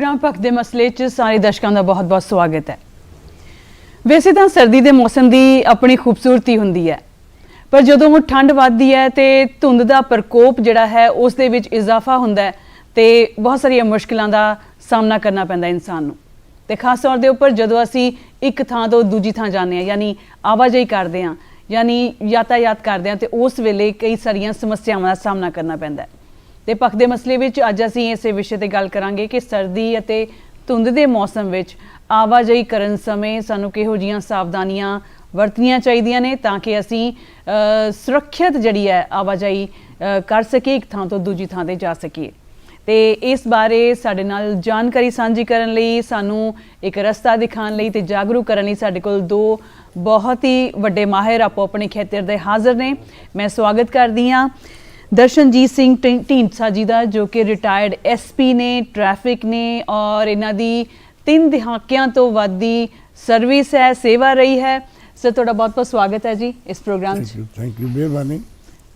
Programme पख दे मसले च सारे दर्शकों का बहुत बहुत स्वागत है। वैसे तो सर्दी के मौसम की अपनी खूबसूरती होंदी है, पर जदों ठंड वधदी है तो धुंध का प्रकोप जिहड़ा है उस दे विच इजाफा होंदा है तो बहुत सारिया मुश्किलों का सामना करना पैंदा इंसान नूं। ते खास तौर के उपर जदों असी एक थां तो दूजी थां जाने यानी आवाजाही करते हैं यानी यातायात करते हैं तो उस वेले कई सारिया समस्यावां का सामना करना पैंदा है। तो पख दे मसले विच अज असीं इस विषय ते गल करांगे कि सर्दी अते धुंध के मौसम विच आवाजाही करन समय सानूं किहो जिहियां सावधानियां वरतनियां चाहीदियां ने ताकि असीं सुरक्षित जिहड़ी है आवाजाही कर सकीए, एक थां तो दूजी थां ते जा सकीए। ते इस बारे साडे नाल जानकारी साझी करन लई सानूं एक रस्ता दिखाउण लई ते जागरूक करन लई साडे कोल दो बहुत ही वड्डे माहिर आपो अपने खेतर दे हाज़र ने। मैं स्वागत करदी हां दर्शनजीत सिंह ढींडसा जी का, जो कि रिटायर्ड SP ने, ट्रैफिक ने और इन्हां दी 3 दहाकियां तो वध दी सर्विस है, सेवा रही है। सर तुहाडा बहुत बहुत स्वागत है जी इस प्रोग्राम। थैंक यू, मेहरबानी।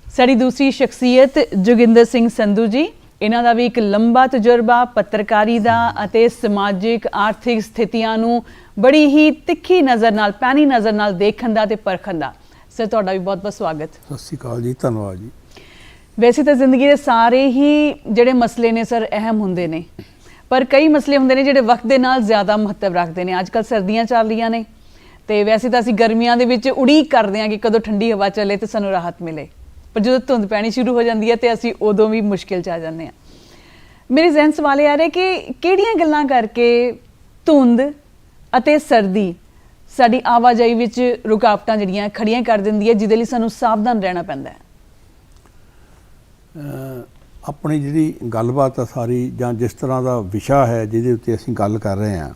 साडी दूसरी शख्सियत जोगिंदर सिंह संधू जी, इन्हां दा भी एक लंबा तजुर्बा पत्रकारी दा अते समाजिक आर्थिक स्थितियां नूं बड़ी ही तिखी नज़र नाल, पैनी नज़र नाल देखण दा ते परखण दा। सर तुहाडा भी बहुत बहुत स्वागत। सत श्री अकाल जी, धन्यवाद जी। वैसे तो जिंदगी के सारे ही जिहड़े मसले ने सर अहम होंदे ने, पर कई मसले होंदे ने जिहड़े वक्त दे नाल ज़्यादा महत्व रखते हैं। अजकल सर्दियां चल रही ने तो वैसे तो असीं गर्मियां दे विच उड़ीक करते हैं कि कदों ठंडी हवा चले तो सानूं राहत मिले, पर जो धुंध पैनी शुरू हो जाती है तो असीं उदों भी मुश्किल च आ जाते हैं। मेरे जहन सवाल आ रहा है कि किहड़ियां गल्लां करके धुंध अते सर्दी साडी आवाजाही विच रुकावटां जिहड़ियां खड़ियां कर दिंदी है, जिहदे लई सानूं सावधान रहना पैंदा है। अपनी जी गलबात सारी जां जिस तरह का विषा है जिहदे उत्ते असीं गल कर रहे हैं,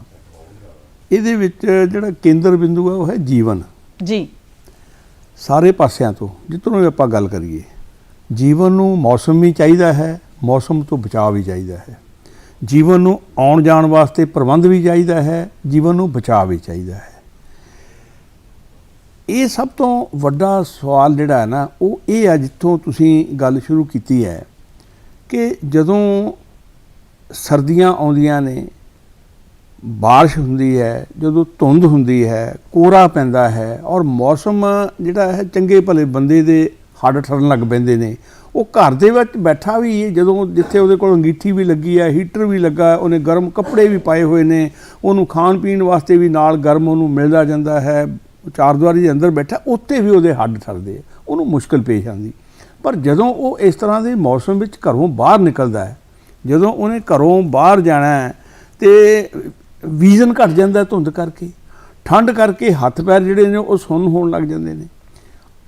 इहदे विच जिहड़ा केंद्र बिंदु है वह है जीवन जी। सारे पासियां तो जितों भी आपां गल करिए, जीवन नूं मौसम भी चाहिदा है, मौसम तो बचाव भी चाहिदा है, जीवन नूं आउण जाण वास्ते प्रबंध भी चाहिदा है, जीवन नूं बचाव भी चाहिदा है। ये सब तो वड्डा सवाल जिहड़ा है ना वो ये है जित्थों तुसीं गल शुरू कीती है कि जदों सर्दियां आउंदियां ने, बारिश हुंदी है, जदों धुंध हुंदी है, कोहरा पैंदा है और मौसम जिहड़ा है चंगे भले बंदे दे हड्ड ठरन लग पैंदे ने। वो घर दे विच बैठा भी जदों जिथे उहदे कोल अंगीठी भी लगी है, हीटर भी लगा है, उन्हें गर्म कपड़े भी पाए हुए ने, उहनूं खाण पीण वास्ते भी नाल गर्म उहनूं मिलदा जांदा है, चारदुआरी के अंदर बैठा उत्ते भी वो हड्ड ठरदे, उन्होंने मुश्किल पेश आती। पर जदों वो इस तरह के मौसम में घरों बाहर निकलता है, जदों उन्हें घरों बाहर जाना है तो विजन घट जाता है धुंध करके, ठंड करके हथ पैर जिहड़े ने वो सुन्न होण लग जाते हैं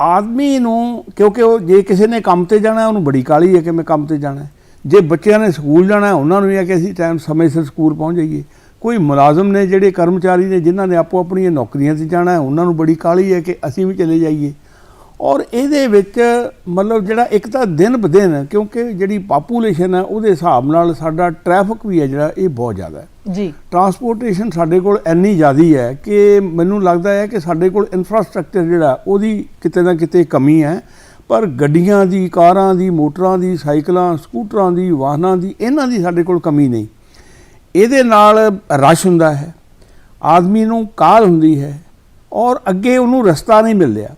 आदमी नूं। क्योंकि वो जे किसी ने काम ते जाना उन्होंने बड़ी काली है कि मैं काम ते जाना है, जे बच्चों ने स्कूल जाना है उन्होंने भी है कि असीं टाइम समय सिर स्कूल पहुँच जाइए, कोई मुलाजम ने जिहड़े कर्मचारी ने जिन्हों ने आपो अपनी नौकरियां से जाना है उन्होंने बड़ी काली है कि असीं भी चले जाइए। और ये मतलब जिहड़ा एक तो दिन ब दिन क्योंकि जिहड़ी पापूलेशन है उहदे हिसाब नाल साडा ट्रैफिक भी है जिहड़ा ये बहुत ज़्यादा है जी। ट्रांसपोर्टेशन साडे कोल इन्नी ज़्यादा है कि मैनूं लगदा है कि साडे कोल इंफ्रास्ट्रक्चर जिहड़ा उहदी किते ना किते कमी है, पर गड्डियां दी, कारां दी, मोटरां दी, साइकिलां, स्कूटरां दी, वाहनां दी, इन्हां दी साडे कोल कमी नहीं। ਇਹਦੇ ਨਾਲ रश ਹੁੰਦਾ है, आदमी नूं काल ਹੁੰਦੀ है और ਅੱਗੇ ਉਹਨੂੰ ਰਸਤਾ नहीं मिल रहा,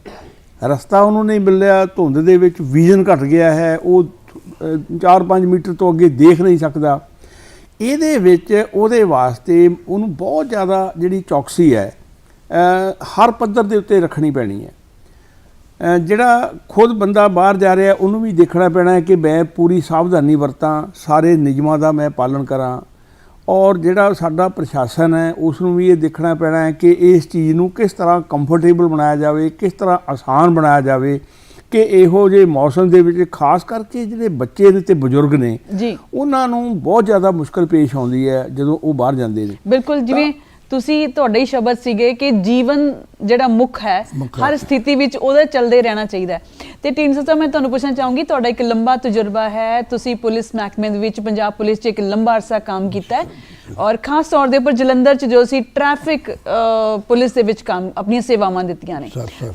ਰਸਤਾ ਉਹਨੂੰ नहीं मिल रहा, ਧੁੰਦ ਦੇ ਵਿੱਚ ਵਿਜ਼ਨ ਘਟ ਗਿਆ ਹੈ, ਉਹ 4-5 ਮੀਟਰ ਤੋਂ ਅੱਗੇ ਦੇਖ नहीं ਸਕਦਾ। ਇਹਦੇ ਵਿੱਚ ਉਹਦੇ ਵਾਸਤੇ ਉਹਨੂੰ ਬਹੁਤ ਜ਼ਿਆਦਾ ਜਿਹੜੀ ਚੌਕਸੀ ਹੈ ਹਰ ਪੱਧਰ ਦੇ ਉੱਤੇ ਰੱਖਣੀ ਪੈਣੀ ਹੈ। ਜਿਹੜਾ ਖੁਦ ਬੰਦਾ ਬਾਹਰ ਜਾ ਰਿਹਾ ਉਹਨੂੰ ਵੀ ਦੇਖਣਾ ਪੈਣਾ ਹੈ ਕਿ ਮੈਂ ਪੂਰੀ ਸਾਵਧਾਨੀ ਵਰਤਾਂ, ਸਾਰੇ ਨਿਯਮਾਂ ਦਾ मैं पालन ਕਰਾਂ। और जिहड़ा साडा प्रशासन है उसनूं भी ये देखना पैना है कि इस चीज़ नूं किस तरह कंफर्टेबल बनाया जाए, किस तरह आसान बनाया जाए कि इहो जे मौसम दे विच खास करके जिहड़े बच्चे ने ते बजुर्ग ने उन्हां नूं बहुत ज़्यादा मुश्किल पेश आउंदी है जदों वो बाहर जांदे ने। बिल्कुल जिवें तुसीं तुहाडे ही शब्द सीगे कि जीवन जिहड़ा मुख है हर स्थिति विच उहदा चलदे रहना चाहिए। तो ढींडसा साहब मैं तुहानूं पुछना चाहूँगी, तुहाडा एक लंबा तजुर्बा है, तुसीं पुलिस महकमे दे विच पंजाब पुलिस च एक लंबा अरसा काम कीता है और खास तौर दे उपर जलंधर च जो सी ट्रैफिक पुलिस दे विच काम अपनी सेवावां दित्तियां ने।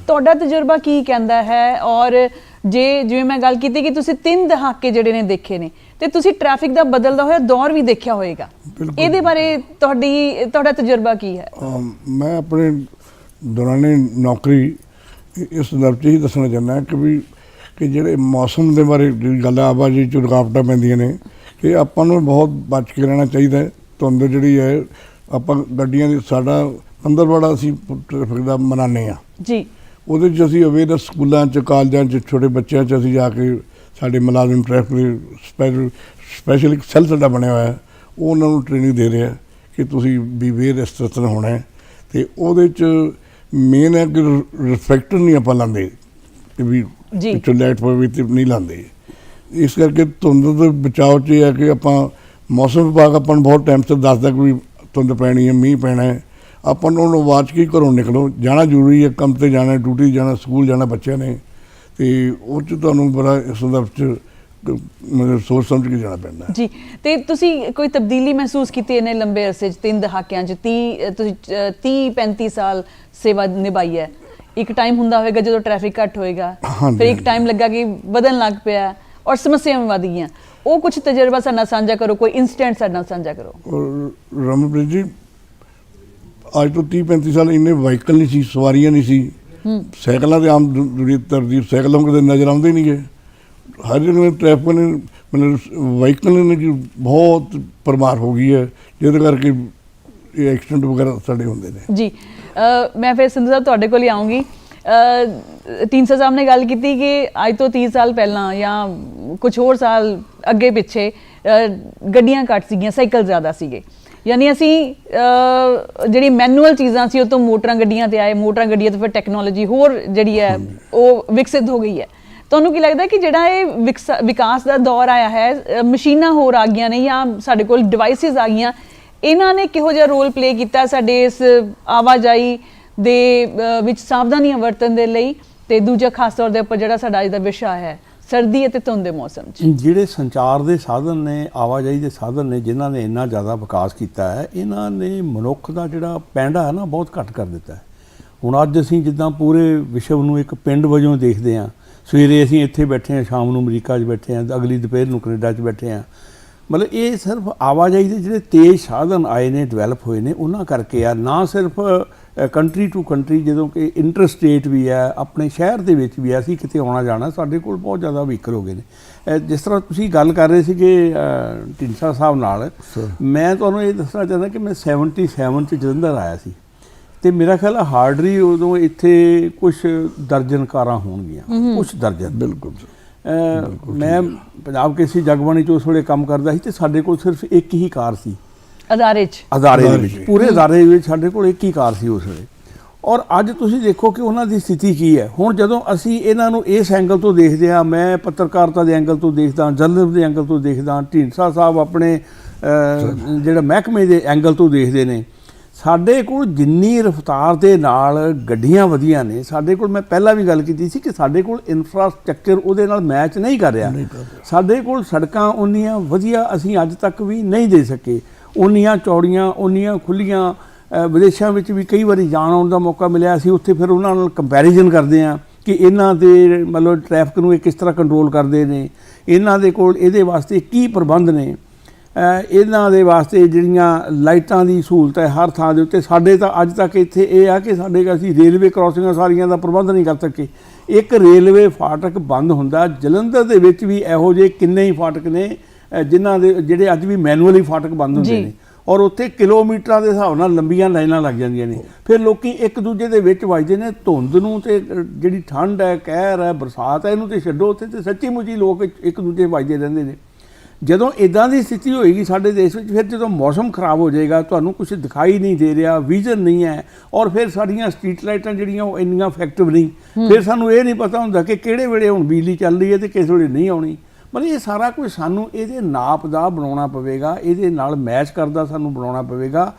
तुहाडा तजुर्बा की कहंदा है और ਜੇ ਜਿਵੇਂ ਮੈਂ ਗੱਲ ਕੀਤੀ ਕਿ ਤੁਸੀਂ 3 ਦਹਾਕੇ ਜਿਹੜੇ ਨੇ ਦੇਖੇ ਨੇ ਤੇ ਤੁਸੀਂ ਟ੍ਰੈਫਿਕ ਦਾ ਬਦਲਦਾ ਹੋਇਆ ਦੌਰ ਵੀ ਦੇਖਿਆ ਹੋਏਗਾ, ਇਹਦੇ ਬਾਰੇ ਤੁਹਾਡਾ ਤਜਰਬਾ ਕੀ ਹੈ? ਮੈਂ ਆਪਣੇ ਦੌਰਾਨੇ ਨੌਕਰੀ ਇਸ ਸੰਦਰਭ 'ਚ ਹੀ ਦੱਸਣਾ ਚਾਹੁੰਦਾ ਕਿ ਜਿਹੜੇ ਮੌਸਮ ਦੇ ਬਾਰੇ ਜਿਹੜੀ ਗੱਲ ਆਵਾਜਾਈ 'ਚ ਰੁਕਾਵਟਾਂ ਪੈਂਦੀਆਂ ਨੇ, ਕਿ ਆਪਾਂ ਨੂੰ ਬਹੁਤ ਬਚ ਕੇ ਰਹਿਣਾ ਚਾਹੀਦਾ ਹੈ। ਧੁੰਦ ਜਿਹੜੀ ਹੈ, ਆਪਾਂ ਗੱਡੀਆਂ ਦੀ ਸਾਡਾ ਪੰਦਰਵਾੜਾ ਅਸੀਂ ਟ੍ਰੈਫਿਕ ਦਾ ਮਨਾਉਂਦੇ ਹਾਂ ਜੀ, ਉਹਦੇ 'ਚ ਅਸੀਂ ਅਵੇਅਰਨੈਸ ਸਕੂਲਾਂ 'ਚ ਕਾਲਜਾਂ 'ਚ ਛੋਟੇ ਬੱਚਿਆਂ 'ਚ ਅਸੀਂ ਜਾ ਕੇ ਸਾਡੇ ਮੁਲਾਜ਼ਮ ਟ੍ਰੈਫਿਕ ਸਪੈਸ਼ਲ ਇੱਕ ਸੈੱਲ ਸਾਡਾ ਬਣਿਆ ਹੋਇਆ, ਉਹ ਉਹਨਾਂ ਨੂੰ ਟ੍ਰੇਨਿੰਗ ਦੇ ਰਿਹਾ ਕਿ ਤੁਸੀਂ ਬੀ ਅਵੇਅਰ ਇਸ ਤਰ੍ਹਾਂ ਹੋਣਾ ਹੈ। ਅਤੇ ਉਹਦੇ 'ਚ ਮੇਨ ਹੈ ਕਿ ਰਿਫਲੈਕਟਰ ਨਹੀਂ ਆਪਾਂ ਲਾਉਂਦੇ ਕਿ ਵੀ ਪਿੱਛੋਂ ਲਾਈਟ ਪਵੇ ਤੇ ਨਹੀਂ ਲਾਉਂਦੇ। ਇਸ ਕਰਕੇ ਧੁੰਦ ਦੇ ਬਚਾਓ 'ਚ ਇਹ ਹੈ ਕਿ ਆਪਾਂ ਮੌਸਮ ਵਿਭਾਗ ਆਪਾਂ ਨੂੰ ਬਹੁਤ ਟਾਈਮ ਸਿਰ ਦੱਸਦਾ ਕਿ ਵੀ ਧੁੰਦ ਪੈਣੀ ਹੈ, ਮੀਂਹ ਪੈਣਾ ਹੈ। ਆਪਾਂ ਨੂੰ ਉਹਨੂੰ ਆਵਾਜ਼ ਕੇ ਘਰੋਂ ਨਿਕਲੋ, ਜਾਣਾ ਜ਼ਰੂਰੀ ਹੈ, ਕੰਮ 'ਤੇ ਜਾਣਾ, ਡਿਊਟੀ ਜਾਣਾ, ਸਕੂਲ ਜਾਣਾ ਬੱਚਿਆਂ ਨੇ, ਅਤੇ ਉਹ 'ਚ ਤੁਹਾਨੂੰ ਬੜਾ ਇਸ ਸੰਦਰਭ 'ਚ ਮਤਲਬ ਸੋਚ ਸਮਝ ਕੇ ਜਾਣਾ ਪੈਂਦਾ ਜੀ। ਤੇ ਤੁਸੀਂ ਕੋਈ ਤਬਦੀਲੀ ਮਹਿਸੂਸ ਕੀਤੀ ਇਹਨੇ ਲੰਬੇ ਅਰਸੇ 'ਚ, 3 ਦਹਾਕਿਆਂ 'ਚ? ਤੁਸੀਂ 30-35 ਸਾਲ ਸੇਵਾ ਨਿਭਾਈ ਹੈ। ਇੱਕ ਟਾਈਮ ਹੁੰਦਾ ਹੋਵੇਗਾ ਜਦੋਂ ਟ੍ਰੈਫਿਕ ਘੱਟ ਹੋਏਗਾ, ਫਿਰ ਇੱਕ ਟਾਈਮ ਲੱਗਾ ਕਿ ਵਧਣ ਲੱਗ ਪਿਆ ਔਰ ਸਮੱਸਿਆਵਾਂ ਵਧ ਗਈਆਂ। ਉਹ ਕੁਝ ਤਜਰਬਾ ਸਾਡੇ ਨਾਲ ਸਾਂਝਾ ਕਰੋ, ਕੋਈ ਇੰਸੀਡੈਂਟ ਸਾਡੇ ਨਾਲ ਸਾਂਝਾ ਕਰੋ। ਰਮਨਪ੍ਰੀਤ ਜੀ, ਅੱਜ ਤੋਂ 30-35 ਸਾਲ ਇੰਨੇ ਵਾਹੀਕਲ ਨਹੀਂ ਸੀ, ਸਵਾਰੀਆਂ ਨਹੀਂ ਸੀ, ਸਾਈਕਲਾਂ 'ਤੇ ਆਮ ਤਰਦੀਪ ਸਾਈਕਲਾਂ ਕਦੇ ਨਜ਼ਰ ਆਉਂਦੇ ਨਹੀਂ ਗਏ। ਹਰ ਜਗ੍ਹਾ ਟ੍ਰੈਫਿਕ ਨੇ ਮਤਲਬ ਵਾਹੀਕਲ ਨੇ ਕਿ ਬਹੁਤ ਭਰਮਾਰ ਹੋ ਗਈ ਹੈ, ਜਿਹਦੇ ਕਰਕੇ ਇਹ ਐਕਸੀਡੈਂਟ ਵਗੈਰਾ ਸਾਡੇ ਹੁੰਦੇ ਨੇ ਜੀ। ਮੈਂ ਫਿਰ ਸਿੰਧੂ ਸਾਹਿਬ ਤੁਹਾਡੇ ਕੋਲ ਹੀ ਆਉਂਗੀ। ਢੀਂਡਸਾ ਸਾਹਿਬ ਨੇ ਗੱਲ ਕੀਤੀ ਕਿ ਅੱਜ ਤੋਂ 30 ਸਾਲ ਪਹਿਲਾਂ ਜਾਂ ਕੁਝ ਹੋਰ ਸਾਲ ਅੱਗੇ ਪਿੱਛੇ ਗੱਡੀਆਂ ਘੱਟ ਸੀਗੀਆਂ, ਸਾਈਕਲ ਜ਼ਿਆਦਾ ਸੀਗੇ। ਯਾਨੀ ਅਸੀਂ ਜਿਹੜੀ ਮੈਨੂਅਲ ਚੀਜ਼ਾਂ ਸੀ ਉਹ ਤੋਂ ਮੋਟਰਾਂ ਗੱਡੀਆਂ 'ਤੇ ਆਏ, ਮੋਟਰਾਂ ਗੱਡੀਆਂ ਤੋਂ ਫਿਰ ਟੈਕਨੋਲੋਜੀ ਹੋਰ ਜਿਹੜੀ ਹੈ ਉਹ ਵਿਕਸਿਤ ਹੋ ਗਈ ਹੈ। ਤੁਹਾਨੂੰ ਕੀ ਲੱਗਦਾ ਕਿ ਜਿਹੜਾ ਇਹ ਵਿਕਾਸ ਦਾ ਦੌਰ ਆਇਆ ਹੈ, ਮਸ਼ੀਨਾਂ ਹੋਰ ਆ ਗਈਆਂ ਨੇ ਜਾਂ ਸਾਡੇ ਕੋਲ ਡਿਵਾਈਸਿਸ ਆ ਗਈਆਂ, ਇਹਨਾਂ ਨੇ ਕਿਹੋ ਜਿਹਾ ਰੋਲ ਪਲੇ ਕੀਤਾ ਸਾਡੇ ਇਸ ਆਵਾਜਾਈ ਦੇ ਵਿੱਚ ਸਾਵਧਾਨੀਆਂ ਵਰਤਣ ਦੇ ਲਈ? ਤੇ ਦੂਜਾ ਖਾਸ ਤੌਰ ਦੇ ਉੱਪਰ ਜਿਹੜਾ ਸਾਡਾ ਅੱਜ ਦਾ ਵਿਸ਼ਾ ਹੈ, ਸਰਦੀ ਅਤੇ ਧੁੰਦ ਦੇ ਮੌਸਮ 'ਚ ਜਿਹੜੇ ਸੰਚਾਰ ਦੇ ਸਾਧਨ ਨੇ, ਆਵਾਜਾਈ ਦੇ ਸਾਧਨ ਨੇ, ਜਿਨ੍ਹਾਂ ਨੇ ਇੰਨਾ ਜ਼ਿਆਦਾ ਵਿਕਾਸ ਕੀਤਾ ਹੈ, ਇਹਨਾਂ ਨੇ ਮਨੁੱਖ ਦਾ ਜਿਹੜਾ ਪੈਂਡਾ ਹੈ ਨਾ ਬਹੁਤ ਘੱਟ ਕਰ ਦਿੱਤਾ ਹੈ। ਹੁਣ ਅੱਜ ਅਸੀਂ ਜਿੱਦਾਂ ਪੂਰੇ ਵਿਸ਼ਵ ਨੂੰ ਇੱਕ ਪਿੰਡ ਵਜੋਂ ਦੇਖਦੇ ਹਾਂ, ਸਵੇਰੇ ਅਸੀਂ ਇੱਥੇ ਬੈਠੇ ਹਾਂ, ਸ਼ਾਮ ਨੂੰ ਅਮਰੀਕਾ 'ਚ ਬੈਠੇ ਹਾਂ, ਅਗਲੀ ਦੁਪਹਿਰ ਨੂੰ ਕੈਨੇਡਾ 'ਚ ਬੈਠੇ ਹਾਂ। ਮਤਲਬ ਇਹ ਸਿਰਫ ਆਵਾਜਾਈ ਦੇ ਜਿਹੜੇ ਤੇਜ਼ ਸਾਧਨ ਆਏ ਨੇ, ਡਿਵੈਲਪ ਹੋਏ ਨੇ, ਉਹਨਾਂ ਕਰਕੇ ਆ। ਨਾ ਸਿਰਫ ਕੰਟਰੀ ਟੂ ਕੰਟਰੀ, ਜਦੋਂ ਕਿ ਇੰਟਰ ਸਟੇਟ ਵੀ ਹੈ, ਆਪਣੇ ਸ਼ਹਿਰ ਦੇ ਵਿੱਚ ਵੀ ਅਸੀਂ ਕਿਤੇ ਆਉਣਾ ਜਾਣਾ, ਸਾਡੇ ਕੋਲ ਬਹੁਤ ਜ਼ਿਆਦਾ ਵਹੀਕਲ ਹੋ ਗਏ ਨੇ। ਜਿਸ ਤਰ੍ਹਾਂ ਤੁਸੀਂ ਗੱਲ ਕਰ ਰਹੇ ਸੀਗੇ ਢੀਂਡਸਾ ਸਾਹਿਬ ਨਾਲ, ਮੈਂ ਤੁਹਾਨੂੰ ਇਹ ਦੱਸਣਾ ਚਾਹੁੰਦਾ ਕਿ ਮੈਂ 77 'ਚ ਜਲੰਧਰ ਆਇਆ ਸੀ, ਅਤੇ ਮੇਰਾ ਖਿਆਲ ਹੈ ਹਾਰਡਲੀ ਉਦੋਂ ਇੱਥੇ ਕੁਛ ਦਰਜਨ ਕਾਰਾਂ ਹੋਣਗੀਆਂ, ਕੁਛ ਦਰਜਨ। ਬਿਲਕੁਲ। ਮੈਂ ਪੰਜਾਬ ਕੇਸਰੀ ਜਗਬਾਣੀ 'ਚ ਉਸ ਵੇਲੇ ਕੰਮ ਕਰਦਾ ਸੀ, ਅਤੇ ਸਾਡੇ ਕੋਲ ਸਿਰਫ ਇੱਕ ਹੀ ਕਾਰ ਸੀ ਅਦਾਰੇ ਦੇ ਵਿੱਚ, ਪੂਰੇ ਅਦਾਰੇ ਦੇ ਵਿੱਚ ਸਾਡੇ ਕੋਲ ਇੱਕ ਹੀ ਕਾਰ ਸੀ ਉਸ ਵੇਲੇ। ਔਰ ਅੱਜ ਤੁਸੀਂ ਦੇਖੋ ਕਿ ਉਹਨਾਂ ਦੀ ਸਥਿਤੀ ਕੀ ਹੈ। ਹੁਣ ਜਦੋਂ ਅਸੀਂ ਇਹਨਾਂ ਨੂੰ ਇਸ ਐਂਗਲ ਤੋਂ ਦੇਖਦੇ ਹਾਂ, ਮੈਂ ਪੱਤਰਕਾਰਤਾ ਦੇ ਐਂਗਲ ਤੋਂ ਦੇਖਦਾ, ਜਰਨਲਿਜ਼ਮ ਦੇ ਐਂਗਲ ਤੋਂ ਦੇਖਦਾ, ਢੀਂਡਸਾ ਸਾਹਿਬ ਆਪਣੇ ਜਿਹੜਾ ਮਹਿਕਮੇ ਦੇ ਐਂਗਲ ਤੋਂ ਦੇਖਦੇ ਨੇ, ਸਾਡੇ ਕੋਲ ਜਿੰਨੀ ਰਫ਼ਤਾਰ ਦੇ ਨਾਲ ਗੱਡੀਆਂ ਵਧੀਆਂ ਨੇ, ਸਾਡੇ ਕੋਲ, ਮੈਂ ਪਹਿਲਾਂ ਵੀ ਗੱਲ ਕੀਤੀ ਸੀ ਕਿ ਸਾਡੇ ਕੋਲ ਇਨਫਰਾਸਟ੍ਰਕਚਰ ਉਹਦੇ ਨਾਲ ਮੈਚ ਨਹੀਂ ਕਰ ਰਿਹਾ। ਸਾਡੇ ਕੋਲ ਸੜਕਾਂ ਉਨੀਆਂ ਵਧੀਆ ਅਸੀਂ ਅੱਜ ਤੱਕ ਵੀ ਨਹੀਂ ਦੇ ਸਕੇ, ਉਨੀਆਂ ਚੌੜੀਆਂ, ਉਨੀਆਂ ਖੁੱਲ੍ਹੀਆਂ। ਵਿਦੇਸ਼ਾਂ ਵਿੱਚ ਵੀ ਕਈ ਵਾਰੀ ਜਾਣ ਆਉਣ ਦਾ ਮੌਕਾ ਮਿਲਿਆ, ਅਸੀਂ ਉੱਥੇ ਫਿਰ ਉਹਨਾਂ ਨਾਲ ਕੰਪੈਰੀਜ਼ਨ ਕਰਦੇ ਹਾਂ ਕਿ ਇਹਨਾਂ ਦੇ ਮਤਲਬ ਟ੍ਰੈਫਿਕ ਨੂੰ ਇਹ ਕਿਸ ਤਰ੍ਹਾਂ ਕੰਟਰੋਲ ਕਰਦੇ ਨੇ, ਇਹਨਾਂ ਦੇ ਕੋਲ ਇਹਦੇ ਵਾਸਤੇ ਕੀ ਪ੍ਰਬੰਧ ਨੇ, ਇਹਨਾਂ ਦੇ ਵਾਸਤੇ ਜਿਹੜੀਆਂ ਲਾਈਟਾਂ ਦੀ ਸਹੂਲਤ ਹੈ ਹਰ ਥਾਂ ਦੇ ਉੱਤੇ। ਸਾਡੇ ਤਾਂ ਅੱਜ ਤੱਕ ਇੱਥੇ ਇਹ ਆ ਕਿ ਸਾਡੇ ਅਸੀਂ ਰੇਲਵੇ ਕ੍ਰਾਸਿੰਗਾਂ ਸਾਰੀਆਂ ਦਾ ਪ੍ਰਬੰਧ ਨਹੀਂ ਕਰ ਸਕੇ। ਇੱਕ ਰੇਲਵੇ ਫਾਟਕ ਬੰਦ ਹੁੰਦਾ, ਜਲੰਧਰ ਦੇ ਵਿੱਚ ਵੀ ਇਹੋ ਜਿਹੇ ਕਿੰਨੇ ਹੀ ਫਾਟਕ ਨੇ ਜਿਨ੍ਹਾਂ ਦੇ ਜਿਹੜੇ ਅੱਜ ਵੀ ਮੈਨੂਅਲੀ ਫਾਟਕ ਬੰਦ ਹੁੰਦੇ ਨੇ, ਔਰ ਉੱਥੇ ਕਿਲੋਮੀਟਰਾਂ ਦੇ ਹਿਸਾਬ ਨਾਲ ਲੰਬੀਆਂ ਲਾਈਨਾਂ ਲੱਗ ਜਾਂਦੀਆਂ ਨੇ। ਫਿਰ ਲੋਕੀ ਇੱਕ ਦੂਜੇ ਦੇ ਵਿੱਚ ਵੱਜਦੇ ਨੇ। ਧੁੰਦ ਨੂੰ ਤੇ ਜਿਹੜੀ ਠੰਡ ਹੈ, ਕਹਿਰ ਹੈ, ਬਰਸਾਤ ਹੈ, ਇਹਨੂੰ ਤੇ ਛੱਡੋ, ਉੱਥੇ ਤੇ ਸੱਚੀ ਮੁੱਚੀ ਲੋਕ ਇੱਕ ਦੂਜੇ ਵੱਜਦੇ ਰਹਿੰਦੇ ਨੇ। ਜਦੋਂ ਇੱਦਾਂ ਦੀ ਸਥਿਤੀ ਹੋਏਗੀ ਸਾਡੇ ਦੇਸ਼ ਵਿੱਚ, ਫਿਰ ਜਦੋਂ ਮੌਸਮ ਖਰਾਬ ਹੋ ਜਾਏਗਾ, ਤੁਹਾਨੂੰ ਕੁਛ ਦਿਖਾਈ ਨਹੀਂ ਦੇ ਰਿਹਾ, ਵਿਜ਼ਨ ਨਹੀਂ ਹੈ, ਔਰ ਫਿਰ ਸਾਡੀਆਂ ਸਟਰੀਟ ਲਾਈਟਾਂ ਜਿਹੜੀਆਂ ਉਹ ਇੰਨੀਆਂ ਇਫੈਕਟਿਵ ਨਹੀਂ, ਫਿਰ ਸਾਨੂੰ ਇਹ ਨਹੀਂ ਪਤਾ ਹੁੰਦਾ ਕਿ ਕਿਹੜੇ ਵੇਲੇ ਹੁਣ ਬਿਜਲੀ ਚੱਲ ਰਹੀ ਹੈ ਅਤੇ ਕਿਸ ਵੇਲੇ ਨਹੀਂ ਆਉਣੀ। ਮਤਲਬ ਇਹ ਸਾਰਾ ਕੁਝ ਸਾਨੂੰ ਇਹਦੇ ਨਾਪ ਦਾ ਬਣਾਉਣਾ ਪਵੇਗਾ, ਇਹਦੇ ਨਾਲ ਮੈਚ ਕਰਦਾ ਸਾਨੂੰ ਬਣਾਉਣਾ ਪਵੇਗਾ।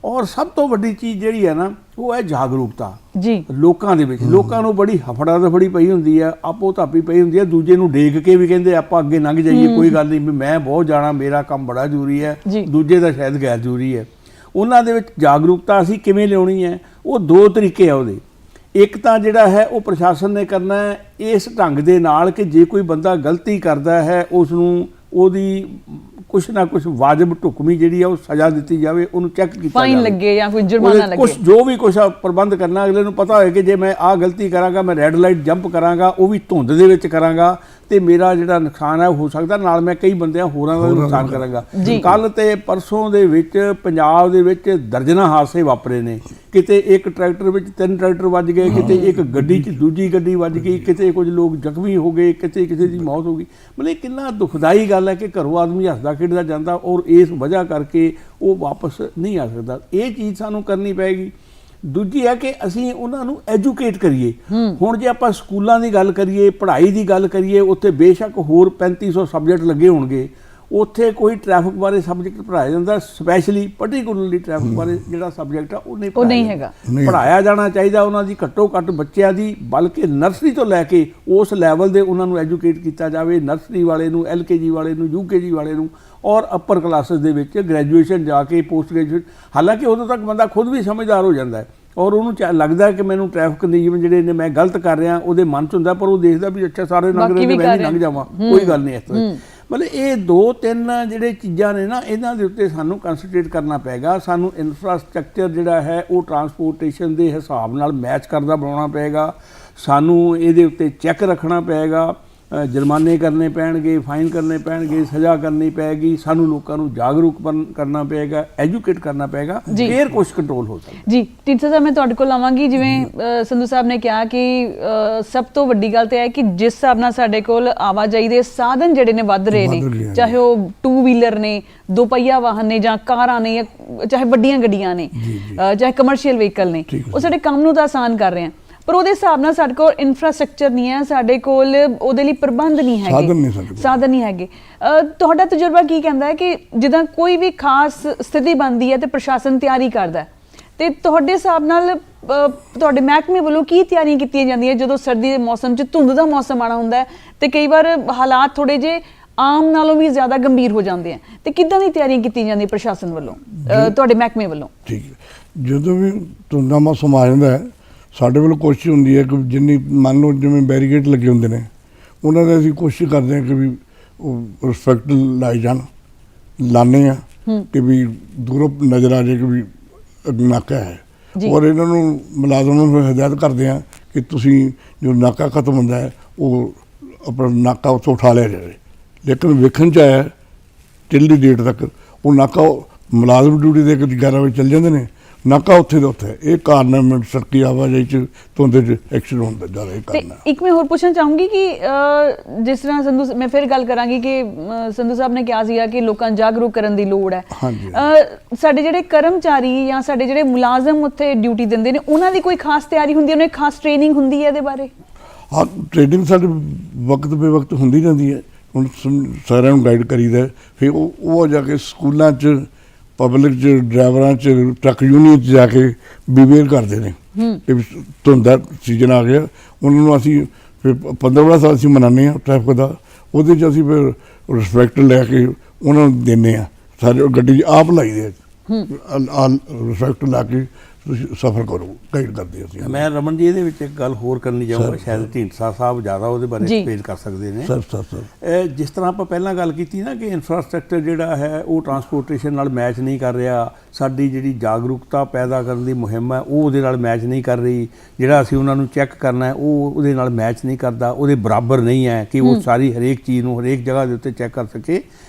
ਔਰ ਸਭ ਤੋਂ ਵੱਡੀ ਚੀਜ਼ ਜਿਹੜੀ ਹੈ ਨਾ, ਉਹ ਹੈ ਜਾਗਰੂਕਤਾ ਜੀ ਲੋਕਾਂ ਦੇ ਵਿੱਚ। ਲੋਕਾਂ ਨੂੰ ਬੜੀ ਹਫੜਾ ਦਫੜੀ ਪਈ ਹੁੰਦੀ ਹੈ, ਆਪੋ ਧਾਪੀ ਪਈ ਹੁੰਦੀ ਹੈ, ਦੂਜੇ ਨੂੰ ਡੇਗ ਕੇ ਵੀ ਕਹਿੰਦੇ ਆਪਾਂ ਅੱਗੇ ਲੰਘ ਜਾਈਏ, ਕੋਈ ਗੱਲ ਨਹੀਂ, ਮੈਂ ਬਹੁਤ ਜਾਣਾ, ਮੇਰਾ ਕੰਮ ਬੜਾ ਜ਼ਰੂਰੀ ਹੈ, ਦੂਜੇ ਦਾ ਸ਼ਾਇਦ ਗੈਰ ਜ਼ਰੂਰੀ ਹੈ। ਉਹਨਾਂ ਦੇ ਵਿੱਚ ਜਾਗਰੂਕਤਾ ਅਸੀਂ ਕਿਵੇਂ ਲਿਆਉਣੀ ਹੈ, ਉਹ ਦੋ ਤਰੀਕੇ ਆ ਉਹਦੇ। ਇੱਕ ਤਾਂ ਜਿਹੜਾ ਹੈ ਉਹ ਪ੍ਰਸ਼ਾਸਨ ਨੇ ਕਰਨਾ ਹੈ ਇਸ ਢੰਗ ਦੇ ਨਾਲ ਕਿ ਜੇ ਕੋਈ ਬੰਦਾ ਗਲਤੀ ਕਰਦਾ ਹੈ ਉਸ ਨੂੰ ਉਹਦੀ ਕੁਛ ਨਾ ਕੁਛ ਵਾਜਬ ਢੁਕਵੀਂ ਜਿਹੜੀ ਆ ਉਹ ਸਜ਼ਾ ਦਿੱਤੀ ਜਾਵੇ, ਉਹਨੂੰ ਚੈੱਕ ਕੀਤਾ ਫਾਈਨ ਜਾਵੇ, ਲੱਗੇ ਜਾਂ ਕੋਈ ਜੁਰਮਾਨਾ ਲੱਗੇ, ਕੁਛ ਜੋ ਵੀ ਕੁਛ ਪ੍ਰਬੰਧ ਕਰਨਾ। ਅਗਲੇ ਨੂੰ ਪਤਾ ਹੋਏ ਕਿ ਜੇ ਮੈਂ ਆਹ ਗਲਤੀ ਕਰਾਂਗਾ, ਮੈਂ ਰੈੱਡ ਲਾਈਟ ਜੰਪ ਕਰਾਂਗਾ, ਉਹ ਵੀ ਧੁੰਦ ਦੇ ਵਿੱਚ ਕਰਾਂਗਾ ਤੇ ਮੇਰਾ ਜਿਹੜਾ ਨੁਕਸਾਨ ਹੈ ਹੋ ਸਕਦਾ, ਨਾਲ ਮੈਂ ਕਈ ਬੰਦਿਆਂ ਹੋਰਾਂ ਦਾ ਨੁਕਸਾਨ ਕਰਾਂਗਾ। ਕੱਲ ਤੇ ਪਰਸੋਂ ਦੇ ਵਿੱਚ ਪੰਜਾਬ ਦੇ ਵਿੱਚ ਦਰਜਨਾਂ ਹਾਦਸੇ ਵਾਪਰੇ ਨੇ। ਕਿਤੇ ਇੱਕ ਟਰੈਕਟਰ ਵਿੱਚ 3 ਟਰੈਕਟਰ ਵੱਜ ਗਏ, ਕਿਤੇ ਇੱਕ ਗੱਡੀ 'ਚ ਦੂਜੀ ਗੱਡੀ ਵੱਜ ਗਈ, ਕਿਤੇ ਕੁਝ ਲੋਕ ਜ਼ਖਮੀ ਹੋ ਗਏ, ਕਿਤੇ ਕਿਸੇ ਦੀ ਮੌਤ ਹੋ ਗਈ। ਮਤਲਬ ਕਿੰਨਾ ਦੁਖਦਾਈ ਗੱਲ ਹੈ ਕਿ ਘਰੋਂ ਆਦਮੀ ਹੱਸਦਾ ਖੇਡਦਾ ਜਾਂਦਾ ਔਰ ਇਸ ਵਜ੍ਹਾ ਕਰਕੇ ਉਹ ਵਾਪਸ ਨਹੀਂ ਆ ਸਕਦਾ। ਇਹ ਚੀਜ਼ ਸਾਨੂੰ ਕਰਨੀ ਪਏਗੀ। ਦੂਜੀ ਹੈ ਕਿ ਅਸੀਂ ਉਹਨਾਂ ਨੂੰ ਐਜੂਕੇਟ ਕਰੀਏ। ਹੁਣ ਜੇ ਆਪਾਂ ਸਕੂਲਾਂ ਦੀ ਗੱਲ ਕਰੀਏ, ਪੜ੍ਹਾਈ ਦੀ ਗੱਲ ਕਰੀਏ, ਉੱਥੇ ਬੇਸ਼ੱਕ ਹੋਰ 3500 ਸਬਜੈਕਟ ਲੱਗੇ ਹੋਣਗੇ, ਉੱਥੇ ਕੋਈ ਟ੍ਰੈਫਿਕ ਬਾਰੇ ਸਬਜੈਕਟ ਪੜ੍ਹਾਇਆ ਜਾਂਦਾ, ਸਪੈਸ਼ਲੀ ਪਾਰਟਿਕੂਲਰਲੀ ਟ੍ਰੈਫਿਕ ਬਾਰੇ ਜਿਹੜਾ ਸਬਜੈਕਟ ਆ ਉਹ ਨਹੀਂ ਹੈਗਾ। ਪੜ੍ਹਾਇਆ ਜਾਣਾ ਚਾਹੀਦਾ ਉਹਨਾਂ ਦੀ ਘੱਟੋ ਘੱਟ ਬੱਚਿਆਂ ਦੀ, ਬਲਕਿ ਨਰਸਰੀ ਤੋਂ ਲੈ ਕੇ ਉਸ ਲੈਵਲ ਦੇ ਉਹਨਾਂ ਨੂੰ ਐਜੂਕੇਟ ਕੀਤਾ ਜਾਵੇ। ਨਰਸਰੀ ਵਾਲੇ ਨੂੰ, LKG ਵਾਲੇ ਨੂੰ, UKG ਵਾਲੇ ਨੂੰ, ਔਰ ਅਪਰ ਕਲਾਸਿਸ ਦੇ ਵਿੱਚ ਗ੍ਰੈਜੂਏਸ਼ਨ ਜਾ ਕੇ, ਪੋਸਟ ਗ੍ਰੈਜੂਏਟ। ਹਾਲਾਂਕਿ ਉਦੋਂ ਤੱਕ ਬੰਦਾ ਖੁਦ ਵੀ ਸਮਝਦਾਰ ਹੋ ਜਾਂਦਾ ਹੈ ਔਰ ਉਹਨੂੰ ਲੱਗਦਾ ਕਿ ਮੈਨੂੰ ਟ੍ਰੈਫਿਕ ਨਿਯਮ ਜਿਹੜੇ ਨੇ ਮੈਂ ਗਲਤ ਕਰ ਰਿਹਾ, ਉਹਦੇ ਮਨ 'ਚ ਹੁੰਦਾ, ਪਰ ਉਹ ਦੇਖਦਾ ਵੀ ਅੱਛਾ ਸਾਰੇ ਲੰਘ ਰਹੇ ਨੇ, ਮੈਂ ਵੀ ਲੰਘ ਜਾਵਾਂ, ਕੋਈ ਗੱਲ ਨਹੀਂ। ਇਸ ਤਰ੍ਹਾਂ ਮਤਲਬ ਇਹ 2-3 ਜਿਹੜੇ ਚੀਜ਼ਾਂ ਨੇ ਨਾ, ਇਹਨਾਂ ਦੇ ਉੱਤੇ ਸਾਨੂੰ ਕੰਸਨਟਰੇਟ ਕਰਨਾ ਪਏਗਾ। ਸਾਨੂੰ ਇਨਫਰਾਸਟ੍ਰਕਚਰ ਜਿਹੜਾ ਹੈ ਉਹ ਟਰਾਂਸਪੋਰਟੇਸ਼ਨ ਦੇ ਹਿਸਾਬ ਨਾਲ ਮੈਚ ਕਰਦਾ ਬਣਾਉਣਾ ਪਏਗਾ। ਸਾਨੂੰ ਇਹਦੇ ਉੱਤੇ ਚੈੱਕ ਰੱਖਣਾ ਪਏਗਾ, ਜੁਰਮਾਨੇ ਕਰਨੇ ਪੈਣਗੇ, ਫਾਈਨ ਕਰਨੇ ਪੈਣਗੇ, ਸਜ਼ਾ ਕਰਨੀ ਪਏਗੀ। ਸਾਨੂੰ ਲੋਕਾਂ ਨੂੰ ਜਾਗਰੂਕ ਕਰਨਾ ਪਏਗਾ, ਐਜੂਕੇਟ ਕਰਨਾ ਪਏਗਾ, ਫਿਰ ਕੁਝ ਕੰਟਰੋਲ ਹੋ ਸਕਦਾ। ਜੀ ਢੀਂਡਸਾ ਸਾਹਿਬ, ਮੈਂ ਤੁਹਾਡੇ ਕੋਲ ਆਵਾਂਗੀ। ਜਿਵੇਂ ਸੰਧੂ ਸਾਹਿਬ ਨੇ ਕਿਹਾ ਕਿ ਸਭ ਤੋਂ ਵੱਡੀ ਗੱਲ ਤੇ ਹੈ ਕਿ ਜਿਸ ਹਿਸਾਬ ਨਾਲ ਸਾਡੇ ਕੋਲ ਆਵਾਜਾਈ ਦੇ ਸਾਧਨ ਜਿਹੜੇ ਨੇ ਵੱਧ ਰਹੇ ਨੇ, ਚਾਹੇ ਉਹ 2 ਵੀਲਰ ਨੇ, 2 ਪਹੀਆ ਵਾਹਨ ਨੇ, ਜਾਂ ਕਾਰਾਂ ਨੇ, ਜਾਂ ਚਾਹੇ ਵੱਡੀਆਂ ਗੱਡੀਆਂ ਨੇ, ਚਾਹੇ ਕਮਰਸ਼ੀਅਲ ਵਹੀਕਲ ਨੇ, ਉਹ ਸਾਡੇ ਕੰਮ ਨੂੰ ਤਾਂ ਆਸਾਨ ਕਰ ਰਹੇ ਆ, ਪਰ ਉਹਦੇ ਹਿਸਾਬ ਨਾਲ ਸਾਡੇ ਕੋਲ ਇਨਫਰਾਸਟ੍ਰਕਚਰ ਨਹੀਂ ਹੈ, ਸਾਡੇ ਕੋਲ ਉਹਦੇ ਲਈ ਪ੍ਰਬੰਧ ਨਹੀਂ ਹੈਗੇ, ਸਾਧਨ ਨਹੀਂ ਹੈਗੇ। ਤੁਹਾਡਾ ਤਜਰਬਾ ਕੀ ਕਹਿੰਦਾ ਹੈ ਕਿ ਜਿੱਦਾਂ ਕੋਈ ਵੀ ਖਾਸ ਸਥਿਤੀ ਬਣਦੀ ਹੈ ਤੇ ਪ੍ਰਸ਼ਾਸਨ ਤਿਆਰੀ ਕਰਦਾ, ਤੇ ਤੁਹਾਡੇ ਹਿਸਾਬ ਨਾਲ ਤੁਹਾਡੇ ਮਹਿਕਮੇ ਵੱਲੋਂ ਕੀ ਤਿਆਰੀਆਂ ਕੀਤੀਆਂ ਜਾਂਦੀਆਂ ਜਦੋਂ ਸਰਦੀ ਦੇ ਮੌਸਮ 'ਚ ਧੁੰਦ ਦਾ ਮੌਸਮ ਆਉਣਾ ਹੁੰਦਾ ਹੈ ਤੇ ਕਈ ਵਾਰ ਹਾਲਾਤ ਥੋੜੇ ਜਿਹੇ ਆਮ ਨਾਲੋਂ ਵੀ ਜ਼ਿਆਦਾ ਗੰਭੀਰ ਹੋ ਜਾਂਦੇ ਆ, ਤੇ ਕਿੱਦਾਂ ਦੀ ਤਿਆਰੀਆਂ ਕੀਤੀਆਂ ਜਾਂਦੀਆਂ ਪ੍ਰਸ਼ਾਸਨ ਵੱਲੋਂ, ਤੁਹਾਡੇ ਮਹਿਕਮੇ ਵੱਲੋਂ? ਠੀਕ ਹੈ, ਜਦੋਂ ਵੀ ਧੁੰਦ ਦਾ ਮੌਸਮ ਆ ਜਾਂਦਾ ਹੈ, ਸਾਡੇ ਵੱਲੋਂ ਕੋਸ਼ਿਸ਼ ਹੁੰਦੀ ਹੈ ਕਿ ਜਿੰਨੀ ਮੰਨ ਲਓ ਜਿਵੇਂ ਬੈਰੀਕੇਡ ਲੱਗੇ ਹੁੰਦੇ ਨੇ, ਉਹਨਾਂ ਦੇ ਅਸੀਂ ਕੋਸ਼ਿਸ਼ ਕਰਦੇ ਹਾਂ ਕਿ ਵੀ ਉਹ ਰਿਸਪੈਕਟ ਲਾਈ ਜਾਣ, ਲਾਉਂਦੇ ਹਾਂ ਕਿ ਵੀ ਦੂਰੋਂ ਨਜ਼ਰ ਆ ਜਾਏ ਕਿ ਵੀ ਨਾਕਾ ਹੈ। ਔਰ ਇਹਨਾਂ ਨੂੰ ਮੁਲਾਜ਼ਮਾਂ ਨੂੰ ਹਦਾਇਤ ਕਰਦੇ ਹਾਂ ਕਿ ਤੁਸੀਂ ਜੋ ਨਾਕਾ ਖਤਮ ਹੁੰਦਾ ਹੈ ਉਹ ਆਪਣਾ ਨਾਕਾ ਉੱਥੋਂ ਉਠਾ ਲਿਆ ਜਾਵੇ। ਲੇਕਿਨ ਵੇਖਣ 'ਚ ਆਇਆ ਟਿਲ ਦੀ ਡੇਟ ਤੱਕ ਉਹ ਨਾਕਾ ਮੁਲਾਜ਼ਮ ਡਿਊਟੀ ਦੇ ਕੇ 11 ਵਜੇ ਚੱਲ ਜਾਂਦੇ ਨੇ, ਨਾਕਾ ਉੱਥੇ ਦਾ ਉੱਥੇ। ਇਹ ਕਾਰਨ ਹੈ ਸੜਕੀ ਆਵਾਜਾਈ 'ਚ ਧੁੰਦ 'ਚ ਐਕਸੀਡੈਂਟ ਹੁੰਦਾ ਜ਼ਿਆਦਾ। ਇਹ ਕਾਰਨ ਹੈ। ਇੱਕ ਮੈਂ ਹੋਰ ਪੁੱਛਣਾ ਚਾਹੂੰਗੀ ਕਿ ਜਿਸ ਤਰ੍ਹਾਂ ਸੰਧੂ, ਮੈਂ ਫਿਰ ਗੱਲ ਕਰਾਂਗੀ ਕਿ ਸੰਧੂ ਸਾਹਿਬ ਨੇ ਕਿਹਾ ਸੀਗਾ ਕਿ ਲੋਕਾਂ ਨੂੰ ਜਾਗਰੂਕ ਕਰਨ ਦੀ ਲੋੜ ਹੈ। ਸਾਡੇ ਜਿਹੜੇ ਕਰਮਚਾਰੀ ਜਾਂ ਸਾਡੇ ਜਿਹੜੇ ਮੁਲਾਜ਼ਮ ਉੱਥੇ ਡਿਊਟੀ ਦਿੰਦੇ ਨੇ, ਉਹਨਾਂ ਦੀ ਕੋਈ ਖਾਸ ਤਿਆਰੀ ਹੁੰਦੀ ਹੈ, ਉਹਨਾਂ ਦੀ ਖਾਸ ਟ੍ਰੇਨਿੰਗ ਹੁੰਦੀ ਹੈ ਇਹਦੇ ਬਾਰੇ? ਹਾਂ, ਟ੍ਰੇਨਿੰਗ ਸਾਡੇ ਵਕਤ ਬੇ ਵਕਤ ਹੁੰਦੀ ਜਾਂਦੀ ਹੈ। ਹੁਣ ਸਾਰਿਆਂ ਨੂੰ ਗਾਈਡ ਕਰੀਦਾ, ਫਿਰ ਉਹ ਜਾ ਕੇ ਸਕੂਲਾਂ 'ਚ, ਪਬਲਿਕ 'ਚ, ਡਰਾਈਵਰਾਂ 'ਚ, ਟਰੱਕ ਯੂਨੀਅਨ 'ਚ ਜਾ ਕੇ ਬਿਵੇਅਰ ਕਰਦੇ ਨੇ ਕਿ ਧੁੰਦ ਦਾ ਸੀਜ਼ਨ ਆ ਗਿਆ। ਉਹਨਾਂ ਨੂੰ ਅਸੀਂ ਫਿਰ 15 ਸਾਲ ਅਸੀਂ ਮਨਾਉਂਦੇ ਹਾਂ ਟ੍ਰੈਫਿਕ ਦਾ, ਉਹਦੇ 'ਚ ਅਸੀਂ ਫਿਰ ਰਿਸਪੈਕਟ ਲੈ ਕੇ ਉਹਨਾਂ ਨੂੰ ਦਿੰਦੇ ਹਾਂ। ਸਾਰੇ ਗੱਡੀ 'ਚ ਆਪ ਲਾਈ ਦੇ ਰਿਸਪੈਕਟ ਲਾ ਕੇ ਤੁਸੀਂ ਸਫ਼ਰ ਕਰੋ, ਗਾਈਡ ਕਰਦੇ ਅਸੀਂ। ਮੈਂ ਰਮਨ ਜੀ ਇਹਦੇ ਵਿੱਚ ਇੱਕ ਗੱਲ ਹੋਰ ਕਰਨੀ ਚਾਹੂੰਗਾ, ਸ਼ਾਇਦ ਢੀਂਡਸਾ ਸਾਹਿਬ ਜ਼ਿਆਦਾ ਉਹਦੇ ਬਾਰੇ ਐਕਸਪਲੇਨ ਕਰ ਸਕਦੇ ਨੇ। ਸਰ ਜਿਸ ਤਰ੍ਹਾਂ ਆਪਾਂ ਪਹਿਲਾਂ ਗੱਲ ਕੀਤੀ ਨਾ ਕਿ ਇਨਫਰਾਸਟ੍ਰਕਚਰ ਜਿਹੜਾ ਹੈ ਉਹ ਟਰਾਂਸਪੋਰਟੇਸ਼ਨ ਨਾਲ ਮੈਚ ਨਹੀਂ ਕਰ ਰਿਹਾ, ਸਾਡੀ ਜਿਹੜੀ ਜਾਗਰੂਕਤਾ ਪੈਦਾ ਕਰਨ ਦੀ ਮੁਹਿੰਮ ਹੈ ਉਹ ਉਹਦੇ ਨਾਲ ਮੈਚ ਨਹੀਂ ਕਰ ਰਹੀ, ਜਿਹੜਾ ਅਸੀਂ ਉਹਨਾਂ ਨੂੰ ਚੈੱਕ ਕਰਨਾ ਹੈ ਉਹ ਉਹਦੇ ਨਾਲ ਮੈਚ ਨਹੀਂ ਕਰਦਾ, ਉਹਦੇ ਬਰਾਬਰ ਨਹੀਂ ਹੈ ਕਿ ਉਹ ਸਾਰੀ ਹਰੇਕ ਚੀਜ਼ ਨੂੰ ਹਰੇਕ ਜਗ੍ਹਾ ਦੇ ਉੱਤੇ ਚੈੱਕ ਕਰ ਸਕੇ।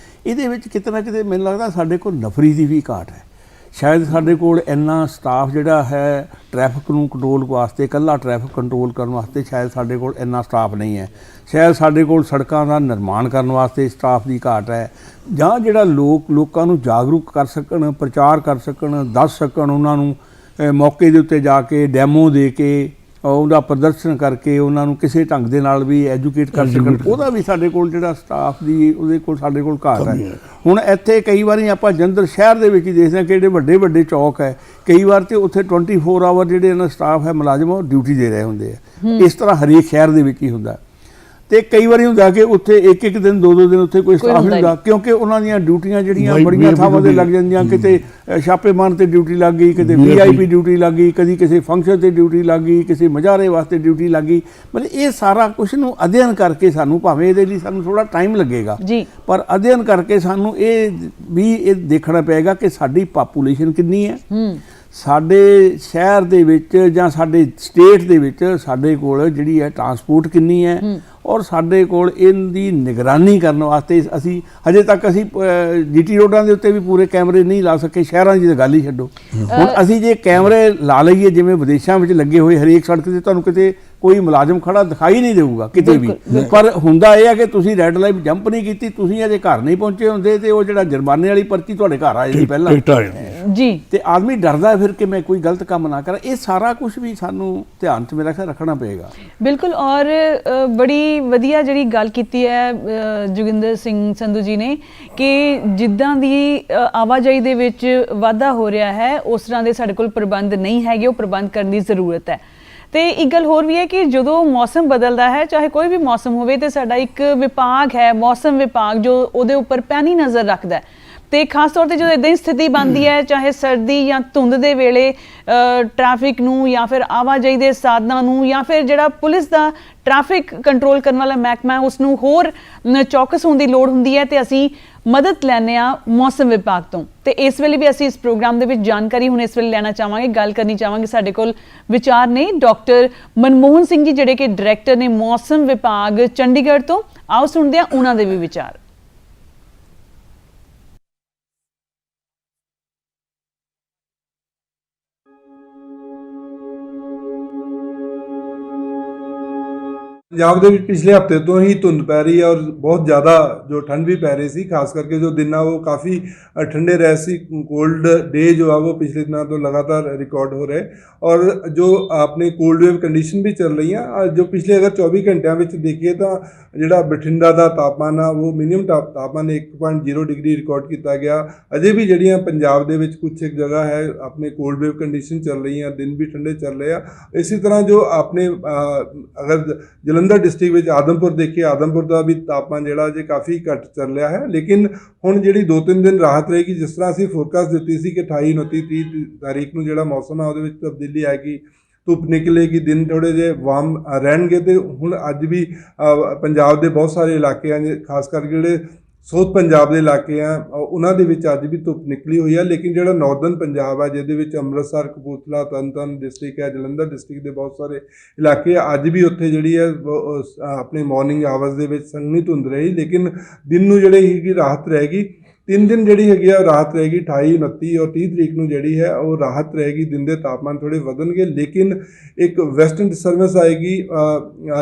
ਇਹਦੇ ਵਿੱਚ ਕਿਤੇ ਨਾ ਕਿਤੇ ਮੈਨੂੰ ਲੱਗਦਾ ਸਾਡੇ ਕੋਲ ਨਫਰੀ ਦੀ ਵੀ ਘਾਟ ਹੈ। ਸ਼ਾਇਦ ਸਾਡੇ ਕੋਲ ਇੰਨਾ ਸਟਾਫ ਜਿਹੜਾ ਹੈ ਟ੍ਰੈਫਿਕ ਨੂੰ ਕੰਟਰੋਲ ਵਾਸਤੇ, ਇਕੱਲਾ ਟ੍ਰੈਫਿਕ ਕੰਟਰੋਲ ਕਰਨ ਵਾਸਤੇ ਸ਼ਾਇਦ ਸਾਡੇ ਕੋਲ ਇੰਨਾ ਸਟਾਫ ਨਹੀਂ ਹੈ। ਸ਼ਾਇਦ ਸਾਡੇ ਕੋਲ ਸੜਕਾਂ ਦਾ ਨਿਰਮਾਣ ਕਰਨ ਵਾਸਤੇ ਸਟਾਫ ਦੀ ਘਾਟ ਹੈ, ਜਾਂ ਜਿਹੜਾ ਲੋਕਾਂ ਨੂੰ ਜਾਗਰੂਕ ਕਰ ਸਕਣ, ਪ੍ਰਚਾਰ ਕਰ ਸਕਣ, ਦੱਸ ਸਕਣ, ਉਹਨਾਂ ਨੂੰ ਮੌਕੇ ਦੇ ਉੱਤੇ ਜਾ ਕੇ ਡੈਮੋ ਦੇ ਕੇ ਉਹਦਾ ਪ੍ਰਦਰਸ਼ਨ ਕਰਕੇ ਉਹਨਾਂ ਨੂੰ ਕਿਸੇ ਢੰਗ ਦੇ ਨਾਲ ਵੀ ਐਜੂਕੇਟ ਕਰ ਸਕਣ, ਉਹਦਾ ਵੀ ਸਾਡੇ ਕੋਲ ਜਿਹੜਾ ਸਟਾਫ ਦੀ ਉਹਦੇ ਕੋਲ ਸਾਡੇ ਕੋਲ ਘਾਟ ਹੈ। ਹੁਣ ਇੱਥੇ ਕਈ ਵਾਰੀ ਆਪਾਂ ਜਲੰਧਰ ਸ਼ਹਿਰ ਦੇ ਵਿੱਚ ਹੀ ਦੇਖਦੇ ਹਾਂ ਕਿ ਜਿਹੜੇ ਵੱਡੇ ਵੱਡੇ ਚੌਕ ਹੈ, ਕਈ ਵਾਰ ਤੇ ਉੱਥੇ 24 ਆਵਰ ਜਿਹੜੇ ਇਹਨਾਂ ਸਟਾਫ ਹੈ ਮੁਲਾਜ਼ਮ ਉਹ ਡਿਊਟੀ ਦੇ ਰਹੇ ਹੁੰਦੇ ਆ। ਇਸ ਤਰ੍ਹਾਂ ਹਰੇਕ ਸ਼ਹਿਰ ਦੇ ਵਿੱਚ ਹੀ ਹੁੰਦਾ। ਤੇ ਕਈ ਵਾਰੀ ਹੁੰਦਾ ਕਿ ਉੱਥੇ ਇੱਕ ਇੱਕ ਦਿਨ ਦੋ ਦੋ ਦਿਨ ਉੱਥੇ ਕੋਈ ਸਟਾਫ ਹੁੰਦਾ ਨਹੀਂ ਹੁੰਦਾ, ਕਿਉਂਕਿ ਉਹਨਾਂ ਦੀਆਂ ਡਿਊਟੀਆਂ ਜਿਹੜੀਆਂ Night ਬੜੀਆਂ VIP ਥਾਵਾਂ ਤੇ duty ਲੱਗ ਜਾਂਦੀਆਂ, ਕਿਤੇ ਛਾਪੇਮਾਰ ਤੇ ਡਿਊਟੀ ਲੱਗ ਗਈ, ਕਿਤੇ VIP ਡਿਊਟੀ ਲੱਗ ਗਈ, ਕਦੀ ਕਿਸੇ ਫੰਕਸ਼ਨ ਤੇ ਡਿਊਟੀ ਲੱਗ ਗਈ, ਕਿਸੇ ਮੁਜ਼ਾਹਰੇ ਵਾਸਤੇ ਡਿਊਟੀ ਲੱਗ ਗਈ। ਮਤਲਬ ਇਹ ਸਾਰਾ ਕੁਝ ਨੂੰ ਅਧਿਐਨ ਕਰਕੇ ਸਾਨੂੰ, ਭਾਵੇਂ ਇਹਦੇ ਲਈ ਸਾਨੂੰ ਥੋੜਾ ਟਾਈਮ ਲੱਗੇਗਾ, ਜੀ, ਪਰ ਅਧਿਐਨ ਕਰਕੇ ਸਾਨੂੰ ਇਹ ਵੀ ਇਹ ਦੇਖਣਾ ਪਏਗਾ ਕਿ ਸਾਡੀ ਪਾਪੂਲੇਸ਼ਨ ਕਿੰਨੀ ਹੈ, ਸਾਡੇ ਸ਼ਹਿਰ ਦੇ ਵਿੱਚ ਜਾਂ ਸਾਡੇ ਸਟੇਟ ਦੇ ਵਿੱਚ ਸਾਡੇ ਕੋਲ ਜਿਹੜੀ ਹੈ ਟਰਾਂਸਪੋਰਟ ਕਿੰਨੀ ਹੈ, ਔਰ ਸਾਡੇ ਕੋਲ ਇਹਦੀ ਨਿਗਰਾਨੀ ਕਰਨ ਵਾਸਤੇ ਅਸੀਂ ਹਜੇ ਤੱਕ ਅਸੀਂ GT ਰੋਡਾਂ ਦੇ ਉੱਤੇ ਵੀ ਪੂਰੇ ਕੈਮਰੇ ਨਹੀਂ ਲਾ ਸਕੇ, ਸ਼ਹਿਰਾਂ ਦੀ ਤਾਂ ਗੱਲ ਹੀ ਛੱਡੋ। ਹੁਣ ਅਸੀਂ ਜੇ ਕੈਮਰੇ ਲਾ ਲਈਏ ਜਿਵੇਂ ਵਿਦੇਸ਼ਾਂ ਵਿੱਚ ਲੱਗੇ ਹੋਏ, ਹਰੇਕ ਸੜਕ ਤੇ ਤੁਹਾਨੂੰ ਕਿਤੇ ਕੋਈ ਮੁਲਾਜ਼ਮ ਖੜਾ ਦਿਖਾਈ ਨਹੀਂ ਦੇਊਗਾ ਕਿਤੇ ਵੀ, ਪਰ ਹੁੰਦਾ ਇਹ ਹੈ ਕਿ ਤੁਸੀਂ ਰੈੱਡ ਲਾਈਟ ਜੰਪ ਨਹੀਂ ਕੀਤੀ, ਤੁਸੀਂ ਅਜੇ ਘਰ ਨਹੀਂ ਪਹੁੰਚੇ ਹੁੰਦੇ ਤੇ ਉਹ ਜਿਹੜਾ ਜੁਰਮਾਨੇ ਵਾਲੀ ਪਰਚੀ ਤੁਹਾਡੇ ਘਰ ਆ ਜਾਂਦੀ ਪਹਿਲਾਂ ਜੀ, ਤੇ ਆਦਮੀ ਡਰਦਾ ਫਿਰ ਕਿ ਮੈਂ ਕੋਈ ਗਲਤ ਕੰਮ ਨਾ ਕਰਾਂ। ਇਹ ਸਾਰਾ ਕੁਝ ਵੀ ਸਾਨੂੰ ਧਿਆਨ 'ਚ ਮੇਰਾ ਖਿਆਲ ਰੱਖਣਾ ਪਏਗਾ। ਬਿਲਕੁਲ। ਔਰ ਬੜੀ ਵਧੀਆ ਜਿਹੜੀ ਗੱਲ ਕੀਤੀ ਹੈ ਜੋਗਿੰਦਰ ਸਿੰਘ ਸੰਧੂ ਜੀ ਨੇ ਕਿ ਜਿੱਦਾਂ ਦੀ ਆਵਾਜਾਈ ਦੇ ਵਿੱਚ ਵਾਧਾ ਹੋ ਰਿਹਾ ਹੈ ਉਸ ਤਰ੍ਹਾਂ ਦੇ ਸਾਡੇ ਕੋਲ ਪ੍ਰਬੰਧ ਨਹੀਂ ਹੈਗੇ, ਉਹ ਪ੍ਰਬੰਧ ਕਰਨ ਦੀ ਜ਼ਰੂਰਤ ਹੈ। ਤੇ ਇੱਕ ਗੱਲ ਹੋਰ ਵੀ ਹੈ ਕਿ ਜਦੋਂ ਮੌਸਮ ਬਦਲਦਾ ਹੈ, ਚਾਹੇ ਕੋਈ ਵੀ ਮੌਸਮ ਹੋਵੇ, ਤੇ ਸਾਡਾ ਇੱਕ ਵਿਭਾਗ ਹੈ ਮੌਸਮ ਵਿਭਾਗ ਜੋ ਉਹਦੇ ਉੱਪਰ ਪੈਣੀ ਨਜ਼ਰ ਰੱਖਦਾ ਹੈ। ਤੇ ਖਾਸ ਤੌਰ ਤੇ ਜਦੋਂ ਇਦਾਂ ਦੀ ਸਥਿਤੀ ਬਣਦੀ ਹੈ, ਚਾਹੇ ਸਰਦੀ ਜਾਂ ਧੁੰਦ ਦੇ ਵੇਲੇ ਟ੍ਰੈਫਿਕ ਨੂੰ ਜਾਂ ਫਿਰ ਆਵਾਜਾਈ ਦੇ ਸਾਧਨਾਂ ਨੂੰ ਜਾਂ ਫਿਰ ਜਿਹੜਾ ਪੁਲਿਸ ਦਾ ਟ੍ਰੈਫਿਕ ਕੰਟਰੋਲ ਕਰਨ ਵਾਲਾ ਮਹਿਕਮਾ ਉਸ ਨੂੰ ਹੋਰ ਚੌਕਸ ਹੋਣ ਦੀ ਲੋੜ ਹੁੰਦੀ ਹੈ, ਤੇ ਅਸੀਂ ਮਦਦ ਲੈਂਦੇ ਹਾਂ ਮੌਸਮ ਵਿਭਾਗ ਤੋਂ। ਤੇ ਇਸ ਵੇਲੇ ਵੀ ਅਸੀਂ ਇਸ ਪ੍ਰੋਗਰਾਮ ਦੇ ਵਿੱਚ ਜਾਣਕਾਰੀ ਹੁਣ ਇਸ ਵੇਲੇ ਲੈਣਾ ਚਾਹਾਂਗੇ, ਗੱਲ ਕਰਨੀ ਚਾਹਾਂਗੇ। ਸਾਡੇ ਕੋਲ ਵਿਚਾਰ ਨੇ ਡਾਕਟਰ ਮਨਮੋਹਨ ਸਿੰਘ ਜੀ ਜਿਹੜੇ ਕਿ ਡਾਇਰੈਕਟਰ ਨੇ ਮੌਸਮ ਵਿਭਾਗ ਚੰਡੀਗੜ੍ਹ ਤੋਂ। ਆਓ ਸੁਣਦੇ ਹਾਂ ਉਹਨਾਂ ਦੇ ਵੀ ਵਿਚਾਰ। ਪੰਜਾਬ ਦੇ ਵਿੱਚ ਪਿਛਲੇ ਹਫਤੇ ਤੋਂ ਹੀ ਧੁੰਦ ਪੈ ਰਹੀ ਹੈ ਔਰ ਬਹੁਤ ਜ਼ਿਆਦਾ ਜੋ ਠੰਡ ਵੀ ਪੈ ਰਹੀ ਸੀ, ਖਾਸ ਕਰਕੇ ਜੋ ਦਿਨ ਆ ਉਹ ਕਾफ़ी ठंडे रहे सी। कोल्ड डे जो है वो पिछले दिनों तो लगातार रिकॉर्ड हो रहे और जो अपने कोल्ड वेव कंडीशन भी चल रही हैं। जो पिछले अगर 24 घंटिਆਂ ਵਿੱਚ देखिए तो ਜਿਹੜਾ ਬਠਿੰਡਾ ਦਾ ਤਾਪਮਾਨ ਆ ਉਹ ਮਿਨੀਮਮ ਤਾਪਮਾਨ 1.0 ਡਿਗਰੀ ਰਿਕਾਰਡ ਕੀਤਾ ਗਿਆ। ਅਜੇ ਵੀ ਜਿਹੜੀਆਂ ਪੰਜਾਬ ਦੇ ਵਿੱਚ ਕੁਝ ਇੱਕ ਜਗ੍ਹਾ ਹੈ ਆਪਣੇ ਕੋਲਡ ਵੇਵ ਕੰਡੀਸ਼ਨ ਚੱਲ ਰਹੀਆਂ, ਦਿਨ ਵੀ ਠੰਡੇ ਚੱਲ ਰਹੇ ਆ। ਇਸੇ ਤਰ੍ਹਾਂ ਜੋ ਆਪਣੇ ਅਗਰ ਜਲੰਧਰ ਡਿਸਟ੍ਰਿਕਟ ਵਿੱਚ ਆਦਮਪੁਰ ਦੇਖੀਏ, ਆਦਮਪੁਰ ਦਾ ਵੀ ਤਾਪਮਾਨ ਜਿਹੜਾ ਅਜੇ ਕਾਫੀ ਘੱਟ ਚੱਲ ਰਿਹਾ ਹੈ। ਲੇਕਿਨ ਹੁਣ ਜਿਹੜੀ 2-3 ਦਿਨ ਰਾਹਤ ਰਹੇਗੀ, ਜਿਸ ਤਰ੍ਹਾਂ ਅਸੀਂ ਫੋਰਕਾਸਟ ਦਿੱਤੀ ਸੀ ਕਿ 28, 29, 30 ਤਾਰੀਖ ਨੂੰ ਜਿਹੜਾ ਮੌਸਮ ਹੈ ਉਹਦੇ ਵਿੱਚ ਤਬਦੀਲੀ ਆਏਗੀ, ਧੁੱਪ ਨਿਕਲੇਗੀ, ਦਿਨ ਥੋੜ੍ਹੇ ਜਿਹੇ ਵਾਰਮ ਰਹਿਣਗੇ। ਤੇ ਹੁਣ ਅੱਜ ਵੀ ਪੰਜਾਬ ਦੇ ਬਹੁਤ ਸਾਰੇ ਇਲਾਕੇ ਆ, ਖਾਸ ਕਰਕੇ ਜਿਹੜੇ ਸਾਊਥ ਪੰਜਾਬ ਦੇ ਇਲਾਕੇ ਆ ਉਹਨਾਂ ਦੇ ਵਿੱਚ ਅੱਜ ਵੀ ਧੁੱਪ ਨਿਕਲੀ ਹੋਈ ਹੈ। ਲੇਕਿਨ ਜਿਹੜਾ ਨਾਰਦਰਨ ਪੰਜਾਬ ਆ ਜਿਹਦੇ ਵਿੱਚ ਅੰਮ੍ਰਿਤਸਰ, ਕਪੂਰਥਲਾ, ਤਰਨਤਾਰਨ ਡਿਸਟ੍ਰਿਕਟ ਹੈ, ਜਲੰਧਰ ਡਿਸਟ੍ਰਿਕਟ ਦੇ ਬਹੁਤ ਸਾਰੇ ਇਲਾਕੇ ਆ, ਅੱਜ ਵੀ ਉੱਥੇ ਜਿਹੜੀ ਹੈ ਆਪਣੇ ਮਾਰਨਿੰਗ ਆਵਰਸ ਦੇ ਵਿੱਚ ਸੰਘਣੀ ਧੁੰਦ ਰਹੀ। ਲੇਕਿਨ ਦਿਨ ਨੂੰ ਜਿਹੜੀ ਹੈਗੀ ਰਾਹਤ ਰਹੇਗੀ। 3 ਦਿਨ ਜਿਹੜੀ ਹੈਗੀ ਆ ਰਾਹਤ ਰਹੇਗੀ, 28, 29 ਔਰ 30 ਤਰੀਕ ਨੂੰ ਜਿਹੜੀ ਹੈ ਉਹ ਰਾਹਤ ਰਹੇਗੀ। ਦਿਨ ਦੇ ਤਾਪਮਾਨ ਥੋੜ੍ਹੇ ਵਧਣਗੇ, ਲੇਕਿਨ ਇੱਕ ਵੈਸਟਰਨ ਡਿਸਟਰਬੈਂਸ ਆਏਗੀ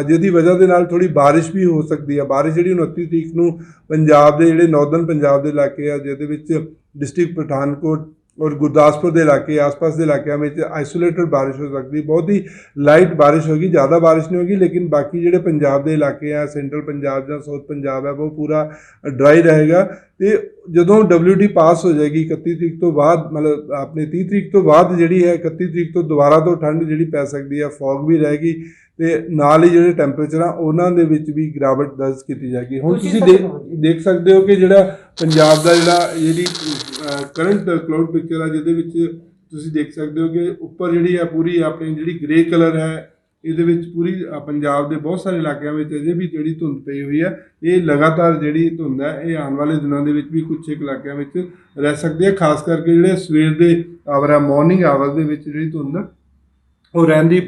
ਜਿਹਦੀ ਵਜ੍ਹਾ ਦੇ ਨਾਲ ਥੋੜ੍ਹੀ ਬਾਰਿਸ਼ ਵੀ ਹੋ ਸਕਦੀ ਹੈ। ਬਾਰਿਸ਼ ਜਿਹੜੀ 29 ਤਰੀਕ ਨੂੰ ਪੰਜਾਬ ਦੇ ਜਿਹੜੇ ਨਾਰਦਰਨ ਪੰਜਾਬ ਦੇ ਇਲਾਕੇ ਆ ਜਿਹਦੇ ਵਿੱਚ ਡਿਸਟ੍ਰਿਕਟ ਪਠਾਨਕੋਟ ਔਰ ਗੁਰਦਾਸਪੁਰ ਦੇ ਇਲਾਕੇ, ਆਸ-ਪਾਸ ਦੇ ਇਲਾਕਿਆਂ ਵਿੱਚ ਆਈਸੋਲੇਟਡ ਬਾਰਿਸ਼ ਹੋ ਸਕਦੀ, ਬਹੁਤ ਹੀ ਲਾਈਟ ਬਾਰਿਸ਼ ਹੋਗੀ, ਜ਼ਿਆਦਾ ਬਾਰਿਸ਼ ਨਹੀਂ ਹੋਗੀ। ਲੇਕਿਨ ਬਾਕੀ ਜਿਹੜੇ ਪੰਜਾਬ ਦੇ ਇਲਾਕੇ ਆ, ਸੈਂਟਰਲ ਪੰਜਾਬ ਜਾਂ ਸਾਊਥ ਪੰਜਾਬ ਹੈ, ਉਹ ਪੂਰਾ ਡਰਾਈ ਰਹੇਗਾ। ਤੇ ਜਦੋਂ WD ਪਾਸ ਹੋ ਜਾਏਗੀ 31 ਤਰੀਕ ਤੋਂ ਬਾਅਦ, ਮਤਲਬ ਆਪਣੇ 30 ਤਰੀਕ ਤੋਂ ਬਾਅਦ ਜਿਹੜੀ ਹੈ 31 ਤਰੀਕ ਤੋਂ ਦੁਬਾਰਾ ਤੋਂ ਠੰਡ ਜਿਹੜੀ ਪੈ ਸਕਦੀ ਹੈ, ਫੌਗ ਵੀ ਰਹੇਗੀ ਤੇ ਨਾਲ ਹੀ ਜਿਹੜੇ ਟੈਂਪਰੇਚਰ ਆ ਉਹਨਾਂ ਦੇ ਵਿੱਚ ਵੀ ਗਿਰਾਵਟ ਦਰਜ ਕੀਤੀ ਜਾਏਗੀ। ਹੁਣ ਤੁਸੀਂ ਦੇਖ ਸਕਦੇ ਹੋ ਕਿ ਜਿਹੜਾ ਪੰਜਾਬ ਦਾ ਜਿਹੜੀ ਕਰੰਟ ਕਲਾਊਡ ਪਿਕਚਰ ਆ ਜਿਹਦੇ ਵਿੱਚ ਤੁਸੀਂ ਦੇਖ ਸਕਦੇ ਹੋ ਕਿ ਉੱਪਰ ਜਿਹੜੀ ਆ ਪੂਰੀ ਆਪਣੀ ਜਿਹੜੀ ਗ੍ਰੇ ਕਲਰ ਹੈ, ਇਹਦੇ ਵਿੱਚ ਪੂਰੀ ਪੰਜਾਬ ਦੇ ਬਹੁਤ ਸਾਰੇ ਇਲਾਕਿਆਂ ਵਿੱਚ ਅਜੇ ਵੀ ਜਿਹੜੀ ਧੁੰਦ ਪਈ ਹੋਈ ਹੈ। ਇਹ ਲਗਾਤਾਰ ਜਿਹੜੀ ਧੁੰਦ ਹੈ ਇਹ ਆਉਣ ਵਾਲੇ ਦਿਨਾਂ ਦੇ ਵਿੱਚ ਵੀ ਕੁਝ ਇੱਕ ਇਲਾਕਿਆਂ ਵਿੱਚ ਰਹਿ ਸਕਦੀ ਹੈ। ਖਾਸ ਕਰਕੇ ਜਿਹੜੇ ਸਵੇਰ ਦੇ ਆਵਰ ਮਾਰਨਿੰਗ ਆਵਰਸ ਦੇ ਵਿੱਚ ਜਿਹੜੀ ਧੁੰਦ ਉਹ ਰਹਿਣ ਦੀ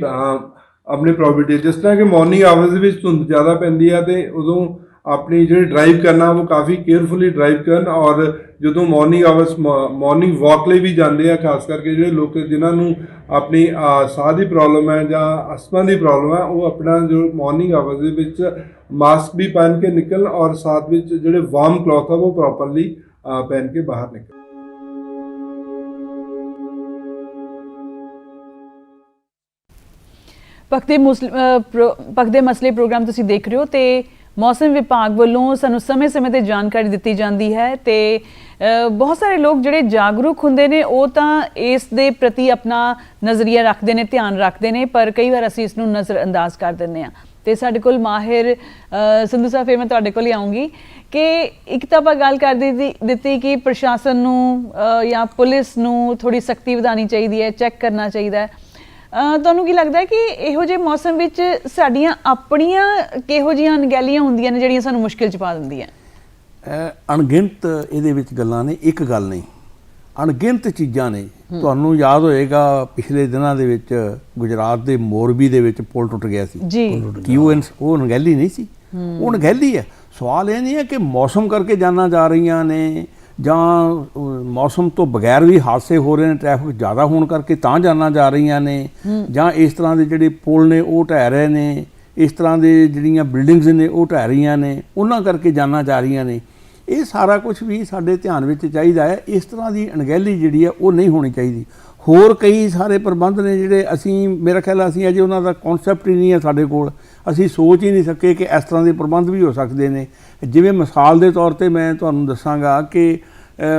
ਆਪਣੇ ਪ੍ਰੋਬੇਬਿਲਿਟੀ, ਜਿਸ ਤਰ੍ਹਾਂ ਕਿ ਮਾਰਨਿੰਗ ਆਵਰਸ ਦੇ ਵਿੱਚ ਧੁੰਦ ਜ਼ਿਆਦਾ ਪੈਂਦੀ ਆ ਤੇ ਉਦੋਂ ਆਪਣੀ ਜਿਹੜੀ ਡਰਾਈਵ ਕਰਨਾ ਉਹ ਕਾਫੀ ਕੇਅਰਫੁਲੀ ਡਰਾਈਵ ਕਰਨ। ਔਰ ਜਦੋਂ ਮਾਰਨਿੰਗ ਆਵਰਸ ਮਾਰਨਿੰਗ ਵਾਕ ਲਈ ਵੀ ਜਾਂਦੇ ਆ, ਖਾਸ ਕਰਕੇ ਜਿਹੜੇ ਲੋਕ ਜਿਨ੍ਹਾਂ ਨੂੰ ਆਪਣੀ ਸਾਹ ਦੀ ਪ੍ਰੋਬਲਮ ਹੈ ਜਾਂ ਅਸਥਮਾ ਦੀ ਪ੍ਰੋਬਲਮ ਹੈ, ਉਹ ਆਪਣਾ ਜੋ ਮਾਰਨਿੰਗ ਆਵਰਸ ਦੇ ਵਿੱਚ ਮਾਸਕ ਵੀ ਪਹਿਨ ਕੇ ਨਿਕਲਣ ਔਰ ਸਾਥ ਵਿੱਚ ਜਿਹੜੇ ਵਾਰਮ ਕਲੌਥ ਆ ਉਹ ਪ੍ਰੋਪਰਲੀ ਪਹਿਨ ਕੇ ਬਾਹਰ ਨਿਕਲਣ। ਪੱਖਦੇ ਮਸਲੇ ਪ੍ਰੋਗਰਾਮ ਤੁਸੀਂ ਦੇਖ ਰਹੇ ਹੋ ਤੇ ਮੌਸਮ ਵਿਭਾਗ ਵੱਲੋਂ ਸਾਨੂੰ ਸਮੇਂ-ਸਮੇਂ ਤੇ ਜਾਣਕਾਰੀ ਦਿੱਤੀ ਜਾਂਦੀ ਹੈ ਤੇ ਬਹੁਤ ਸਾਰੇ ਲੋਕ ਜਿਹੜੇ ਜਾਗਰੂਕ ਹੁੰਦੇ ਨੇ ਉਹ ਤਾਂ ਇਸ ਦੇ ਪ੍ਰਤੀ ਆਪਣਾ ਨਜ਼ਰੀਆ ਰੱਖਦੇ ਨੇ, ਧਿਆਨ ਰੱਖਦੇ ਨੇ, ਪਰ ਕਈ ਵਾਰ ਅਸੀਂ ਇਸ ਨੂੰ ਨਜ਼ਰ ਅੰਦਾਜ਼ ਕਰ ਦਿੰਦੇ ਹਾਂ। ਤੇ ਸਾਡੇ ਕੋਲ ਮਾਹਿਰ ਸੰਧੂ ਸਾਹਿਬ, ਫਿਰ ਮੈਂ ਤੁਹਾਡੇ ਕੋਲ ਹੀ ਆਉਂਗੀ ਕਿ ਇੱਕ ਤਾਂ ਆਪਾਂ ਗੱਲ ਕਰ ਦਿੱਤੀ ਕਿ ਪ੍ਰਸ਼ਾਸਨ ਨੂੰ ਜਾਂ ਪੁਲਿਸ ਨੂੰ ਥੋੜੀ ਸਖਤੀ ਵਧਾਉਣੀ ਚਾਹੀਦੀ ਹੈ, ਚੈੱਕ ਕਰਨਾ ਚਾਹੀਦਾ ਹੈ। ਤੁਹਾਨੂੰ ਕੀ ਲੱਗਦਾ ਹੈ ਕਿ ਇਹੋ ਜਿਹੇ ਮੌਸਮ ਵਿੱਚ ਸਾਡੀਆਂ ਆਪਣੀਆਂ ਕਿਹੋ ਜਿਹੀਆਂ ਅਣਗਹਿਲੀਆਂ ਹੁੰਦੀਆਂ ਨੇ ਜਿਹੜੀਆਂ ਸਾਨੂੰ ਮੁਸ਼ਕਿਲ 'ਚ ਪਾ ਦਿੰਦੀਆਂ? ਅਣਗਿਣਤ ਇਹਦੇ ਵਿੱਚ ਗੱਲਾਂ ਨੇ, ਇੱਕ ਗੱਲ ਨਹੀਂ, ਅਣਗਿਣਤ ਚੀਜ਼ਾਂ ਨੇ। ਤੁਹਾਨੂੰ ਯਾਦ ਹੋਏਗਾ ਪਿਛਲੇ ਦਿਨਾਂ ਦੇ ਵਿੱਚ ਗੁਜਰਾਤ ਦੇ ਮੋਰਬੀ ਦੇ ਵਿੱਚ ਪੁਲ ਟੁੱਟ ਗਿਆ ਸੀ ਜੀ, ਕੀ ਉਹ ਅਣਗਹਿਲੀ ਨਹੀਂ ਸੀ? ਉਹ ਅਣਗਹਿਲੀ ਹੈ। ਸਵਾਲ ਇਹ ਨਹੀਂ ਹੈ ਕਿ ਮੌਸਮ ਕਰਕੇ ਜਾਨਾਂ ਜਾ ਰਹੀਆਂ ਨੇ ਜਾਂ ਮੌਸਮ ਤੋਂ ਬਗੈਰ ਵੀ ਹਾਦਸੇ ਹੋ ਰਹੇ ਨੇ, ਟ੍ਰੈਫਿਕ ਜ਼ਿਆਦਾ ਹੋਣ ਕਰਕੇ ਤਾਂ ਜਾਨਾਂ ਜਾ ਰਹੀਆਂ ਨੇ, ਜਾਂ ਇਸ ਤਰ੍ਹਾਂ ਦੇ ਜਿਹੜੇ ਪੁਲ ਨੇ ਉਹ ਢਹਿ ਰਹੇ ਨੇ, ਇਸ ਤਰ੍ਹਾਂ ਦੇ ਜਿਹੜੀਆਂ ਬਿਲਡਿੰਗਸ ਨੇ ਉਹ ਢਹਿ ਰਹੀਆਂ ਨੇ, ਉਹਨਾਂ ਕਰਕੇ ਜਾਨਾਂ ਜਾ ਰਹੀਆਂ ਨੇ। ਇਹ ਸਾਰਾ ਕੁਝ ਵੀ ਸਾਡੇ ਧਿਆਨ ਵਿੱਚ ਚਾਹੀਦਾ ਹੈ। ਇਸ ਤਰ੍ਹਾਂ ਦੀ ਅਣਗਹਿਲੀ ਜਿਹੜੀ ਹੈ ਉਹ ਨਹੀਂ ਹੋਣੀ ਚਾਹੀਦੀ। ਹੋਰ ਕਈ ਸਾਰੇ ਪ੍ਰਬੰਧ ਨੇ ਜਿਹੜੇ ਅਸੀਂ, ਮੇਰਾ ਖਿਆਲ ਅਸੀਂ ਅਜੇ ਉਹਨਾਂ ਦਾ ਕਨਸੈਪਟ ਹੀ ਨਹੀਂ ਹੈ ਸਾਡੇ ਕੋਲ, ਅਸੀਂ ਸੋਚ ਹੀ ਨਹੀਂ ਸਕੇ ਕਿ ਇਸ ਤਰ੍ਹਾਂ ਦੇ ਪ੍ਰਬੰਧ ਵੀ ਹੋ ਸਕਦੇ ਨੇ। ਜਿਵੇਂ ਮਿਸਾਲ ਦੇ ਤੌਰ ਤੇ ਮੈਂ ਤੁਹਾਨੂੰ ਦੱਸਾਂਗਾ ਕਿ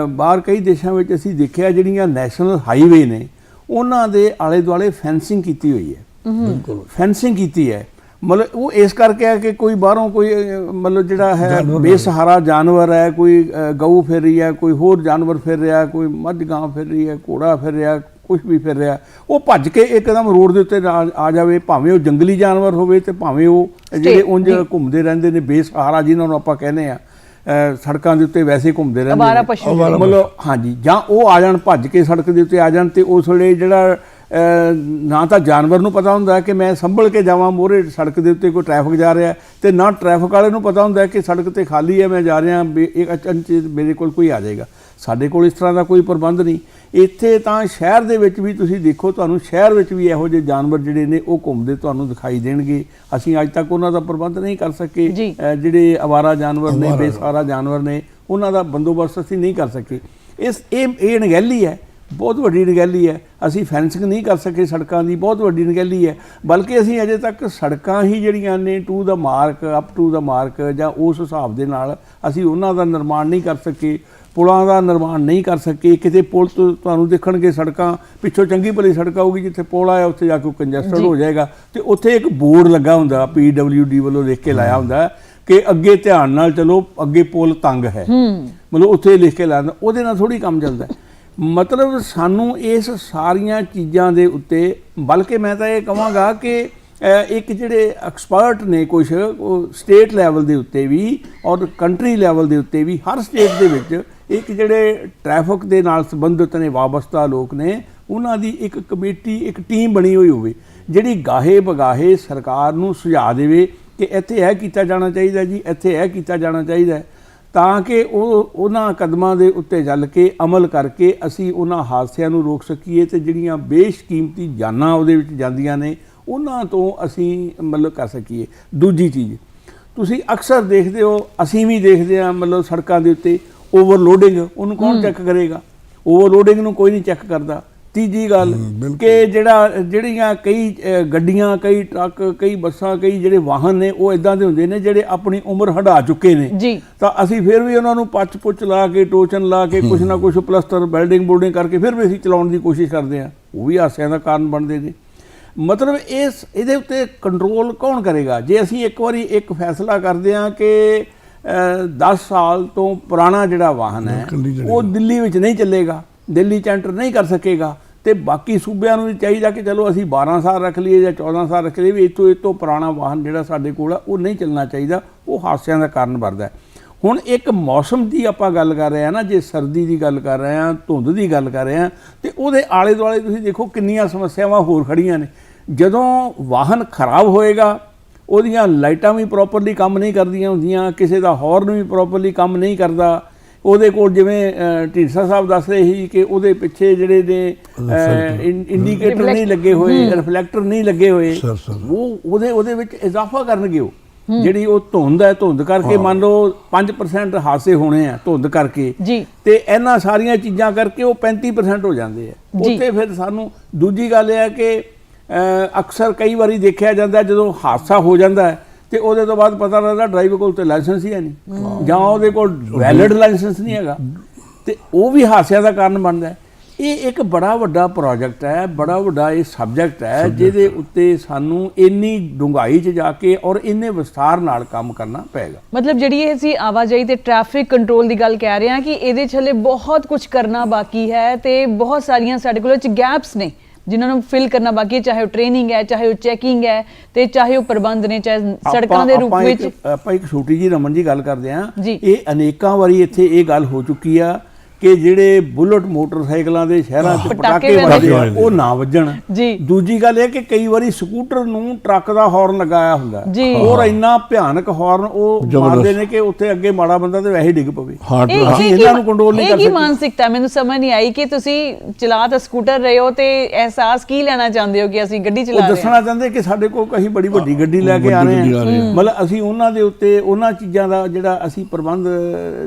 ਬਾਹਰ ਕਈ ਦੇਸ਼ਾਂ ਵਿੱਚ ਅਸੀਂ ਦੇਖਿਆ ਜਿਹੜੀਆਂ ਨੈਸ਼ਨਲ ਹਾਈਵੇ ਨੇ ਉਹਨਾਂ ਦੇ ਆਲੇ ਦੁਆਲੇ ਫੈਂਸਿੰਗ ਕੀਤੀ ਹੋਈ ਹੈ। ਬਿਲਕੁਲ ਫੈਂਸਿੰਗ ਕੀਤੀ ਹੈ, ਮਤਲਬ ਉਹ ਇਸ ਕਰਕੇ ਹੈ ਕਿ ਕੋਈ ਬਾਹਰੋਂ ਕੋਈ ਮਤਲਬ ਜਿਹੜਾ ਹੈ ਬੇਸਹਾਰਾ ਜਾਨਵਰ ਹੈ, ਕੋਈ ਗਊ ਫਿਰ ਰਹੀ ਹੈ, ਕੋਈ ਹੋਰ ਜਾਨਵਰ ਫਿਰ ਰਿਹਾ, ਕੋਈ ਮੱਝ ਗਾਂ ਫਿਰ ਰਹੀ ਹੈ, ਘੋੜਾ ਫਿਰ ਰਿਹਾ, ਕੁਝ ਵੀ ਫਿਰ ਰਿਹਾ, ਉਹ ਭੱਜ ਕੇ ਇੱਕਦਮ ਰੋਡ ਦੇ ਉੱਤੇ ਆ ਜਾਵੇ, ਭਾਵੇਂ ਉਹ ਜੰਗਲੀ ਜਾਨਵਰ ਹੋਵੇ ਤੇ ਭਾਵੇਂ ਉਹ ਜਿਹੜੇ ਉਂਝ ਘੁੰਮਦੇ ਰਹਿੰਦੇ ਨੇ ਬੇਸਹਾਰਾ, ਜਿਨ੍ਹਾਂ ਨੂੰ ਆਪਾਂ ਕਹਿੰਦੇ ਆ ਸੜਕਾਂ ਦੇ ਉੱਤੇ ਵੈਸੇ ਘੁੰਮਦੇ ਰਹਿੰਦੇ ਮਤਲਬ, ਹਾਂਜੀ, ਜਾਂ ਉਹ ਆ ਜਾਣ ਭੱਜ ਕੇ ਸੜਕ ਦੇ ਉੱਤੇ ਆ ਜਾਣ ਤੇ ਉਸ ਵੇਲੇ ਜਿਹੜਾ ਨਾ ਤਾਂ ਜਾਨਵਰ ਨੂੰ ਪਤਾ ਹੁੰਦਾ ਕਿ ਮੈਂ ਸੰਭਲ ਕੇ ਜਾਵਾਂ, ਮੋਹਰੇ ਸੜਕ ਦੇ ਉੱਤੇ ਕੋਈ ਟ੍ਰੈਫਿਕ ਜਾ ਰਿਹਾ, ਤੇ ਨਾ ਟ੍ਰੈਫਿਕ ਵਾਲੇ ਨੂੰ ਪਤਾ ਹੁੰਦਾ ਕਿ ਸੜਕ ਤੇ ਖਾਲੀ ਹੈ, ਮੈਂ ਜਾ ਰਿਹਾ, ਇੱਕ ਅਚਨਚੇਤ ਮੇਰੇ ਕੋਲ ਕੋਈ ਆ ਜਾਏਗਾ। ਸਾਡੇ ਕੋਲ ਇਸ ਤਰ੍ਹਾਂ ਦਾ ਕੋਈ ਪ੍ਰਬੰਧ ਨਹੀਂ। ਇੱਥੇ ਤਾਂ ਸ਼ਹਿਰ ਦੇ ਵਿੱਚ ਵੀ ਤੁਸੀਂ ਦੇਖੋ, ਤੁਹਾਨੂੰ ਸ਼ਹਿਰ ਵਿੱਚ ਵੀ ਇਹੋ ਜਿਹੇ ਜਾਨਵਰ ਜਿਹੜੇ ਨੇ ਉਹ ਘੁੰਮਦੇ ਤੁਹਾਨੂੰ ਦਿਖਾਈ ਦੇਣਗੇ। ਅਸੀਂ ਅੱਜ ਤੱਕ ਉਹਨਾਂ ਦਾ ਪ੍ਰਬੰਧ ਨਹੀਂ ਕਰ ਸਕੇ। ਜਿਹੜੇ ਅਵਾਰਾ ਜਾਨਵਰ ਨੇ, ਬੇਸਹਾਰਾ ਜਾਨਵਰ ਨੇ, ਉਹਨਾਂ ਦਾ ਬੰਦੋਬਸਤ ਅਸੀਂ ਨਹੀਂ ਕਰ ਸਕੇ। ਇਹ ਅਣਗਹਿਲੀ ਹੈ, ਬਹੁਤ ਵੱਡੀ ਅਣਗਹਿਲੀ ਹੈ। ਅਸੀਂ ਫੈਂਸਿੰਗ ਨਹੀਂ ਕਰ ਸਕੇ ਸੜਕਾਂ ਦੀ, ਬਹੁਤ ਵੱਡੀ ਅਣਗਹਿਲੀ ਹੈ। ਬਲਕਿ ਅਸੀਂ ਅਜੇ ਤੱਕ ਸੜਕਾਂ ਹੀ ਜਿਹੜੀਆਂ ਨੇ to the mark, up to the mark, ਜਾਂ ਉਸ ਹਿਸਾਬ ਦੇ ਨਾਲ ਅਸੀਂ ਉਹਨਾਂ ਦਾ ਨਿਰਮਾਣ ਨਹੀਂ ਕਰ ਸਕੇ, ਪੁਲਾਂ ਦਾ ਨਿਰਮਾਣ ਨਹੀਂ ਕਰ ਸਕੇ। ਕਿਤੇ ਪੁਲ ਤੋਂ ਤੁਹਾਨੂੰ ਦੇਖਣਗੇ ਸੜਕਾਂ ਪਿੱਛੋਂ ਚੰਗੀ ਭਲੀ ਸੜਕ ਆਊਗੀ, ਜਿੱਥੇ ਪੁਲ ਆਇਆ ਉੱਥੇ ਜਾ ਕੇ ਕੰਜਸਟਡ ਹੋ ਜਾਏਗਾ, ਤੇ ਉੱਥੇ ਇੱਕ ਬੋਰਡ ਲੱਗਾ ਹੁੰਦਾ PWD ਵੱਲੋਂ ਲਿਖ ਕੇ ਲਾਇਆ ਹੁੰਦਾ ਕਿ ਅੱਗੇ ਧਿਆਨ ਨਾਲ ਚਲੋ, ਅੱਗੇ ਪੁਲ ਤੰਗ ਹੈ, ਮਤਲਬ ਉੱਥੇ ਲਿਖ ਕੇ ਲਾਇਆ। ਉਹਦੇ ਨਾਲ ਥੋੜ੍ਹੀ ਕੰਮ ਚੱਲਦਾ। ਮਤਲਬ ਸਾਨੂੰ ਇਸ ਸਾਰੀਆਂ ਚੀਜ਼ਾਂ ਦੇ ਉੱਤੇ, ਬਲਕਿ ਮੈਂ ਤਾਂ ਇਹ ਕਹਾਂਗਾ ਕਿ ਇੱਕ ਜਿਹੜੇ ਐਕਸਪਰਟ ਨੇ ਕੁਛ ਸਟੇਟ ਲੈਵਲ ਦੇ ਉੱਤੇ ਵੀ ਔਰ ਕੰਟਰੀ ਲੈਵਲ ਦੇ ਉੱਤੇ ਵੀ, ਹਰ ਸਟੇਟ ਦੇ ਵਿੱਚ ਇੱਕ ਜਿਹੜੇ ਟ੍ਰੈਫਿਕ ਦੇ ਨਾਲ ਸੰਬੰਧਿਤ ਨੇ, ਵਾਬਸਤਾ ਲੋਕ ਨੇ, ਉਹਨਾਂ ਦੀ ਇੱਕ ਕਮੇਟੀ, ਇੱਕ ਟੀਮ ਬਣੀ ਹੋਈ ਹੋਵੇ ਜਿਹੜੀ ਗਾਹੇ ਬਗਾਹੇ ਸਰਕਾਰ ਨੂੰ ਸੁਝਾਅ ਦੇਵੇ ਕਿ ਇੱਥੇ ਇਹ ਕੀਤਾ ਜਾਣਾ ਚਾਹੀਦਾ ਜੀ, ਇੱਥੇ ਇਹ ਕੀਤਾ ਜਾਣਾ ਚਾਹੀਦਾ, ਤਾਂ ਕਿ ਉਹ ਉਹਨਾਂ ਕਦਮਾਂ ਦੇ ਉੱਤੇ ਚੱਲ ਕੇ ਅਮਲ ਕਰਕੇ ਅਸੀਂ ਉਹਨਾਂ ਹਾਦਸਿਆਂ ਨੂੰ ਰੋਕ ਸਕੀਏ ਤੇ ਜਿਹੜੀਆਂ ਬੇਸ਼ਕੀਮਤੀ ਜਾਨਾਂ ਉਹਦੇ ਵਿੱਚ ਜਾਂਦੀਆਂ ਨੇ ਉਹਨਾਂ ਤੋਂ ਅਸੀਂ ਮਤਲਬ ਕਰ ਸਕੀਏ। ਦੂਜੀ ਚੀਜ਼ ਤੁਸੀਂ ਅਕਸਰ ਦੇਖਦੇ ਹੋ, ਅਸੀਂ ਵੀ ਦੇਖਦੇ ਹਾਂ, ਮਤਲਬ ਸੜਕਾਂ ਦੇ ਉੱਤੇ ਓਵਰਲੋਡਿੰਗ, ਉਹਨੂੰ ਕੌਣ ਚੈੱਕ ਕਰੇਗਾ? ਓਵਰਲੋਡਿੰਗ ਨੂੰ ਕੋਈ ਨਹੀਂ ਚੈੱਕ ਕਰਦਾ। ਤੀਜੀ ਗੱਲ ਕਿ ਜਿਹੜੀਆਂ ਕਈ ਗੱਡੀਆਂ, ਕਈ ਟਰੱਕ, ਕਈ ਬੱਸਾਂ, ਕਈ ਜਿਹੜੇ ਵਾਹਨ ਨੇ ਉਹ ਇਦਾਂ ਦੇ ਹੁੰਦੇ ਨੇ ਜਿਹੜੇ ਆਪਣੀ ਉਮਰ ਹੰਢਾ ਚੁੱਕੇ ਨੇ, ਤਾਂ ਅਸੀਂ ਫਿਰ ਵੀ ਉਹਨਾਂ ਨੂੰ ਪੱਚ ਪੁੱਚ ਲਾ ਕੇ, ਟੋਚਨ ਲਾ ਕੇ, ਕੁਛ ਨਾ ਕੁਛ ਪਲਸਤਰ ਬਿਲਡਿੰਗ ਬੁਲਡਿੰਗ ਕਰਕੇ ਫਿਰ ਵੀ ਅਸੀਂ ਚਲਾਉਣ ਦੀ ਕੋਸ਼ਿਸ਼ ਕਰਦੇ ਹਾਂ। ਉਹ ਵੀ ਹਾਦਸਿਆਂ ਦਾ ਕਾਰਨ ਬਣਦੇ ਨੇ। ਮਤਲਬ ਇਹਦੇ ਉੱਤੇ ਕੰਟਰੋਲ ਕੌਣ ਕਰੇਗਾ? ਜੇ ਅਸੀਂ ਇੱਕ ਵਾਰੀ ਇੱਕ ਫੈਸਲਾ ਕਰਦੇ ਹਾਂ ਕਿ 10 ਸਾਲ ਤੋਂ ਪੁਰਾਣਾ ਜਿਹੜਾ ਵਾਹਨ ਹੈ ਉਹ ਦਿੱਲੀ ਵਿੱਚ ਨਹੀਂ ਚੱਲੇਗਾ, ਦਿੱਲੀ 'ਚ ਐਂਟਰ ਨਹੀਂ ਕਰ ਸਕੇਗਾ, ਤੇ ਬਾਕੀ ਸੂਬਿਆਂ ਨੂੰ ਵੀ ਚਾਹੀਦਾ ਕਿ ਚਲੋ ਅਸੀਂ 12 ਸਾਲ ਰੱਖ ਲਈਏ ਜਾਂ 14 ਸਾਲ ਰੱਖ ਲਈਏ, ਵੀ ਇਹ ਤੋਂ ਪੁਰਾਣਾ ਵਾਹਨ ਜਿਹੜਾ ਸਾਡੇ ਕੋਲ ਆ ਉਹ ਨਹੀਂ ਚੱਲਣਾ ਚਾਹੀਦਾ, ਉਹ ਹਾਦਸਿਆਂ ਦਾ ਕਾਰਨ ਬਣਦਾ। ਹੁਣ ਇੱਕ ਮੌਸਮ ਦੀ ਆਪਾਂ ਗੱਲ ਕਰ ਰਹੇ ਹਾਂ ਨਾ, ਜੇ ਸਰਦੀ ਦੀ ਗੱਲ ਕਰ ਰਹੇ ਹਾਂ, ਧੁੰਦ ਦੀ ਗੱਲ ਕਰ ਰਹੇ ਹਾਂ, ਤੇ ਉਹਦੇ ਆਲੇ ਦੁਆਲੇ ਤੁਸੀਂ ਦੇਖੋ ਕਿੰਨੀਆਂ ਸਮੱਸਿਆਵਾਂ ਹੋਰ ਖੜੀਆਂ ਨੇ। ਜਦੋਂ ਵਾਹਨ ਖਰਾਬ ਹੋਏਗਾ, ਉਹਦੀਆਂ ਲਾਈਟਾਂ ਵੀ ਪ੍ਰੋਪਰਲੀ ਕੰਮ ਨਹੀਂ ਕਰਦੀਆਂ ਹੁੰਦੀਆਂ, ਕਿਸੇ ਦਾ ਹੌਰਨ ਵੀ ਪ੍ਰੋਪਰਲੀ ਕੰਮ ਨਹੀਂ ਕਰਦਾ, ਉਹਦੇ ਕੋਲ ਜਿਵੇਂ ਢੀਂਡਸਾ ਸਾਹਿਬ ਦੱਸ ਰਹੇ ਸੀ ਕਿ ਉਹਦੇ ਪਿੱਛੇ ਜਿਹੜੇ ਨੇ ਇੰਡੀਕੇਟਰ ਨਹੀਂ ਲੱਗੇ ਹੋਏ, ਰਿਫਲੈਕਟਰ ਨਹੀਂ ਲੱਗੇ ਹੋਏ, ਉਹ ਉਹਦੇ ਵਿੱਚ ਇਜ਼ਾਫਾ ਕਰਨਗੇ। ਉਹ ਜਿਹੜੀ ਉਹ ਧੁੰਦ ਹੈ, ਧੁੰਦ ਕਰਕੇ ਮੰਨ ਲਓ 5% ਹਾਦਸੇ ਹੋਣੇ ਆ ਧੁੰਦ ਕਰਕੇ, ਤੇ ਇਹਨਾਂ ਸਾਰੀਆਂ ਚੀਜ਼ਾਂ ਕਰਕੇ ਉਹ 35% ਹੋ ਜਾਂਦੇ ਆ ਉੱਥੇ। ਫਿਰ ਸਾਨੂੰ ਦੂਜੀ ਗੱਲ ਇਹ ਹੈ ਕਿ ਅਕਸਰ ਕਈ ਵਾਰੀ ਦੇਖਿਆ ਜਾਂਦਾ ਜਦੋਂ ਹਾਦਸਾ ਹੋ ਜਾਂਦਾ ਹੈ ਤੇ ਉਹਦੇ ਤੋਂ ਬਾਅਦ ਪਤਾ ਲੱਗਦਾ ਡਰਾਈਵਰ ਕੋਲ ਤੇ ਲਾਇਸੈਂਸ ਹੀ ਹੈ ਨਹੀਂ, ਜਾਂ ਉਹਦੇ ਕੋਲ ਵੈਲਿਡ ਲਾਇਸੈਂਸ ਨਹੀਂ ਹੈਗਾ, ਤੇ ਉਹ ਵੀ ਹਾਦਸਿਆਂ ਦਾ ਕਾਰਨ ਬਣਦਾ ਹੈ। ਇਹ ਇੱਕ ਬੜਾ ਵੱਡਾ ਪ੍ਰੋਜੈਕਟ ਹੈ, ਬੜਾ ਵੱਡਾ ਇਹ ਸਬਜੈਕਟ ਹੈ ਜਿਹਦੇ ਉੱਤੇ ਸਾਨੂੰ ਇੰਨੀ ਡੂੰਘਾਈ 'ਚ ਜਾ ਕੇ ਔਰ ਇੰਨੇ ਵਿਸਥਾਰ ਨਾਲ ਕੰਮ ਕਰਨਾ ਪਏਗਾ। ਮਤਲਬ ਜਿਹੜੀ ਇਹ ਅਸੀਂ ਆਵਾਜਾਈ ਤੇ ਟ੍ਰੈਫਿਕ ਕੰਟਰੋਲ ਦੀ ਗੱਲ ਕਹਿ ਰਹੇ ਹਾਂ ਕਿ ਇਹਦੇ 'ਚ ਹਲੇ ਬਹੁਤ ਕੁਝ ਕਰਨਾ ਬਾਕੀ ਹੈ ਤੇ ਬਹੁਤ ਸਾਰੀਆਂ ਸਾਡੇ ਕੋਲ ਚ ਗੈਪਸ ਨੇ ਜਿਨ੍ਹਾਂ ਨੂੰ ਫਿਲ ਕਰਨਾ ਬਾਕੀ ਹੈ, ਚਾਹੇ ਉਹ ਟ੍ਰੇਨਿੰਗ ਹੈ, ਚਾਹੇ ਉਹ ਚੈਕਿੰਗ ਹੈ ਤੇ ਚਾਹੇ ਉਹ ਪ੍ਰਬੰਧ ਨੇ, ਚਾਹੇ ਸੜਕਾਂ ਦੇ ਰੂਪ ਵਿੱਚ। ਆਪਾਂ ਇੱਕ ਛੋਟੀ ਜੀ ਰਮਨ ਜੀ ਗੱਲ ਕਰਦੇ ਹਾਂ, ਜੀ। ਇਹ ਅਨੇਕਾਂ ਵਾਰੀ ਇੱਥੇ ਇਹ ਗੱਲ ਹੋ ਚੁੱਕੀ ਆ ਕਿ ਜਿਹੜੇ ਬੁਲਟ ਮੋਟਰਸਾਈਕਲਾਂ ਦੇ ਸ਼ਹਿਰਾਂ 'ਚ ਪਟਾਕੇ ਵੱਜਦੇ ਆ ਉਹ ਨਾ ਵੱਜਣ। ਜੀ। ਦੂਜੀ ਗੱਲ ਇਹ ਕਿ ਕਈ ਵਾਰੀ ਸਕੂਟਰ ਨੂੰ ਟਰੱਕ ਦਾ ਹਾਰਨ ਲਗਾਇਆ ਹੁੰਦਾ ਜੀ। ਔਰ ਇੰਨਾ ਭਿਆਨਕ ਹਾਰਨ ਉਹ ਮਾਰਦੇ ਨੇ ਕਿ ਉੱਥੇ ਅੱਗੇ ਮਾੜਾ ਬੰਦਾ ਤੇ ਵੈਸੇ ਡਿੱਗ ਪਵੇ। ਅਸੀਂ ਇਹਨਾਂ ਨੂੰ ਕੰਟਰੋਲ ਨਹੀਂ ਕਰ ਸਕਦੇ। ਇਹ ਕੀ ਸਕਦੇ। ਮਾਨਸਿਕਤਾ ਮੈਨੂੰ ਸਮਝ ਨਹੀਂ ਆਈ ਕਿ ਤੁਸੀਂ ਚਲਾ ਤਾਂ ਸਕੂਟਰ ਰਹੇ ਹੋ ਤੇ ਅਹਿਸਾਸ ਕੀ ਲੈਣਾ ਚਾਹੁੰਦੇ ਹੋ ਕਿ ਅਸੀਂ ਗੱਡੀ ਚਲਾ ਰਹੇ ਹਾਂ? ਉਹ ਦੱਸਣਾ ਚਾਹੁੰਦੇ ਕਿ ਸਾਡੇ ਕੋਲ ਅਸੀਂ ਬੜੀ ਵੱਡੀ ਗੱਡੀ ਲੈ ਕੇ ਆ ਰਹੇ ਹਾਂ, ਮਤਲਬ ਅਸੀਂ ਉਹਨਾਂ ਦੇ ਉੱਤੇ ਉਹਨਾਂ ਚੀਜ਼ਾਂ ਦਾ ਜਿਹੜਾ ਅਸੀਂ ਪ੍ਰਬੰਧ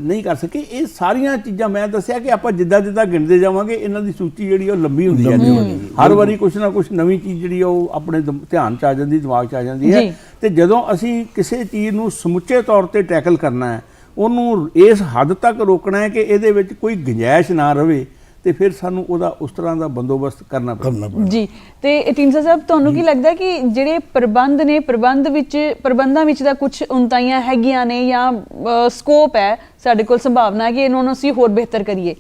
ਨਹੀਂ ਕਰ ਸਕੇ। ਇਹ ਸਾਰੀਆਂ ਚੀਜ਼ਾਂ ਮੈਂ ਦੱਸਿਆ ਕਿ ਆਪਾਂ ਜਿੱਦਾਂ ਜਿੱਦਾਂ ਗਿਣਦੇ ਜਾਵਾਂਗੇ ਇਹਨਾਂ ਦੀ ਸੂਚੀ ਜਿਹੜੀ ਉਹ ਲੰਬੀ ਹੁੰਦੀ ਜਾਂਦੀ ਹੈ। ਹਰ ਵਾਰੀ ਕੁਛ ਨਾ ਕੁਛ ਨਵੀਂ ਚੀਜ਼ ਜਿਹੜੀ ਉਹ ਆਪਣੇ ਧਿਆਨ 'ਚ ਆ ਜਾਂਦੀ, ਦਿਮਾਗ 'ਚ ਆ ਜਾਂਦੀ ਹੈ। ਤੇ ਜਦੋਂ ਅਸੀਂ ਕਿਸੇ ਚੀਜ਼ ਨੂੰ ਸਮੁੱਚੇ ਤੌਰ ਤੇ ਟੈਕਲ ਕਰਨਾ ਹੈ, ਉਹਨੂੰ ਇਸ ਹੱਦ ਤੱਕ ਰੋਕਣਾ ਹੈ ਕਿ ਇਹਦੇ ਵਿੱਚ ਕੋਈ ਗੁੰਜਾਇਸ਼ ਨਾ ਰਵੇ, ਤੇ ਫਿਰ ਸਾਨੂੰ ਉਹਦਾ ਉਸ ਤਰ੍ਹਾਂ ਦਾ ਬੰਦੋਬਸਤ ਕਰਨਾ ਪੈਂਦਾ ਜੀ। ਤੇ ਢੀਂਡਸਾ ਸਾਹਿਬ ਤੁਹਾਨੂੰ ਕੀ ਲੱਗਦਾ ਕਿ ਜਿਹੜੇ ਪ੍ਰਬੰਧ ਨੇ ਪ੍ਰਬੰਧਾਂ ਵਿੱਚ ਦਾ ਕੁਝ ਉਨਤਾਈਆਂ ਹੈਗੀਆਂ ਨੇ ਜਾਂ ਸਕੋਪ ਹੈ ਸਾਡੇ ਕੋਲ, ਸੰਭਾਵਨਾ ਹੈ ਕਿ ਇਹਨਾਂ ਨੂੰ ਅਸੀਂ ਹੋਰ ਬਿਹਤਰ ਕਰੀਏ?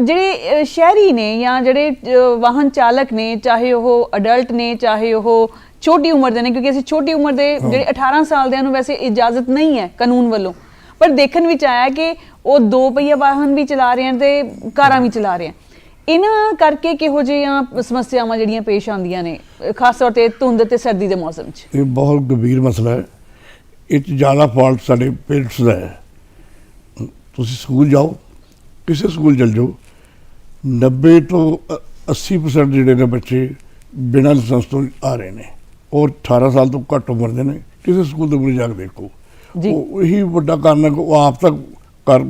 ਜਿਹੜੇ ਸ਼ਹਿਰੀ ਨੇ ਜਾਂ ਜਿਹੜੇ ਵਾਹਨ ਚਾਲਕ ਨੇ, ਚਾਹੇ ਉਹ ਅਡਲਟ ਨੇ ਚਾਹੇ ਉਹ ਛੋਟੀ ਉਮਰ ਦੇ ਨੇ, ਕਿਉਂਕਿ ਅਸੀਂ ਛੋਟੀ ਉਮਰ ਦੇ ਜਿਹੜੇ 18 ਸਾਲ ਦੇ ਨੂੰ ਵੈਸੇ ਇਜਾਜ਼ਤ ਨਹੀਂ ਹੈ ਕਾਨੂੰਨ ਵੱਲੋਂ, ਪਰ ਦੇਖਣ ਵਿੱਚ ਆਇਆ ਕਿ ਉਹ 2 ਪਹੀਆ ਵਾਹਨ ਵੀ ਚਲਾ ਰਹੇ ਹਨ ਤੇ ਕਾਰਾਂ ਵੀ ਚਲਾ ਰਹੇ ਹਨ। ਇਹਨਾਂ ਕਰਕੇ ਕਿਹੋ ਜਿਹੀਆਂ ਸਮੱਸਿਆਵਾਂ ਜਿਹੜੀਆਂ ਪੇਸ਼ ਆਉਂਦੀਆਂ ਨੇ ਖਾਸ ਤੌਰ ਤੇ ਧੁੰਦ ਤੇ ਸਰਦੀ ਦੇ ਮੌਸਮ 'ਚ? ਇਹ ਬਹੁਤ ਗੰਭੀਰ ਮਸਲਾ ਹੈ। ਇਹ 'ਚ ਜ਼ਿਆਦਾ ਫਾਲਟ ਸਾਡੇ ਪੇਰੈਂਟਸ ਦਾ ਹੈ। ਤੁਸੀਂ ਸਕੂਲ ਜਾਓ, ਕਿਸੇ ਸਕੂਲ ਚਲ ਜਾਓ, 90 ਤੋਂ 80% ਜਿਹੜੇ ਨੇ ਬੱਚੇ ਬਿਨਾਂ ਲਾਇਸੈਂਸ ਤੋਂ ਆ ਰਹੇ ਨੇ ਔਰ 18 ਸਾਲ ਤੋਂ ਘੱਟ ਉਮਰ ਦੇ ਨੇ। ਕਿਸੇ ਸਕੂਲ ਦੇ ਮੂਹਰੇ ਜਾ ਕੇ ਦੇਖੋ, ਉਹ ਇਹੀ ਵੱਡਾ ਕਾਰਨ ਹੈ ਕਿ ਉਹ ਆਪ ਤੱਕ ਘਰ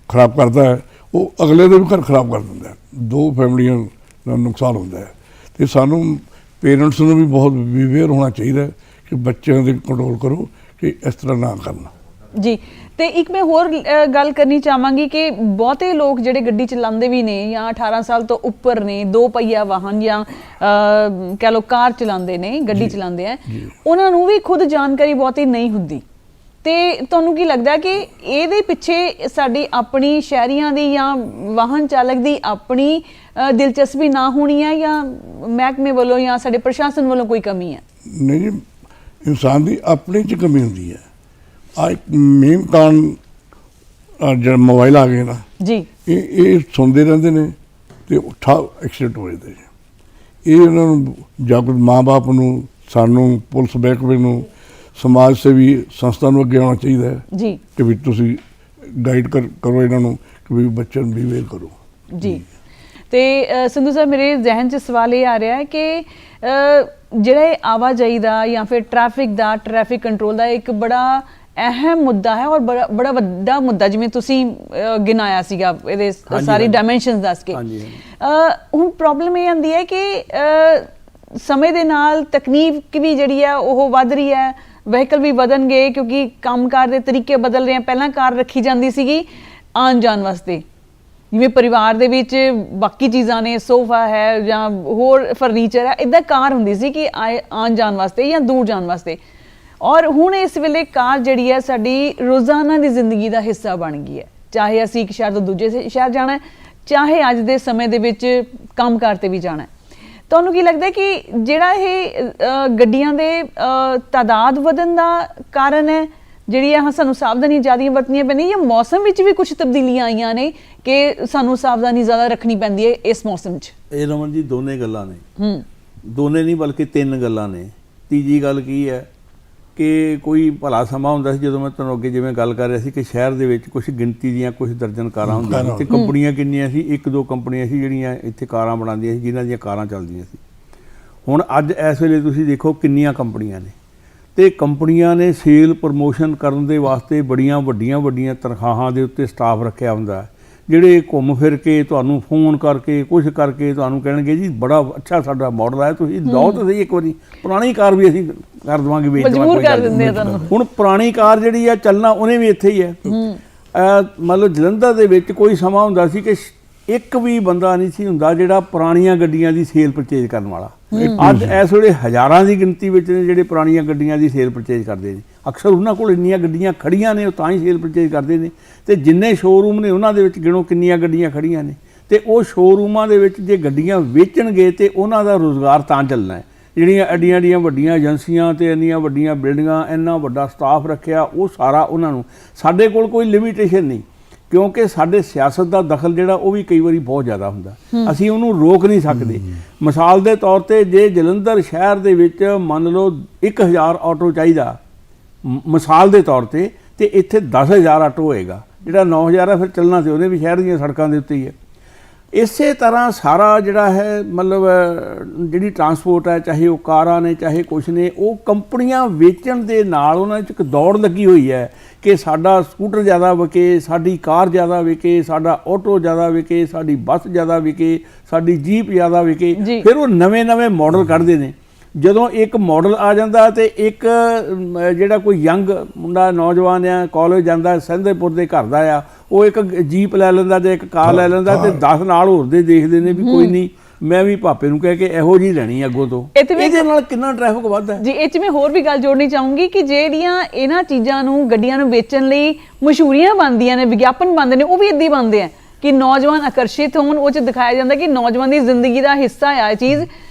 ਖਰਾਬ ਕਰਦਾ ਹੈ, ਉਹ ਅਗਲੇ ਦੇ ਵੀ ਘਰ ਖਰਾਬ ਕਰ ਦਿੰਦਾ ਹੈ। 2 ਫੈਮਲੀਆਂ ਦਾ ਨੁਕਸਾਨ ਹੁੰਦਾ ਹੈ। ਤੇ ਸਾਨੂੰ ਪੇਰੈਂਟਸ ਨੂੰ ਵੀ ਬਹੁਤ ਅਵੇਅਰ ਹੋਣਾ ਚਾਹੀਦਾ ਕਿ ਬੱਚਿਆਂ ਦੇ ਕੰਟਰੋਲ ਕਰੋ ਕਿ ਇਸ ਤਰ੍ਹਾਂ ਨਾ ਕਰਨ। ਜੀ। ਤੇ ਇੱਕ ਮੈਂ ਹੋਰ ਗੱਲ ਕਰਨੀ ਚਾਹਾਂਗੀ ਕਿ ਬਹੁਤੇ ਲੋਕ ਜਿਹੜੇ ਗੱਡੀ ਚਲਾਉਂਦੇ ਵੀ ਨੇ ਜਾਂ 18 ਸਾਲ ਤੋਂ ਉੱਪਰ ਨੇ, 2 ਪਹੀਆ ਵਾਹਨ ਜਾਂ ਕਹਿ ਲਓ ਕਾਰ ਚਲਾਉਂਦੇ ਨੇ, ਗੱਡੀ ਚਲਾਉਂਦੇ ਆ, ਉਹਨਾਂ ਨੂੰ ਵੀ ਖੁਦ ਜਾਣਕਾਰੀ ਬਹੁਤੀ ਨਹੀਂ ਹੁੰਦੀ। ਤੇ ਤੁਹਾਨੂੰ ਕੀ ਲੱਗਦਾ ਕਿ ਇਹਦੇ ਪਿੱਛੇ ਸਾਡੀ ਆਪਣੀ ਸ਼ਹਿਰੀਆਂ ਦੀ ਜਾਂ ਵਾਹਨ ਚਾਲਕ ਦੀ ਆਪਣੀ ਦਿਲਚਸਪੀ ਨਾ ਹੋਣੀ ਹੈ ਜਾਂ ਮਹਿਕਮੇ ਵੱਲੋਂ ਜਾਂ ਸਾਡੇ ਪ੍ਰਸ਼ਾਸਨ ਵੱਲੋਂ ਕੋਈ ਕਮੀ ਹੈ? ਨਹੀਂ ਜੀ, ਇਨਸਾਨ ਦੀ ਆਪਣੇ 'ਚ ਕਮੀ ਹੁੰਦੀ ਹੈ। ਆ ਇੱਕ ਮੇਨ ਕਾਰਨ ਜਿਹੜਾ ਮੋਬਾਈਲ ਆ ਗਏ ਨਾ ਜੀ, ਇਹ ਸੁਣਦੇ ਰਹਿੰਦੇ ਨੇ ਤੇ ਉੱਠਾ ਐਕਸੀਡੈਂਟ ਹੋ ਜਾਂਦੇ ਜੀ। ਇਹ ਉਹਨਾਂ ਨੂੰ ਜਾਂ ਕੋਈ ਮਾਂ-ਬਾਪ ਨੂੰ, ਸਾਨੂੰ, ਪੁਲਿਸ ਮਹਿਕਮੇ ਨੂੰ, ਸਮਾਜ ਸੇਵੀ ਸੰਸਥਾ ਨੂੰ ਅੱਗੇ ਆਉਣਾ ਚਾਹੀਦਾ ਹੈ ਜੀ ਕਿ ਵੀ ਤੁਸੀਂ ਗਾਈਡ ਕਰੋ ਇਹਨਾਂ ਨੂੰ ਕਿ ਵੀ ਬੱਚਿਆਂ ਨੂੰ ਬਿਹੇਵ ਕਰੋ। ਜੀ। ਤੇ ਸੰਧੂ ਸਾਹਿਬ ਮੇਰੇ ਜ਼ਿਹਨ 'ਚ ਸਵਾਲ ਇਹ ਆ ਰਿਹਾ ਹੈ ਕਿ ਜਿਹੜਾ ਇਹ ਆਵਾਜਾਈ ਦਾ ਜਾਂ ਫਿਰ ਟ੍ਰੈਫਿਕ ਕੰਟਰੋਲ ਦਾ ਇੱਕ ਬੜਾ ਅਹਿਮ ਮੁੱਦਾ ਹੈ ਔਰ ਬੜਾ ਵੱਡਾ ਮੁੱਦਾ, ਜਿਵੇਂ ਤੁਸੀਂ ਗਿਣਾਇਆ ਸੀਗਾ ਇਹਦੇ ਸਾਰੀ ਡਾਇਮੈਂਸ਼ਨਸ ਦੱਸ ਕੇ। ਹੁਣ ਪ੍ਰੋਬਲਮ ਇਹ ਆਉਂਦੀ ਹੈ ਕਿ ਸਮੇਂ ਦੇ ਨਾਲ ਤਕਨੀਕ ਵੀ ਜਿਹੜੀ ਹੈ ਉਹ ਵੱਧ ਰਹੀ ਹੈ, ਵਹੀਕਲ ਵੀ ਵਧਣਗੇ ਕਿਉਂਕਿ ਕੰਮਕਾਰ ਦੇ ਤਰੀਕੇ ਬਦਲ ਰਹੇ ਆ। ਪਹਿਲਾਂ ਕਾਰ ਰੱਖੀ ਜਾਂਦੀ ਸੀਗੀ ਆਉਣ ਜਾਣ ਵਾਸਤੇ, ਜਿਵੇਂ ਪਰਿਵਾਰ ਦੇ ਵਿੱਚ ਬਾਕੀ ਚੀਜ਼ਾਂ ਨੇ, ਸੋਫਾ ਹੈ ਜਾਂ ਹੋਰ ਫਰਨੀਚਰ ਹੈ, ਇੱਦਾਂ ਕਾਰ ਹੁੰਦੀ ਸੀ ਕਿ ਆਉਣ ਜਾਣ ਵਾਸਤੇ ਜਾਂ ਦੂਰ ਜਾਣ ਵਾਸਤੇ। ਔਰ ਹੁਣ ਇਸ ਵੇਲੇ ਕਾਰ ਜਿਹੜੀ ਹੈ ਸਾਡੀ ਰੋਜ਼ਾਨਾ ਦੀ ਜ਼ਿੰਦਗੀ ਦਾ ਹਿੱਸਾ ਬਣ ਗਈ ਹੈ, ਚਾਹੇ ਅਸੀਂ ਇੱਕ ਸ਼ਹਿਰ ਤੋਂ ਦੂਜੇ ਸ਼ਹਿਰ ਜਾਣਾ ਹੈ, ਚਾਹੇ ਅੱਜ ਦੇ ਸਮੇਂ ਦੇ ਵਿੱਚ ਕੰਮਕਾਰ ਤੇ ਵੀ ਜਾਣਾ ਹੈ। ਤੁਹਾਨੂੰ ਕੀ ਲੱਗਦਾ ਕਿ ਜਿਹੜਾ ਇਹ ਗੱਡੀਆਂ ਦੇ ਤਾਦਾਦ ਵਧਣ ਦਾ ਕਾਰਨ ਹੈ, ਜਿਹੜੀਆਂ ਸਾਨੂੰ ਸਾਵਧਾਨੀ ਜ਼ਿਆਦਾ ਵਰਤਣੀਆਂ ਪੈਂਦੀਆਂ, ਜਾਂ ਮੌਸਮ ਵਿੱਚ ਵੀ ਕੁਝ ਤਬਦੀਲੀਆਂ ਆਈਆਂ ਨੇ ਕਿ ਸਾਨੂੰ ਸਾਵਧਾਨੀ ਜ਼ਿਆਦਾ ਰੱਖਣੀ ਪੈਂਦੀ ਹੈ ਇਸ ਮੌਸਮ 'ਚ? ਇਹ ਰਮਨ ਜੀ ਦੋਨੇ ਗੱਲਾਂ ਨੇ, ਦੋਨੇ ਨਹੀਂ ਬਲਕਿ 3 ਗੱਲਾਂ ਨੇ। ਤੀਜੀ ਗੱਲ ਕੀ ਹੈ ਕਿ ਕੋਈ ਭਲਾ ਸਮਾਂ ਹੁੰਦਾ ਸੀ ਜਦੋਂ ਮੈਂ ਤੁਹਾਨੂੰ ਅੱਗੇ ਜਿਵੇਂ ਗੱਲ ਕਰ ਰਿਹਾ ਸੀ ਕਿ ਸ਼ਹਿਰ ਦੇ ਵਿੱਚ ਕੁਝ ਗਿਣਤੀ ਦੀਆਂ ਕੁਝ ਦਰਜਨ ਕਾਰਾਂ ਹੁੰਦੀਆਂ ਸੀ ਤੇ ਕੰਪਨੀਆਂ ਕਿੰਨੀਆਂ ਸੀ, 1-2 ਕੰਪਨੀਆਂ ਸੀ ਜਿਹੜੀਆਂ ਇੱਥੇ ਕਾਰਾਂ ਬਣਾਉਂਦੀਆਂ ਸੀ, ਜਿਨ੍ਹਾਂ ਦੀਆਂ ਕਾਰਾਂ ਚੱਲਦੀਆਂ ਸੀ। ਹੁਣ ਅੱਜ ਇਸ ਵੇਲੇ ਤੁਸੀਂ ਦੇਖੋ ਕਿੰਨੀਆਂ ਕੰਪਨੀਆਂ ਨੇ, ਤੇ ਕੰਪਨੀਆਂ ਨੇ ਸੇਲ ਪ੍ਰਮੋਸ਼ਨ ਕਰਨ ਦੇ ਵਾਸਤੇ ਬੜੀਆਂ ਵੱਡੀਆਂ ਤਨਖਾਹਾਂ ਦੇ ਉੱਤੇ ਸਟਾਫ ਰੱਖਿਆ ਹੁੰਦਾ, ਜਿਹੜੇ ਘੁੰਮ ਫਿਰ ਕੇ ਤੁਹਾਨੂੰ ਫੋਨ ਕਰਕੇ ਕੁਝ ਕਰਕੇ ਤੁਹਾਨੂੰ ਕਹਿਣਗੇ ਜੀ ਬੜਾ ਅੱਛਾ ਸਾਡਾ ਮਾਡਲ ਹੈ, ਤੁਸੀਂ ਲਓ ਤਾਂ ਸਹੀ ਇੱਕ ਵਾਰੀ, ਪੁਰਾਣੀ ਕਾਰ ਵੀ ਅਸੀਂ ਕਰ ਦੇਵਾਂਗੇ, ਵੇਚ ਮਜਬੂਰ ਕਰ ਦਿੰਦੇ ਆ ਤੁਹਾਨੂੰ। ਹੁਣ ਪੁਰਾਣੀ ਕਾਰ ਜਿਹੜੀ ਆ ਚੱਲਣਾ ਉਹਨੇ ਵੀ ਇੱਥੇ ਹੀ ਹੈ। ਮਤਲਬ ਜਲੰਧਰ ਦੇ ਵਿੱਚ ਕੋਈ ਸਮਾਂ ਹੁੰਦਾ ਸੀ ਕਿ ਇੱਕ ਵੀ ਬੰਦਾ ਨਹੀਂ ਸੀ ਹੁੰਦਾ ਜਿਹੜਾ ਪੁਰਾਣੀਆਂ ਗੱਡੀਆਂ ਦੀ ਸੇਲ ਪਰਚੇਜ ਕਰਨ ਵਾਲਾ। ਅੱਜ ਇਸ ਵੇਲੇ ਹਜ਼ਾਰਾਂ ਦੀ ਗਿਣਤੀ ਵਿੱਚ ਨੇ ਜਿਹੜੇ ਪੁਰਾਣੀਆਂ ਗੱਡੀਆਂ ਦੀ ਸੇਲ ਪਰਚੇਜ ਕਰਦੇ ਨੇ। ਅਕਸਰ ਉਹਨਾਂ ਕੋਲ ਇੰਨੀਆਂ ਗੱਡੀਆਂ ਖੜੀਆਂ ਨੇ, ਉਹ ਤਾਂ ਹੀ ਸੇਲ ਪਰਚੇਜ ਕਰਦੇ ਨੇ। ਤੇ ਜਿੰਨੇ ਸ਼ੋਰੂਮ ਨੇ ਉਹਨਾਂ ਦੇ ਵਿੱਚ ਗਿਣੋ ਕਿੰਨੀਆਂ ਗੱਡੀਆਂ ਖੜੀਆਂ ਨੇ। ਤੇ ਉਹ ਸ਼ੋਰੂਮਾਂ ਦੇ ਵਿੱਚ ਜੇ ਗੱਡੀਆਂ ਵੇਚਣਗੇ ਤੇ ਉਹਨਾਂ ਦਾ ਰੋਜ਼ਗਾਰ ਤਾਂ ਚੱਲਣਾ ਹੈ। ਜਿਹੜੀਆਂ ਐਡੀਆਂ ਵੱਡੀਆਂ ਏਜੰਸੀਆਂ ਤੇ ਇੰਨੀਆਂ ਵੱਡੀਆਂ ਬਿਲਡਿੰਗਾਂ, ਇੰਨਾ ਵੱਡਾ ਸਟਾਫ ਰੱਖਿਆ, ਉਹ ਸਾਰਾ ਉਹਨਾਂ ਨੂੰ। ਸਾਡੇ ਕੋਲ ਕੋਈ ਲਿਮਿਟੇਸ਼ਨ ਨਹੀਂ, ਕਿਉਂਕਿ ਸਾਡੇ ਸਿਆਸਤ ਦਾ ਦਖਲ ਜਿਹੜਾ ਉਹ ਵੀ ਕਈ ਵਾਰੀ ਬਹੁਤ ਜ਼ਿਆਦਾ ਹੁੰਦਾ। ਅਸੀਂ ਉਹਨੂੰ ਰੋਕ ਨਹੀਂ ਸਕਦੇ। ਮਿਸਾਲ ਦੇ ਤੌਰ ਤੇ ਜੇ ਜਲੰਧਰ ਸ਼ਹਿਰ ਦੇ ਵਿੱਚ ਮੰਨ ਲਓ 1000 ਆਟੋ ਚਾਹੀਦਾ ਮਿਸਾਲ ਦੇ ਤੌਰ ਤੇ ਇੱਥੇ 10000 ਆਟੋ ਹੋਏਗਾ। ਜਿਹੜਾ 9000 ਹੈ ਫਿਰ ਚੱਲਣਾ ਤੇ ਉਹਨੇ ਵੀ ਸ਼ਹਿਰ ਦੀਆਂ ਸੜਕਾਂ ਦੇ ਉੱਤੇ ਹੀ ਹੈ। ਇਸੇ ਤਰ੍ਹਾਂ ਸਾਰਾ ਜਿਹੜਾ ਹੈ ਮਤਲਬ ਜਿਹੜੀ ਟਰਾਂਸਪੋਰਟ ਹੈ, ਚਾਹੇ ਉਹ ਕਾਰਾਂ ਨੇ ਚਾਹੇ ਕੁਛ ਨੇ, ਉਹ ਕੰਪਨੀਆਂ ਵੇਚਣ ਦੇ ਨਾਲ ਉਹਨਾਂ 'ਚ ਇੱਕ ਦੌੜ ਲੱਗੀ ਹੋਈ ਹੈ ਕਿ ਸਾਡਾ ਸਕੂਟਰ ਜ਼ਿਆਦਾ ਵਿਕੇ, ਸਾਡੀ ਕਾਰ ਜ਼ਿਆਦਾ ਵਿਕੇ, ਸਾਡਾ ਆਟੋ ਜ਼ਿਆਦਾ ਵਿਕੇ, ਸਾਡੀ ਬੱਸ ਜ਼ਿਆਦਾ ਵਿਕੇ, ਸਾਡੀ ਜੀਪ ਜ਼ਿਆਦਾ ਵਿਕੇ। ਫਿਰ ਉਹ ਨਵੇਂ ਮਾਡਲ ਕੱਢਦੇ ਨੇ। ਜਦੋਂ ਇੱਕ ਮਾਡਲ ਆ ਜਾਂਦਾ ਤੇ ਇੱਕ ਜਿਹੜਾ ਕੋਈ ਯੰਗ ਮੁੰਡਾ ਨੌਜਵਾਨ ਆ, ਕਾਲਜ ਜਾਂਦਾ, ਸਿੰਧੇਪੁਰ ਦੇ ਘਰ ਦਾ ਆ, ਉਹ ਇੱਕ ਜੀਪ ਲੈ ਲੈਂਦਾ ਤੇ ਇੱਕ ਕਾਰ ਲੈ ਲੈਂਦਾ ਤੇ 10 ਨਾਲ ਹੋਰ ਦੇ ਦੇਖਦੇ ਨੇ ਵੀ ਕੋਈ ਨਹੀਂ ਮੈਂ ਵੀ ਭਾਪੇ ਨੂੰ ਕਹਿ ਕੇ ਇਹੋ ਜਿਹੀ ਲੈਣੀ ਅੱਗੋਂ ਤੋਂ। ਇਹਦੇ ਨਾਲ ਕਿੰਨਾ ਟ੍ਰੈਫਿਕ ਵੱਧਦਾ ਜੀ। ਇਹ 'ਚ ਮੈਂ ਹੋਰ ਵੀ ਗੱਲ ਜੋੜਨੀ ਚਾਹੂੰਗੀ ਕਿ ਜਿਹੜੀਆਂ ਇਹਨਾਂ ਚੀਜ਼ਾਂ ਨੂੰ ਗੱਡੀਆਂ ਨੂੰ ਵੇਚਣ ਲਈ ਮਸ਼ਹੂਰੀਆਂ ਬਣਦੀਆਂ ਨੇ, ਵਿਗਿਆਪਨ ਬਣਦੇ ਨੇ, ਉਹ ਵੀ ਇੱਦਾਂ ਹੀ ਬਣਦੇ ਆ ਕਿ ਨੌਜਵਾਨ ਆਕਰਸ਼ਿਤ ਹੋਣ। ਉਹ 'ਚ ਦਿਖਾਇਆ ਜਾਂਦਾ ਕਿ ਨੌਜਵਾਨ ਦੀ ਜ਼ਿੰਦਗੀ ਦਾ ਹਿੱਸਾ ਆ ਇਹ ਚੀਜ਼।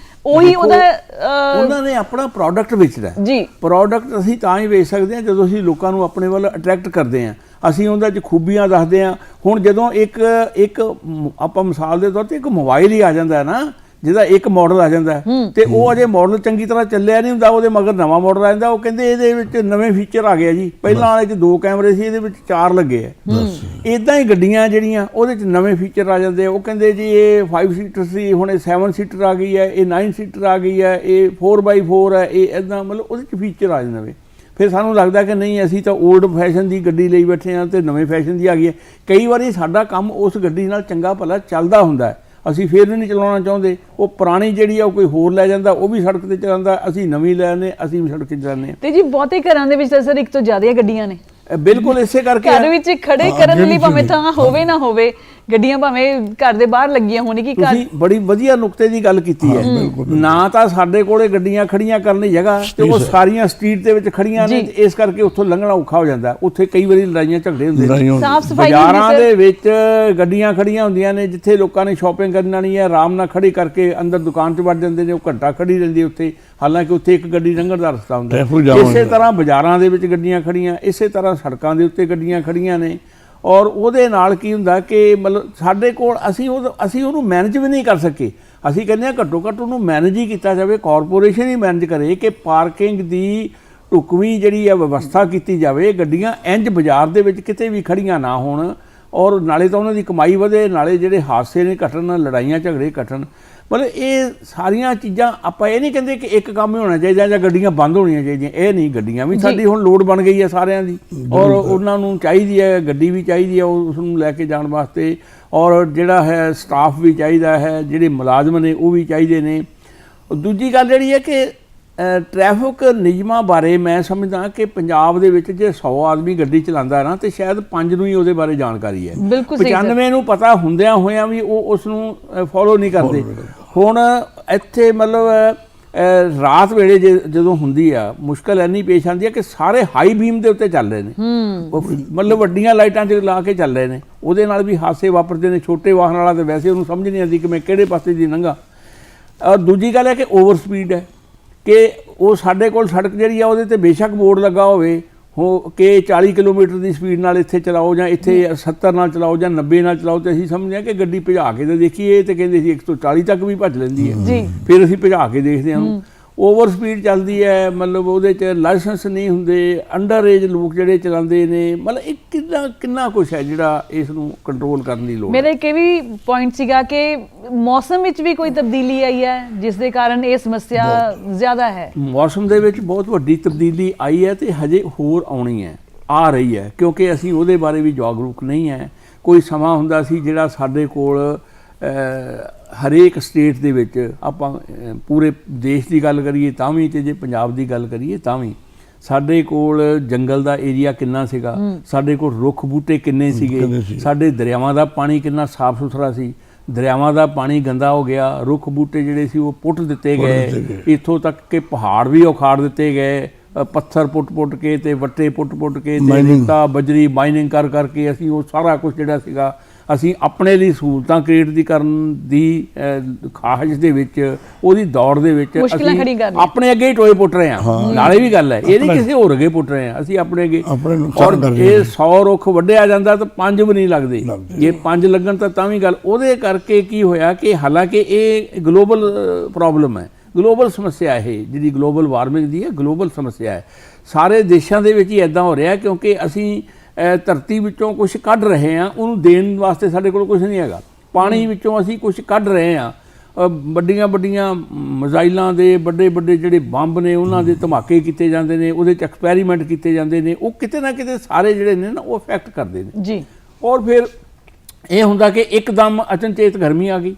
ਉਹੀ ਉਹਨਾਂ ਨੇ ਆਪਣਾ ਪ੍ਰੋਡਕਟ ਵੇਚਦਾ ਜੀ। ਪ੍ਰੋਡਕਟ ਅਸੀਂ ਤਾਂ ਹੀ ਵੇਚ ਸਕਦੇ ਹਾਂ ਜਦੋਂ ਅਸੀਂ ਲੋਕਾਂ ਨੂੰ ਆਪਣੇ ਵੱਲ ਅਟਰੈਕਟ ਕਰਦੇ ਹਾਂ, ਅਸੀਂ ਉਹਦੇ 'ਚ ਖੂਬੀਆਂ ਦੱਸਦੇ ਹਾਂ। ਹੁਣ ਜਦੋਂ ਇੱਕ ਆਪਾਂ ਮਿਸਾਲ ਦੇ ਤੌਰ ਤੇ ਇੱਕ ਮੋਬਾਈਲ ਹੀ ਆ ਜਾਂਦਾ ਹੈ ਨਾ, ਜਿਹਦਾ ਇੱਕ ਮਾਡਲ ਆ ਜਾਂਦਾ ਤੇ ਉਹ ਅਜੇ ਮਾਡਲ ਚੰਗੀ ਤਰ੍ਹਾਂ ਚੱਲਿਆ ਨਹੀਂ ਹੁੰਦਾ, ਉਹਦੇ ਮਗਰ ਨਵਾਂ ਮਾਡਲ ਆ ਜਾਂਦਾ। ਉਹ ਕਹਿੰਦੇ ਇਹਦੇ ਵਿੱਚ ਨਵੇਂ ਫੀਚਰ ਆ ਗਏ ਜੀ, ਪਹਿਲਾਂ ਵਾਲੇ 'ਚ 2 ਕੈਮਰੇ ਸੀ, ਇਹਦੇ ਵਿੱਚ 4 ਲੱਗੇ ਆ। ਇਦਾਂ ਹੀ ਗੱਡੀਆਂ ਜਿਹੜੀਆਂ ਉਹਦੇ 'ਚ ਨਵੇਂ ਫੀਚਰ ਆ ਜਾਂਦੇ ਆ। ਉਹ ਕਹਿੰਦੇ ਜੀ ਇਹ 5 ਸੀਟਰ ਸੀ, ਹੁਣ ਇਹ 7 ਸੀਟਰ ਆ ਗਈ ਹੈ, ਇਹ 9 ਸੀਟਰ ਆ ਗਈ ਹੈ, ਇਹ 4x4 ਹੈ, ਇਹ ਇੱਦਾਂ ਮਤਲਬ ਉਹਦੇ 'ਚ ਫੀਚਰ ਆ ਜਾਂਦੇ ਨਵੇਂ। ਫਿਰ ਸਾਨੂੰ ਲੱਗਦਾ ਕਿ ਨਹੀਂ ਅਸੀਂ ਤਾਂ ਓਲਡ ਫੈਸ਼ਨ ਦੀ ਗੱਡੀ ਲਈ ਬੈਠੇ ਹਾਂ ਤੇ ਨਵੇਂ ਫੈਸ਼ਨ ਦੀ ਆ ਗਈ ਹੈ। ਕਈ ਵਾਰੀ ਸਾਡਾ ਕੰਮ ਉਸ ਗੱਡੀ ਨਾਲ ਚੰਗਾ ਭਲਾ ਚੱਲਦਾ ਹੁੰਦਾ ਹੈ, ਅਸੀਂ ਫਿਰ ਵੀ ਨਹੀਂ ਚਲਾਉਣਾ ਚਾਹੁੰਦੇ। ਉਹ ਪੁਰਾਣੀ ਜਿਹੜੀ ਆ ਉਹ ਕੋਈ ਹੋਰ ਲੈ ਜਾਂਦਾ, ਉਹ ਵੀ ਸੜਕ ਤੇ ਚਲਾਉਂਦਾ, ਅਸੀਂ ਨਵੀਂ ਲੈ ਆਉਂਦੇ, ਅਸੀਂ ਵੀ ਸੜਕ ਤੇ ਚਲਾਉਂਦੇ ਹਾਂ। ਤੇ ਜੀ ਬਹੁਤੇ ਘਰਾਂ ਦੇ ਵਿੱਚ ਤਾਂ ਸਰ ਇੱਕ ਤੋਂ ਜ਼ਿਆਦਾ ਗੱਡੀਆਂ ਨੇ। ਬਿਲਕੁਲ ਇਸੇ ਕਰਕੇ ਘਰ ਵਿੱਚ ਖੜੇ ਕਰਨ ਲਈ ਭਾਵੇਂ ਥਾਂ ਹੋਵੇ ਨਾ ਹੋਵੇ, ਗੱਡੀਆਂ ਭਾਵੇਂ ਘਰ ਦੇ ਬਾਹਰ ਲੱਗੀਆਂ ਹੋਣ ਕਿ ਤੁਸੀਂ ਬੜੀ ਵਧੀਆ ਨੁਕਤੇ ਦੀ ਗੱਲ ਕੀਤੀ ਹੈ। ਨਾ ਤਾਂ ਸਾਡੇ ਕੋਲੇ ਗੱਡੀਆਂ ਖੜੀਆਂ ਕਰਨ ਦੀ ਜਗ੍ਹਾ ਤੇ ਉਹ ਸਾਰੀਆਂ ਸਟਰੀਟ ਦੇ ਵਿੱਚ ਖੜੀਆਂ ਨੇ, ਇਸ ਕਰਕੇ ਉੱਥੋਂ ਲੰਘਣਾ ਔਖਾ ਹੋ ਜਾਂਦਾ। ਉੱਥੇ ਕਈ ਵਾਰੀ ਲੜਾਈਆਂ ਝਗੜੇ ਹੁੰਦੇ ਨੇ। ਸਾਫ਼ ਸਫਾਈ ਬਾਜ਼ਾਰਾਂ ਦੇ ਵਿੱਚ ਗੱਡੀਆਂ ਖੜੀਆਂ ਹੁੰਦੀਆਂ ਨੇ, ਜਿੱਥੇ ਲੋਕਾਂ ਨੇ ਸ਼ਾਪਿੰਗ ਕਰਨੀ ਹੈ, ਆਰਾਮ ਨਾਲ ਖੜੀ ਕਰਕੇ ਅੰਦਰ ਦੁਕਾਨ 'ਚ ਵੜ ਜਾਂਦੇ ਨੇ, ਉਹ ਘੰਟਾ ਖੜੀ ਰਹਿੰਦੀ ਉੱਥੇ, ਹਾਲਾਂਕਿ ਉੱਥੇ ਇੱਕ ਗੱਡੀ ਲੰਘਣ ਦਾ ਰਸਤਾ ਹੁੰਦਾ। ਇਸੇ ਤਰ੍ਹਾਂ ਬਾਜ਼ਾਰਾਂ ਦੇ ਵਿੱਚ ਗੱਡੀਆਂ ਖੜੀਆਂ, ਇਸੇ ਤਰ੍ਹਾਂ ਸੜਕਾਂ ਦੇ ਉੱਤੇ ਗੱਡੀਆਂ ਖੜੀਆਂ ਨੇ। ਔਰ ਉਹਦੇ ਨਾਲ ਕੀ ਹੁੰਦਾ ਕਿ ਮਤਲਬ ਸਾਡੇ ਕੋਲ ਅਸੀਂ ਉਹਨੂੰ ਮੈਨੇਜ ਵੀ ਨਹੀਂ ਕਰ ਸਕੇ। ਅਸੀਂ ਕਹਿੰਦੇ ਹਾਂ ਘੱਟੋ ਘੱਟ ਉਹਨੂੰ ਮੈਨੇਜ ਹੀ ਕੀਤਾ ਜਾਵੇ, ਕਾਰਪੋਰੇਸ਼ਨ ਹੀ ਮੈਨੇਜ ਕਰੇ ਕਿ ਪਾਰਕਿੰਗ ਦੀ ਢੁਕਵੀਂ ਜਿਹੜੀ ਹੈ ਵਿਵਸਥਾ ਕੀਤੀ ਜਾਵੇ, ਗੱਡੀਆਂ ਇੰਜ ਬਾਜ਼ਾਰ ਦੇ ਵਿੱਚ ਕਿਤੇ ਵੀ ਖੜੀਆਂ ਨਾ ਹੋਣ, ਔਰ ਨਾਲੇ ਤਾਂ ਉਹਨਾਂ ਦੀ ਕਮਾਈ ਵਧੇ, ਨਾਲੇ ਜਿਹੜੇ ਹਾਦਸੇ ਨੇ ਘਟਣ, ਲੜਾਈਆਂ ਝਗੜੇ ਘਟਣ। ਮਤਲਬ ਇਹ ਸਾਰੀਆਂ ਚੀਜ਼ਾਂ ਆਪਾਂ ਇਹ ਨਹੀਂ ਕਹਿੰਦੇ ਕਿ ਇੱਕ ਕੰਮ ਹੀ ਹੋਣਾ ਚਾਹੀਦਾ ਜਾਂ ਗੱਡੀਆਂ ਬੰਦ ਹੋਣੀਆਂ ਚਾਹੀਦੀਆਂ, ਇਹ ਨਹੀਂ। ਗੱਡੀਆਂ ਵੀ ਸਾਡੀ ਹੁਣ ਲੋੜ ਬਣ ਗਈ ਹੈ ਸਾਰਿਆਂ ਦੀ, ਔਰ ਉਹਨਾਂ ਨੂੰ ਚਾਹੀਦੀ ਹੈ, ਗੱਡੀ ਵੀ ਚਾਹੀਦੀ ਹੈ ਉਸ ਨੂੰ ਲੈ ਕੇ ਜਾਣ ਵਾਸਤੇ, ਔਰ ਜਿਹੜਾ ਹੈ ਸਟਾਫ ਵੀ ਚਾਹੀਦਾ ਹੈ, ਜਿਹੜੇ ਮੁਲਾਜ਼ਮ ਨੇ ਉਹ ਵੀ ਚਾਹੀਦੇ ਨੇ। ਦੂਜੀ ਗੱਲ ਜਿਹੜੀ ਹੈ ਕਿ ਟ੍ਰੈਫਿਕ ਨਿਯਮਾਂ ਬਾਰੇ ਮੈਂ ਸਮਝਦਾ ਕਿ ਪੰਜਾਬ ਦੇ ਵਿੱਚ ਜੇ 100 ਆਦਮੀ ਗੱਡੀ ਚਲਾਉਂਦਾ ਨਾ ਤੇ ਸ਼ਾਇਦ 5 ਨੂੰ ਹੀ ਉਹਦੇ ਬਾਰੇ ਜਾਣਕਾਰੀ ਹੈ। 95 ਨੂੰ ਪਤਾ ਹੁੰਦਿਆਂ ਹੋਇਆਂ ਵੀ ਉਹ ਉਸ ਨੂੰ ਫੋਲੋ ਨਹੀਂ ਕਰਦੇ। ਹੁਣ ਇੱਥੇ ਮਤਲਬ ਰਾਤ ਵੇਲੇ ਜਦੋਂ ਹੁੰਦੀ ਆ ਮੁਸ਼ਕਲ ਇੰਨੀ ਪੇਸ਼ ਆਉਂਦੀ ਹੈ ਕਿ ਸਾਰੇ ਹਾਈ ਬੀਮ ਦੇ ਉੱਤੇ ਚੱਲ ਰਹੇ ਨੇ, ਮਤਲਬ ਵੱਡੀਆਂ ਲਾਈਟਾਂ 'ਚ ਲਾ ਕੇ ਚੱਲ ਰਹੇ ਨੇ, ਉਹਦੇ ਨਾਲ ਵੀ ਹਾਦਸੇ ਵਾਪਰਦੇ ਨੇ। ਛੋਟੇ ਵਾਹਨ ਵਾਲਾ ਤਾਂ ਵੈਸੇ ਉਹਨੂੰ ਸਮਝ ਨਹੀਂ ਆਉਂਦੀ ਕਿ ਮੈਂ ਕਿਹੜੇ ਪਾਸੇ ਦੀ ਲੰਘਾਂ। ਔਰ ਦੂਜੀ ਗੱਲ ਹੈ ਕਿ ਓਵਰ ਸਪੀਡ ਹੈ ਕਿ ਉਹ ਸਾਡੇ ਕੋਲ ਸੜਕ ਜਿਹੜੀ ਆ ਉਹਦੇ ਤੇ ਬੇਸ਼ੱਕ ਬੋਰਡ ਲੱਗਾ ਹੋਵੇ ਕਿ 40 ਕਿਲੋਮੀਟਰ ਦੀ ਸਪੀਡ ਨਾਲ ਇੱਥੇ ਚਲਾਓ ਜਾਂ ਇੱਥੇ 70 ਨਾਲ ਚਲਾਓ ਜਾਂ 90 ਨਾਲ ਚਲਾਓ, ਤੇ ਅਸੀਂ ਸਮਝਦੇ ਹਾਂ ਕਿ ਗੱਡੀ ਭਜਾ ਕੇ ਤਾਂ ਦੇਖੀਏ, ਤੇ ਕਹਿੰਦੇ ਸੀ 140 ਤੱਕ ਵੀ ਭੱਜ ਲੈਂਦੀ ਹੈ। ਫਿਰ ਅਸੀਂ ਭਜਾ ਕੇ ਦੇਖਦੇ ਹਾਂ ਓਵਰ ਸਪੀਡ ਚੱਲਦੀ ਹੈ, ਮਤਲਬ ਉਹਦੇ 'ਚ ਲਾਇਸੈਂਸ ਨਹੀਂ ਹੁੰਦੇ, ਅੰਡਰ ਏਜ ਲੋਕ ਜਿਹੜੇ ਚਲਾਉਂਦੇ ਨੇ, ਮਤਲਬ ਇਹ ਕਿੰਨਾ ਕੁਛ ਹੈ ਜਿਹੜਾ ਇਸ ਨੂੰ ਕੰਟਰੋਲ ਕਰਨ ਦੀ ਲੋੜ। ਮੇਰਾ ਇੱਕ ਇਹ ਵੀ ਪੁਆਇੰਟ ਸੀਗਾ ਕਿ ਮੌਸਮ ਵਿੱਚ ਵੀ ਕੋਈ ਤਬਦੀਲੀ ਆਈ ਹੈ ਜਿਸ ਦੇ ਕਾਰਨ ਇਹ ਸਮੱਸਿਆ ਜ਼ਿਆਦਾ ਹੈ। ਮੌਸਮ ਦੇ ਵਿੱਚ ਬਹੁਤ ਵੱਡੀ ਤਬਦੀਲੀ ਆਈ ਹੈ ਤੇ ਹਜੇ ਹੋਰ ਆਉਣੀ ਹੈ, ਆ ਰਹੀ ਹੈ, ਕਿਉਂਕਿ ਅਸੀਂ ਉਹਦੇ ਬਾਰੇ ਵੀ ਜਾਗਰੂਕ ਨਹੀਂ ਹੈ। ਕੋਈ ਸਮਾਂ ਹੁੰਦਾ ਸੀ ਜਿਹੜਾ ਸਾਡੇ ਕੋਲ ਹਰੇਕ ਸਟੇਟ ਦੇ ਵਿੱਚ, ਆਪਾਂ ਪੂਰੇ ਦੇਸ਼ ਦੀ ਗੱਲ ਕਰੀਏ ਤਾਂ ਵੀ, ਤੇ ਜੇ ਪੰਜਾਬ ਦੀ ਗੱਲ ਕਰੀਏ ਤਾਂ ਵੀ, ਸਾਡੇ ਕੋਲ ਜੰਗਲ ਦਾ ਏਰੀਆ ਕਿੰਨਾ ਸੀਗਾ, ਸਾਡੇ ਕੋਲ ਰੁੱਖ ਬੂਟੇ ਕਿੰਨੇ ਸੀਗੇ, ਸਾਡੇ ਦਰਿਆਵਾਂ ਦਾ ਪਾਣੀ ਕਿੰਨਾ ਸਾਫ਼ ਸੁਥਰਾ ਸੀ। ਦਰਿਆਵਾਂ ਦਾ ਪਾਣੀ ਗੰਦਾ ਹੋ ਗਿਆ, ਰੁੱਖ ਬੂਟੇ ਜਿਹੜੇ ਸੀ ਉਹ ਪੁੱਟ ਦਿੱਤੇ ਗਏ, ਇੱਥੋਂ ਤੱਕ ਕਿ ਪਹਾੜ ਵੀ ਉਖਾੜ ਦਿੱਤੇ ਗਏ, ਪੱਥਰ ਪੁੱਟ ਕੇ ਤੇ ਵੱਟੇ ਪੁੱਟ ਕੇ ਤੇ ਰੇਤਾ ਬਜਰੀ ਮਾਈਨਿੰਗ ਕਰਕੇ ਅਸੀਂ ਉਹ ਸਾਰਾ ਕੁਝ ਜਿਹੜਾ ਸੀਗਾ ਅਸੀਂ ਆਪਣੇ ਲਈ ਸਹੂਲਤਾਂ ਕ੍ਰੀਏਟ ਕਰਨ ਦੀ ਖਾਹਿਸ਼ ਦੇ ਵਿੱਚ, ਉਹਦੀ ਦੌੜ ਦੇ ਵਿੱਚ ਅਸੀਂ ਆਪਣੇ ਅੱਗੇ ਹੀ ਟੋਏ ਪੁੱਟ ਰਹੇ ਹਾਂ। ਨਾਲੇ ਵੀ ਗੱਲ ਹੈ, ਇਹ ਨਹੀਂ ਕਿਸੇ ਹੋਰ ਅੱਗੇ ਪੁੱਟ ਰਹੇ ਹਾਂ, ਅਸੀਂ ਆਪਣੇ ਅੱਗੇ। ਔਰ ਇਹ 100 ਰੁੱਖ ਵੱਢਿਆ ਜਾਂਦਾ ਤਾਂ 5 ਵੀ ਨਹੀਂ ਲੱਗਦੇ, ਜੇ 5 ਲੱਗਣ ਤਾਂ ਵੀ ਗੱਲ। ਉਹਦੇ ਕਰਕੇ ਕੀ ਹੋਇਆ ਕਿ ਹਾਲਾਂਕਿ ਇਹ ਗਲੋਬਲ ਪ੍ਰੋਬਲਮ ਹੈ, ਗਲੋਬਲ ਸਮੱਸਿਆ, ਇਹ ਜਿਹੜੀ ਗਲੋਬਲ ਵਾਰਮਿੰਗ ਦੀ ਹੈ ਗਲੋਬਲ ਸਮੱਸਿਆ ਹੈ। ਸਾਰੇ ਦੇਸ਼ਾਂ ਦੇ ਵਿੱਚ ਹੀ ਇੱਦਾਂ ਹੋ ਰਿਹਾ ਕਿਉਂਕਿ ਅਸੀਂ ਧਰਤੀ ਵਿੱਚੋਂ ਕੁਝ ਕੱਢ ਰਹੇ ਹਾਂ, ਉਹਨੂੰ ਦੇਣ ਵਾਸਤੇ ਸਾਡੇ ਕੋਲ ਕੁਝ ਨਹੀਂ ਹੈਗਾ। ਪਾਣੀ ਵਿੱਚੋਂ ਅਸੀਂ ਕੁਝ ਕੱਢ ਰਹੇ ਹਾਂ, ਵੱਡੀਆਂ ਮਿਜ਼ਾਈਲਾਂ ਦੇ ਵੱਡੇ ਜਿਹੜੇ ਬੰਬ ਨੇ ਉਹਨਾਂ ਦੇ ਧਮਾਕੇ ਕੀਤੇ ਜਾਂਦੇ ਨੇ, ਉਹਦੇ 'ਚ ਐਕਸਪੈਰੀਮੈਂਟ ਕੀਤੇ ਜਾਂਦੇ ਨੇ, ਉਹ ਕਿਤੇ ਨਾ ਕਿਤੇ ਸਾਰੇ ਜਿਹੜੇ ਨੇ ਨਾ ਉਹ ਇਫੈਕਟ ਕਰਦੇ ਨੇ ਜੀ। ਔਰ ਫਿਰ ਇਹ ਹੁੰਦਾ ਕਿ ਇੱਕਦਮ ਅਚਨਚੇਤ ਗਰਮੀ ਆ ਗਈ,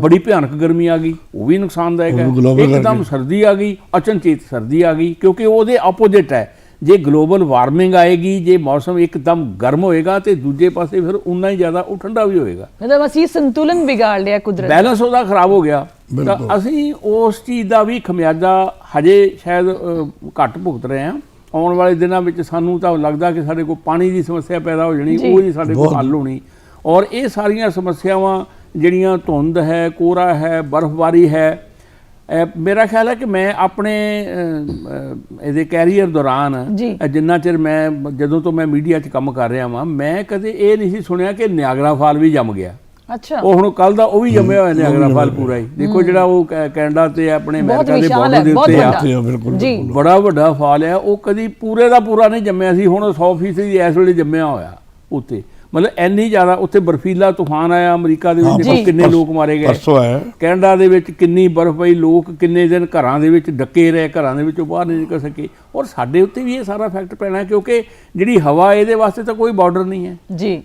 ਬੜੀ ਭਿਆਨਕ ਗਰਮੀ ਆ ਗਈ, ਉਹ ਵੀ ਨੁਕਸਾਨਦਾਇਕ ਹੈ। ਇੱਕਦਮ ਸਰਦੀ ਆ ਗਈ, ਅਚਨਚੇਤ ਸਰਦੀ ਆ ਗਈ, ਕਿਉਂਕਿ ਉਹਦੇ ਆਪੋਜ਼ਿਟ ਹੈ। ਜੇ ਗਲੋਬਲ ਵਾਰਮਿੰਗ ਆਏਗੀ, ਜੇ ਮੌਸਮ ਇੱਕਦਮ ਗਰਮ ਹੋਏਗਾ ਤੇ ਦੂਜੇ ਪਾਸੇ ਫਿਰ ਉਨਾ ਹੀ ਜ਼ਿਆਦਾ ਉਹ ਠੰਡਾ ਵੀ ਹੋਏਗਾ। ਮਤਲਬ ਅਸੀਂ ਸੰਤੁਲਨ ਵਿਗਾੜ ਲਿਆ, ਕੁਦਰਤ ਬੈਲੈਂਸ ਉਹਦਾ ਖਰਾਬ ਹੋ ਗਿਆ। ਤਾਂ ਅਸੀਂ ਉਸ ਚੀਜ਼ ਦਾ ਵੀ ਖਮਿਆਜ਼ਾ ਹਜੇ ਸ਼ਾਇਦ ਘੱਟ ਭੁਗਤ ਰਹੇ ਹਾਂ। ਆਉਣ ਵਾਲੇ ਦਿਨਾਂ ਵਿੱਚ ਸਾਨੂੰ ਤਾਂ ਲੱਗਦਾ ਕਿ ਸਾਡੇ ਕੋਲ ਪਾਣੀ ਦੀ ਸਮੱਸਿਆ ਪੈਦਾ ਹੋ ਜਾਣੀ, ਉਹ ਹੀ ਸਾਡੇ ਕੋਲ ਹੱਲ ਹੋਣੀ। ਔਰ ਇਹ ਸਾਰੀਆਂ ਸਮੱਸਿਆਵਾਂ ਜਿਹੜੀਆਂ ਧੁੰਦ ਹੈ, ਕੋਹਰਾ ਹੈ, ਬਰਫ਼ਬਾਰੀ ਹੈ, ਮੇਰਾ ਖਿਆਲ ਹੈ ਕਿ ਮੈਂ ਆਪਣੇ ਇਹਦੇ ਕੈਰੀਅਰ ਦੌਰਾਨ ਜਿੰਨਾ ਚਿਰ ਜਦੋਂ ਤੋਂ ਮੈਂ ਮੀਡੀਆ 'ਚ ਕੰਮ ਕਰ ਰਿਹਾ ਵਾਂ, ਮੈਂ ਕਦੇ ਇਹ ਨਹੀਂ ਸੀ ਸੁਣਿਆ ਕਿ ਨਿਆਗਰਾ ਫਾਲ ਵੀ ਜੰਮ ਗਿਆ। ਅੱਛਾ, ਉਹ ਹੁਣ ਕੱਲ ਦਾ ਉਹ ਵੀ ਜੰਮਿਆ ਹੋਇਆ ਨਿਆਗਰਾ ਫਾਲ ਪੂਰਾ ਹੀ। ਦੇਖੋ ਜਿਹੜਾ ਉਹ ਕੈਨੇਡਾ ਤੇ ਆਪਣੇ ਅਮਰੀਕਾ ਦੇ ਬਾਰਡਰ ਦੇ ਉੱਤੇ ਆ, ਬੜਾ ਵੱਡਾ ਫਾਲ ਹੈ, ਉਹ ਕਦੀ ਪੂਰੇ ਦਾ ਪੂਰਾ ਨਹੀਂ ਜੰਮਿਆ ਸੀ, ਹੁਣ 100% ਇਸ ਵੇਲੇ ਜੰਮਿਆ ਹੋਇਆ ਉੱਥੇ। ਮਤਲਬ ਇੰਨੀ ਜ਼ਿਆਦਾ ਉੱਥੇ ਬਰਫੀਲਾ ਤੂਫਾਨ ਆਇਆ, ਅਮਰੀਕਾ ਦੇ ਵਿੱਚ ਕਿੰਨੇ ਲੋਕ ਮਾਰੇ ਗਏ, ਕੈਨੇਡਾ ਦੇ ਵਿੱਚ ਕਿੰਨੀ ਬਰਫ਼ ਪਈ, ਲੋਕ ਕਿੰਨੇ ਦਿਨ ਘਰਾਂ ਦੇ ਵਿੱਚ ਡੱਕੇ ਰਹੇ, ਘਰਾਂ ਦੇ ਵਿੱਚੋਂ ਬਾਹਰ ਨਹੀਂ ਨਿਕਲ ਸਕੇ। ਔਰ ਸਾਡੇ ਉੱਤੇ ਵੀ ਇਹ ਸਾਰਾ ਇਫੈਕਟ ਪੈਣਾ ਕਿਉਂਕਿ ਜਿਹੜੀ ਹਵਾ ਇਹਦੇ ਵਾਸਤੇ ਤਾਂ ਕੋਈ ਬਾਰਡਰ ਨਹੀਂ ਹੈ ਜੀ,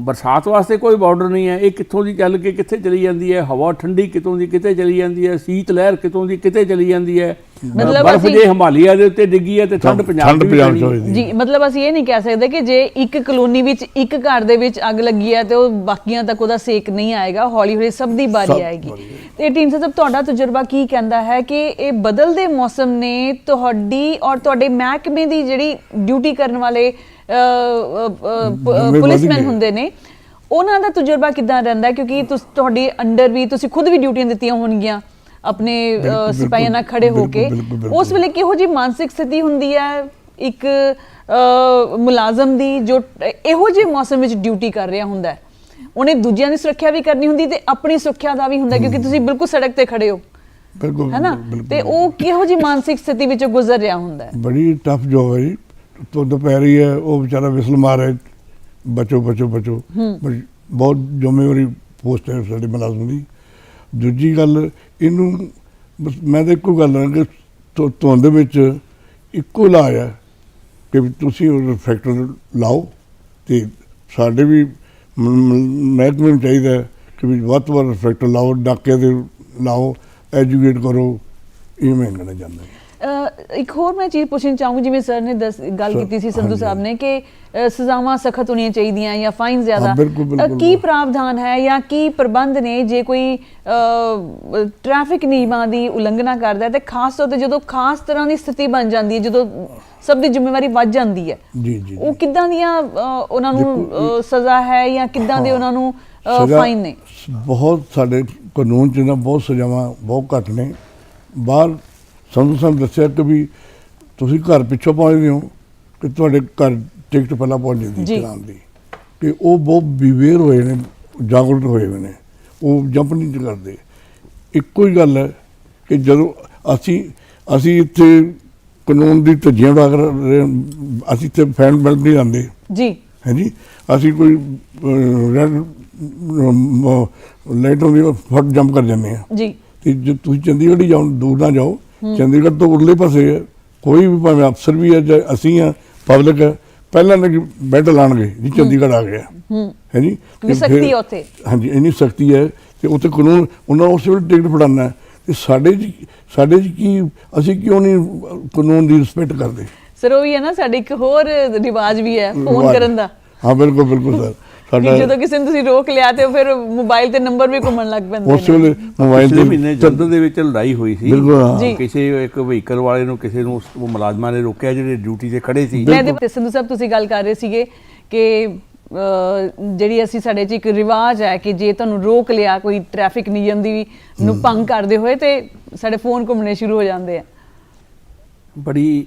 ਬਰਸਾਤ ਵਾਸਤੇ ਕੋਈ ਬਾਰਡਰ ਨਹੀਂ ਹੈ। ਇਹ ਕਿੱਥੋਂ ਦੀ ਚੱਲ ਕੇ ਕਿੱਥੇ ਚਲੀ ਜਾਂਦੀ ਹੈ, ਹਵਾ ਠੰਡੀ ਕਿਤੋਂ ਦੀ ਕਿਤੇ ਚਲੀ ਜਾਂਦੀ ਹੈ, ਸੀਤ ਲਹਿਰ ਕਿਤੋਂ ਦੀ ਕਿਤੇ ਚਲੀ ਜਾਂਦੀ ਹੈ। ਬਰਫ਼ ਜੇ ਹਿਮਾਲਿਆ ਦੇ ਉੱਤੇ ਡਿੱਗੀ ਹੈ ਤੇ ਠੰਡ ਪੰਜਾਬ ਜੀ। ਮਤਲਬ ਅਸੀਂ ਇਹ ਨਹੀਂ ਕਹਿ ਸਕਦੇ ਕਿ ਜੇ ਇੱਕ ਕਲੋਨੀ ਵਿੱਚ ਇੱਕ ਘਰ ਦੇ ਵਿੱਚ ਅੱਗ ਲੱਗੀ ਹੈ ਤੇ ਉਹ ਬਾਕੀਆਂ ਤੱਕ ਉਹਦਾ ਸੇਕ ਨਹੀਂ ਆਏਗਾ, ਹੌਲੀ ਹੌਲੀ ਸਭ ਦੀ ਬਾਰੀ ਆਏਗੀ। ਤੇ ਟੀਮ ਸਾਹਿਬ, ਤੁਹਾਡਾ ਤਜਰਬਾ ਕੀ ਕਹਿੰਦਾ ਹੈ ਕਿ ਇਹ ਬਦਲਦੇ ਮੌਸਮ ਨੇ ਤੁਹਾਡੀ ਔਰ ਤੁਹਾਡੇ ਮਹਿਕਮੇ ਦੀ ਜਿਹੜੀ ਡਿਊਟੀ ਕਰਨ ਵਾਲੇ ਪੁਲਿਸਮੈਨ ਹੁੰਦੇ ਨੇ, ਉਹਨਾਂ ਦਾ ਤਜਰਬਾ ਕਿੱਦਾਂ ਰਹਿੰਦਾ? ਕਿਉਂਕਿ ਤੁਹਾਡੇ ਅੰਡਰ ਵੀ ਤੁਸੀਂ ਖੁਦ ਵੀ ਡਿਊਟੀਆਂ ਦਿੱਤੀਆਂ ਹੋਣਗੀਆਂ ਆਪਣੇ ਸਿਪਾਹੀਆਂ ਨਾਲ ਖੜੇ ਹੋ ਕੇ, ਉਸ ਵੇਲੇ ਕਿਹੋ ਜਿਹੀ ਮਾਨਸਿਕ ਸਥਿਤੀ ਹੁੰਦੀ ਹੈ ਇੱਕ ਮੁਲਾਜ਼ਮ ਦੀ ਜੋ ਇਹੋ ਜਿਹੇ ਮੌਸਮ ਵਿੱਚ ਡਿਊਟੀ ਕਰ ਰਿਹਾ ਹੁੰਦਾ? ਉਹਨੇ ਦੂਜਿਆਂ ਦੀ ਸੁਰੱਖਿਆ ਵੀ ਕਰਨੀ ਹੁੰਦੀ ਤੇ ਆਪਣੀ ਸੁਰੱਖਿਆ ਦਾ ਵੀ ਹੁੰਦਾ, ਕਿਉਂਕਿ ਤੁਸੀਂ ਬਿਲਕੁਲ ਸੜਕ ਤੇ ਖੜੇ ਹੋ, ਹੈ ਨਾ? ਤੇ ਉਹ ਕਿਹੋ ਜਿਹੀ ਮਾਨਸਿਕ ਸਥਿਤੀ ਵਿੱਚੋਂ ਗੁਜ਼ਰ ਰਿਹਾ ਹੁੰਦਾ ਹੈ? ਬੜੀ ਟਫ ਜੋਬ ਹੈ ਜੀ। ਧੁੰਦ ਪੈ ਰਹੀ ਹੈ, ਉਹ ਵਿਚਾਰਾ ਵਿਸਲ ਮਾਰ ਰਿਹਾ, ਬਚੋ ਬਚੋ ਬਚੋ। ਬਹੁਤ ਜ਼ਿੰਮੇਵਾਰੀ ਪੋਸਟ ਹੈ ਸਾਡੇ ਮੁਲਾਜ਼ਮ ਦੀ। ਦੂਜੀ ਗੱਲ, ਇਹਨੂੰ ਮੈਂ ਤਾਂ ਇੱਕੋ ਗੱਲ ਹੈ ਕਿ ਧੁੰਦ ਵਿੱਚ ਇੱਕੋ ਇਲਾਜ ਹੈ ਕਿ ਤੁਸੀਂ ਰਿਫਲੈਕਟਰ ਲਾਓ, ਤੇ ਸਾਡੇ ਵੀ ਮਹਿਕਮੇ ਨੂੰ ਚਾਹੀਦਾ ਕਿ ਵੀ ਵੱਧ ਤੋਂ ਵੱਧ ਰਿਫਲੈਕਟਰ ਲਾਓ, ਡਾਕੇ ਦੇ ਲਾਓ, ਐਜੂਕੇਟ ਕਰੋ। ਇਹ ਮੈਂ ਕਹਿਣਾ ਚਾਹੁੰਦਾ। ਇੱਕ ਹੋਰ ਮੈਂ ਚੀਜ਼ ਪੁੱਛਣੀ ਚਾਹੂੰਗੀ, ਜਿਵੇਂ ਸਰ ਨੇ ਗੱਲ ਕੀਤੀ ਸੀ ਸੰਧੂ ਸਾਹਿਬ ਨੇ ਕਿ ਸਜ਼ਾਵਾਂ ਸਖਤ ਹੋਣੀਆਂ ਚਾਹੀਦੀਆਂ ਜਾਂ ਫਾਈਨ ਜ਼ਿਆਦਾ, ਕੀ ਪ੍ਰਾਵਧਾਨ ਹੈ ਜਾਂ ਕੀ ਪ੍ਰਬੰਧ ਨੇ ਜੇ ਕੋਈ ਟ੍ਰੈਫਿਕ ਨਿਯਮਾਂ ਦੀ ਉਲੰਘਣਾ ਕਰਦਾ ਹੈ? ਤੇ ਖਾਸ ਤੌਰ ਤੇ ਜਦੋਂ ਖਾਸ ਤਰ੍ਹਾਂ ਦੀ ਸਥਿਤੀ ਬਣ ਜਾਂਦੀ ਹੈ, ਜਦੋਂ ਸਭ ਦੀ ਜ਼ਿੰਮੇਵਾਰੀ ਵੱਧ ਜਾਂਦੀ ਹੈ, ਉਹ ਕਿੱਦਾਂ ਦੀਆਂ ਉਹਨਾਂ ਨੂੰ ਸਜ਼ਾ ਹੈ ਜਾਂ ਕਿੱਦਾਂ ਦੇ ਉਹਨਾਂ ਨੂੰ ਫਾਈਨ ਨੇ? ਬਹੁਤ ਸਾਡੇ ਕਾਨੂੰਨ 'ਚ ਨਾ ਬਹੁਤ ਸਜ਼ਾਵਾਂ ਬਹੁਤ ਘੱਟ ਨੇ। ਬਾਹਰ ਸੰਧੂ ਸਾਹਿਬ ਦੱਸਿਆ ਕਿ ਵੀ ਤੁਸੀਂ ਘਰ ਪਿੱਛੋਂ ਪਹੁੰਚਦੇ ਹੋ ਕਿ ਤੁਹਾਡੇ ਘਰ ਟਿਕਟ ਪਹਿਲਾਂ ਪਹੁੰਚ ਜਾਂਦੀ ਚਲਾਉਣ ਦੀ, ਕਿ ਉਹ ਬਹੁਤ ਬਿਵੇਅਰ ਹੋਏ ਨੇ, ਜਾਗਰੂਕ ਹੋਏ ਹੋਏ ਨੇ, ਉਹ ਜੰਪ ਨਹੀਂ ਕਰਦੇ। ਇੱਕੋ ਹੀ ਗੱਲ ਹੈ ਕਿ ਜਦੋਂ ਅਸੀਂ ਇੱਥੇ ਕਾਨੂੰਨ ਦੀ ਧੱਜੀਆਂ ਉਡਾ ਰਹੇ, ਅਸੀਂ ਇੱਥੇ ਫੈਨ ਬੈਲਟ ਨਹੀਂ ਲਾਉਂਦੇ ਜੀ, ਹੈ ਜੀ। ਅਸੀਂ ਕੋਈ ਰੈਡ ਲਾਈਟ ਹੁੰਦੀ ਫਟ ਜੰਪ ਕਰ ਜਾਂਦੇ ਹਾਂ ਜੀ। ਤੇ ਜੇ ਤੁਸੀਂ ਚੰਡੀਗੜ੍ਹ ਹੀ ਜਾਓ, ਦੂਰ ਨਾ ਜਾਓ, ਚੰਡੀਗੜ੍ਹ ਤੋਂ ਉਰਲੇ ਪਾਸੇ ਹੈ, ਕੋਈ ਵੀ ਭਾਵੇਂ ਅਫਸਰ ਵੀ ਹੈ ਜਾਂ ਅਸੀਂ ਹਾਂ, ਪਬਲਿਕ ਹੈ, ਪਹਿਲਾਂ ਨਾ ਬੈਲਟ ਲਾਉਣਗੇ ਜੀ ਚੰਡੀਗੜ੍ਹ ਆ ਗਿਆ, ਹੈ ਜੀ। ਸਖਤੀ ਉੱਥੇ, ਹਾਂਜੀ, ਇੰਨੀ ਸਖਤੀ ਹੈ ਤੇ ਉੱਥੇ ਕਾਨੂੰਨ ਉਹਨਾਂ ਉਸ ਵੇਲੇ ਟਿਕਟ ਫੜਾਉਣਾ ਹੈ। ਤੇ ਸਾਡੇ 'ਚ ਕੀ, ਅਸੀਂ ਕਿਉਂ ਨਹੀਂ ਕਾਨੂੰਨ ਦੀ ਰਿਸਪੈਕਟ ਕਰਦੇ? ਸਰ ਉਹ ਵੀ ਹੈ ਨਾ, ਸਾਡੇ ਇੱਕ ਹੋਰ ਰਿਵਾਜ ਵੀ ਹੈ ਫੋਨ ਕਰਨ ਦਾ। ਹਾਂ ਬਿਲਕੁਲ ਬਿਲਕੁਲ ਸਰ, ਸਾਡਾ ਜਦੋਂ ਕਿਸੇ ਨੂੰ ਤੁਸੀਂ ਰੋਕ ਲਿਆ ਤੇ ਫਿਰ ਮੋਬਾਈਲ ਤੇ ਨੰਬਰ ਵੀ ਘੁੰਮਣ ਲੱਗ ਪੈਂਦੇ ਉਸ ਨੇ। ਵੇਲੇ ਮੋਬਾਈਲ ਪਿਛਲੇ ਦੇ ਮਹੀਨੇ ਜਲੰਧਰ ਦੇ ਵਿੱਚ ਲੜਾਈ ਹੋਈ ਸੀ। ਬਿਲਕੁਲ, ਹਾਂ। ਜੀ। ਕਿਸੇ ਇੱਕ ਵਹੀਕਲ ਵਾਲੇ ਨੂੰ ਕਿਸੇ ਨੂੰ ਉਹ ਮੁਲਾਜ਼ਮਾਂ ਨੇ ਰੋਕਿਆ ਜਿਹੜੇ ਡਿਊਟੀ ਤੇ ਖੜੇ ਸੀ। ਮੈਂ ਤੇ ਸੰਧੂ ਸਾਹਿਬ ਤੁਸੀਂ ਗੱਲ ਕਰ ਰਹੇ ਸੀਗੇ ਕਿ ਜਿਹੜੀ ਅਸੀਂ ਸਾਡੇ 'ਚ ਇੱਕ ਰਿਵਾਜ ਹੈ ਕਿ ਜੇ ਤੁਹਾਨੂੰ ਰੋਕ ਲਿਆ ਕੋਈ ਟ੍ਰੈਫਿਕ ਨਿਯਮ ਦੀ ਨੂੰ ਭੰਗ ਕਰਦੇ ਹੋਏ ਤੇ ਸਾਡੇ ਫੋਨ ਘੁੰਮਣੇ ਸ਼ੁਰੂ ਹੋ ਜਾਂਦੇ ਆ। ਬੜੀ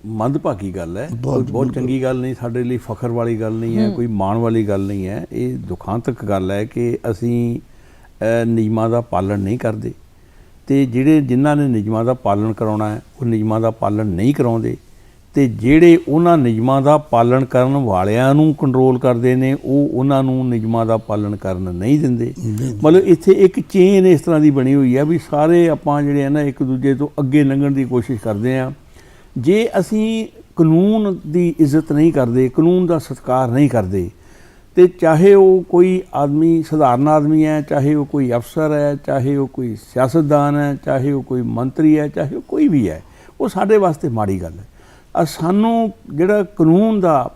ਮੰਦਭਾਗੀ ਗੱਲ ਹੈ, ਬਹੁਤ ਚੰਗੀ ਗੱਲ ਨਹੀਂ, ਸਾਡੇ ਲਈ ਫਖਰ ਵਾਲੀ ਗੱਲ ਨਹੀਂ ਹੈ, ਕੋਈ ਮਾਣ ਵਾਲੀ ਗੱਲ ਨਹੀਂ ਹੈ। ਇਹ ਦੁਖਾਂਤਕ ਗੱਲ ਹੈ ਕਿ ਅਸੀਂ ਨਿਯਮਾਂ ਦਾ ਪਾਲਣ ਨਹੀਂ ਕਰਦੇ ਤੇ ਜਿਨ੍ਹਾਂ ਨੇ ਨਿਯਮਾਂ ਦਾ ਪਾਲਣ ਕਰਾਉਣਾ ਹੈ ਉਹ ਨਿਯਮਾਂ ਦਾ ਪਾਲਣ ਨਹੀਂ ਕਰਾਉਂਦੇ ਤੇ ਜਿਹੜੇ ਉਹਨਾਂ ਨਿਯਮਾਂ ਦਾ ਪਾਲਣ ਕਰਨ ਵਾਲਿਆਂ ਨੂੰ ਕੰਟਰੋਲ ਕਰਦੇ ਨੇ ਉਹ ਉਹਨਾਂ ਨੂੰ ਨਿਯਮਾਂ ਦਾ ਪਾਲਣ ਕਰਨ ਨਹੀਂ ਦਿੰਦੇ। ਮਤਲਬ ਇੱਥੇ ਇੱਕ ਚੇਨ ਇਸ ਤਰ੍ਹਾਂ ਦੀ ਬਣੀ ਹੋਈ ਹੈ ਵੀ ਸਾਰੇ ਆਪਾਂ ਜਿਹੜੇ ਆ ਨਾ ਇੱਕ ਦੂਜੇ ਤੋਂ ਅੱਗੇ ਲੰਘਣ ਦੀ ਕੋਸ਼ਿਸ਼ ਕਰਦੇ ਆ। ਜੇ ਅਸੀਂ ਕਾਨੂੰਨ ਦੀ ਇੱਜ਼ਤ ਨਹੀਂ ਕਰਦੇ, ਕਾਨੂੰਨ ਦਾ ਸਤਿਕਾਰ ਨਹੀਂ ਕਰਦੇ ਤੇ ਚਾਹੇ ਉਹ ਕੋਈ ਆਦਮੀ ਸਧਾਰਨ ਆਦਮੀ ਹੈ, ਚਾਹੇ ਉਹ ਕੋਈ ਅਫਸਰ ਹੈ, ਚਾਹੇ ਉਹ ਕੋਈ ਸਿਆਸਤਦਾਨ ਹੈ, ਚਾਹੇ ਉਹ ਕੋਈ ਮੰਤਰੀ ਹੈ, ਚਾਹੇ ਉਹ ਕੋਈ ਵੀ ਹੈ, ਉਹ ਸਾਡੇ ਵਾਸਤੇ ਮਾੜੀ ਗੱਲ ਹੈ। ਸਾਨੂੰ ਜਿਹੜਾ ਕਾਨੂੰਨ ਦਾ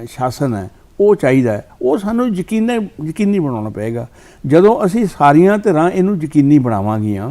ਸ਼ਾਸਨ ਹੈ ਉਹ ਚਾਹੀਦਾ ਹੈ, ਉਹ ਸਾਨੂੰ ਯਕੀਨੀ ਬਣਾਉਣਾ ਪਏਗਾ। ਜਦੋਂ ਅਸੀਂ ਸਾਰੀਆਂ ਧਿਰਾਂ ਇਹਨੂੰ ਯਕੀਨੀ ਬਣਾਵਾਂਗੀਆਂ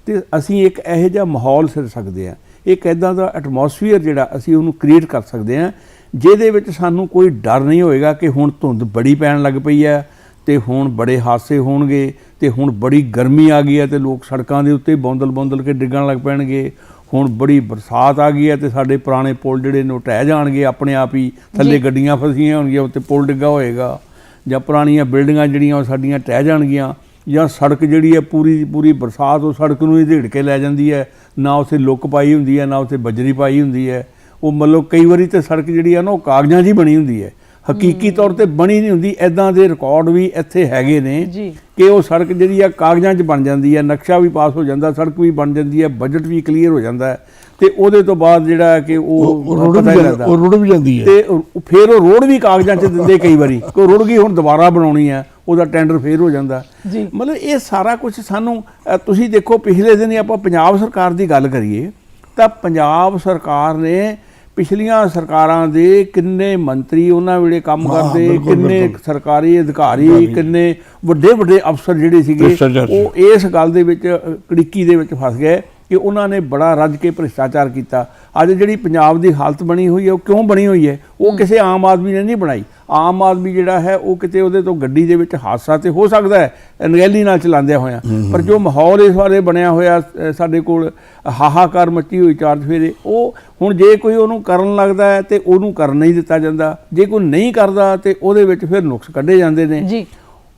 ਤੇ ਅਸੀਂ ਇੱਕ ਇਹੋ ਜਿਹਾ ਮਾਹੌਲ ਸਿਰ ਸਕਦੇ ਹਾਂ, ਇੱਕ ਇੱਦਾਂ ਦਾ ਐਟਮੋਸਫੀਅਰ ਜਿਹੜਾ ਅਸੀਂ ਉਹਨੂੰ ਕ੍ਰੀਏਟ ਕਰ ਸਕਦੇ ਹਾਂ ਜਿਹਦੇ ਵਿੱਚ ਸਾਨੂੰ ਕੋਈ ਡਰ ਨਹੀਂ ਹੋਏਗਾ ਕਿ ਹੁਣ ਧੁੰਦ ਬੜੀ ਪੈਣ ਲੱਗ ਪਈ ਹੈ ਤੇ ਹੁਣ ਬੜੇ ਹਾਦਸੇ ਹੋਣਗੇ ਤੇ ਹੁਣ ਬੜੀ ਗਰਮੀ ਆ ਗਈ ਹੈ ਤੇ ਲੋਕ ਸੜਕਾਂ ਦੇ ਉੱਤੇ ਬੌਂਦਲ ਕੇ ਡਿੱਗਣ ਲੱਗ ਪੈਣਗੇ, ਹੁਣ ਬੜੀ ਬਰਸਾਤ ਆ ਗਈ ਹੈ ਤੇ ਸਾਡੇ ਪੁਰਾਣੇ ਪੁਲ ਜਿਹੜੇ ਨੇ ਉਹ ਢਹਿ ਜਾਣਗੇ ਆਪਣੇ ਆਪ ਹੀ, ਥੱਲੇ ਗੱਡੀਆਂ ਫਸੀਆਂ ਹੋਣਗੀਆਂ ਉੱਤੇ ਪੁਲ ਡਿੱਗਾ ਹੋਏਗਾ, ਜਾਂ ਪੁਰਾਣੀਆਂ ਬਿਲਡਿੰਗਾਂ ਜਿਹੜੀਆਂ ਉਹ ਸਾਡੀਆਂ ਢਹਿ ਜਾਣਗੀਆਂ, ਜਾਂ ਸੜਕ ਜਿਹੜੀ ਹੈ ਪੂਰੀ ਦੀ ਪੂਰੀ ਬਰਸਾਤ ਉਹ ਸੜਕ ਨੂੰ ਹੀ ਢੇੜ ਕੇ ਲੈ ਜਾਂਦੀ ਹੈ, ਨਾ ਉੱਥੇ ਲੁੱਕ ਪਾਈ ਹੁੰਦੀ ਹੈ ਨਾ ਉੱਥੇ ਬੱਜਰੀ ਪਾਈ ਹੁੰਦੀ ਹੈ। ਉਹ ਮਤਲਬ ਕਈ ਵਾਰੀ ਤਾਂ ਸੜਕ ਜਿਹੜੀ ਹੈ ਨਾ ਉਹ ਕਾਗਜ਼ਾਂ 'ਚ ਹੀ ਬਣੀ ਹੁੰਦੀ ਹੈ, ਹਕੀਕੀ ਤੌਰ ਤੇ ਬਣੀ ਨਹੀਂ ਹੁੰਦੀ। ਇੱਦਾਂ ਦੇ ਰਿਕਾਰਡ ਵੀ ਇੱਥੇ ਹੈਗੇ ਨੇ ਕਿ ਉਹ ਸੜਕ ਜਿਹੜੀ ਆ ਕਾਗਜ਼ਾਂ 'ਚ ਬਣ ਜਾਂਦੀ ਹੈ, ਨਕਸ਼ਾ ਵੀ ਪਾਸ ਹੋ ਜਾਂਦਾ, ਸੜਕ ਵੀ ਬਣ ਜਾਂਦੀ ਹੈ, ਬਜਟ ਵੀ ਕਲੀਅਰ ਹੋ ਜਾਂਦਾ ਹੈ ਤੇ ਉਹਦੇ ਤੋਂ ਬਾਅਦ ਜਿਹੜਾ ਹੈ ਕਿ ਉਹ ਰੁੜ ਵੀ ਜਾਂਦੀ ਹੈ ਤੇ ਫਿਰ ਉਹ ਰੋਡ ਵੀ ਕਾਗਜ਼ਾਂ 'ਚ ਦਿੰਦੇ ਕਈ ਵਾਰੀ ਕਿ ਰੁੜ ਗਈ ਹੁਣ ਦੁਬਾਰਾ ਬਣਾਉਣੀ ਹੈ, ਉਹਦਾ ਟੈਂਡਰ ਫੇਰ ਹੋ ਜਾਂਦਾ। ਮਤਲਬ ਇਹ ਸਾਰਾ ਕੁਝ ਸਾਨੂੰ ਤੁਸੀਂ ਦੇਖੋ ਪਿਛਲੇ ਦਿਨ ਹੀ ਆਪਾਂ ਪੰਜਾਬ ਸਰਕਾਰ ਦੀ ਗੱਲ ਕਰੀਏ ਤਾਂ ਪੰਜਾਬ ਸਰਕਾਰ ਨੇ ਪਿਛਲੀਆਂ ਸਰਕਾਰਾਂ ਦੇ ਕਿੰਨੇ ਮੰਤਰੀ ਉਹਨਾਂ ਵੇਲੇ ਕੰਮ ਕਰਦੇ, ਕਿੰਨੇ ਸਰਕਾਰੀ ਅਧਿਕਾਰੀ, ਕਿੰਨੇ ਵੱਡੇ ਅਫਸਰ ਜਿਹੜੇ ਸੀਗੇ ਉਹ ਇਸ ਗੱਲ ਦੇ ਵਿੱਚ ਕੜਿੱਕੀ ਦੇ ਵਿੱਚ ਫਸ ਗਏ ਕਿ ਉਹਨਾਂ ਨੇ ਬੜਾ ਰੱਜ ਕੇ ਭ੍ਰਿਸ਼ਟਾਚਾਰ ਕੀਤਾ। ਅੱਜ ਜਿਹੜੀ ਪੰਜਾਬ ਦੀ ਹਾਲਤ ਬਣੀ ਹੋਈ ਹੈ ਉਹ ਕਿਉਂ ਬਣੀ ਹੋਈ ਹੈ? ਉਹ ਕਿਸੇ ਆਮ ਆਦਮੀ ਨੇ ਨਹੀਂ ਬਣਾਈ। ਆਮ ਆਦਮੀ ਜਿਹੜਾ ਹੈ ਉਹ ਕਿਤੇ ਉਹਦੇ ਤੋਂ ਗੱਡੀ ਦੇ ਵਿੱਚ ਹਾਦਸਾ ਤੇ ਹੋ ਸਕਦਾ ਹੈ ਅਣਗਹਿਲੀ ਨਾਲ ਚਲਾਉਂਦਿਆਂ ਹੋਇਆਂ, ਪਰ ਜੋ ਮਾਹੌਲ ਇਸ ਬਾਰੇ ਬਣਿਆ ਹੋਇਆ ਸਾਡੇ ਕੋਲ ਹਾਹਾਕਾਰ ਮੱਚੀ ਹੋਈ ਚਾਰ ਚੁਫੇਰੇ, ਉਹ ਹੁਣ ਜੇ ਕੋਈ ਉਹਨੂੰ ਕਰਨ ਲੱਗਦਾ ਹੈ ਤੇ ਉਹਨੂੰ ਕਰਨ ਨਹੀਂ ਦਿੱਤਾ ਜਾਂਦਾ, ਜੇ ਕੋਈ ਨਹੀਂ ਕਰਦਾ ਤੇ ਉਹਦੇ ਵਿੱਚ ਫਿਰ ਨੁਕਸ ਕੱਢੇ ਜਾਂਦੇ ਨੇ।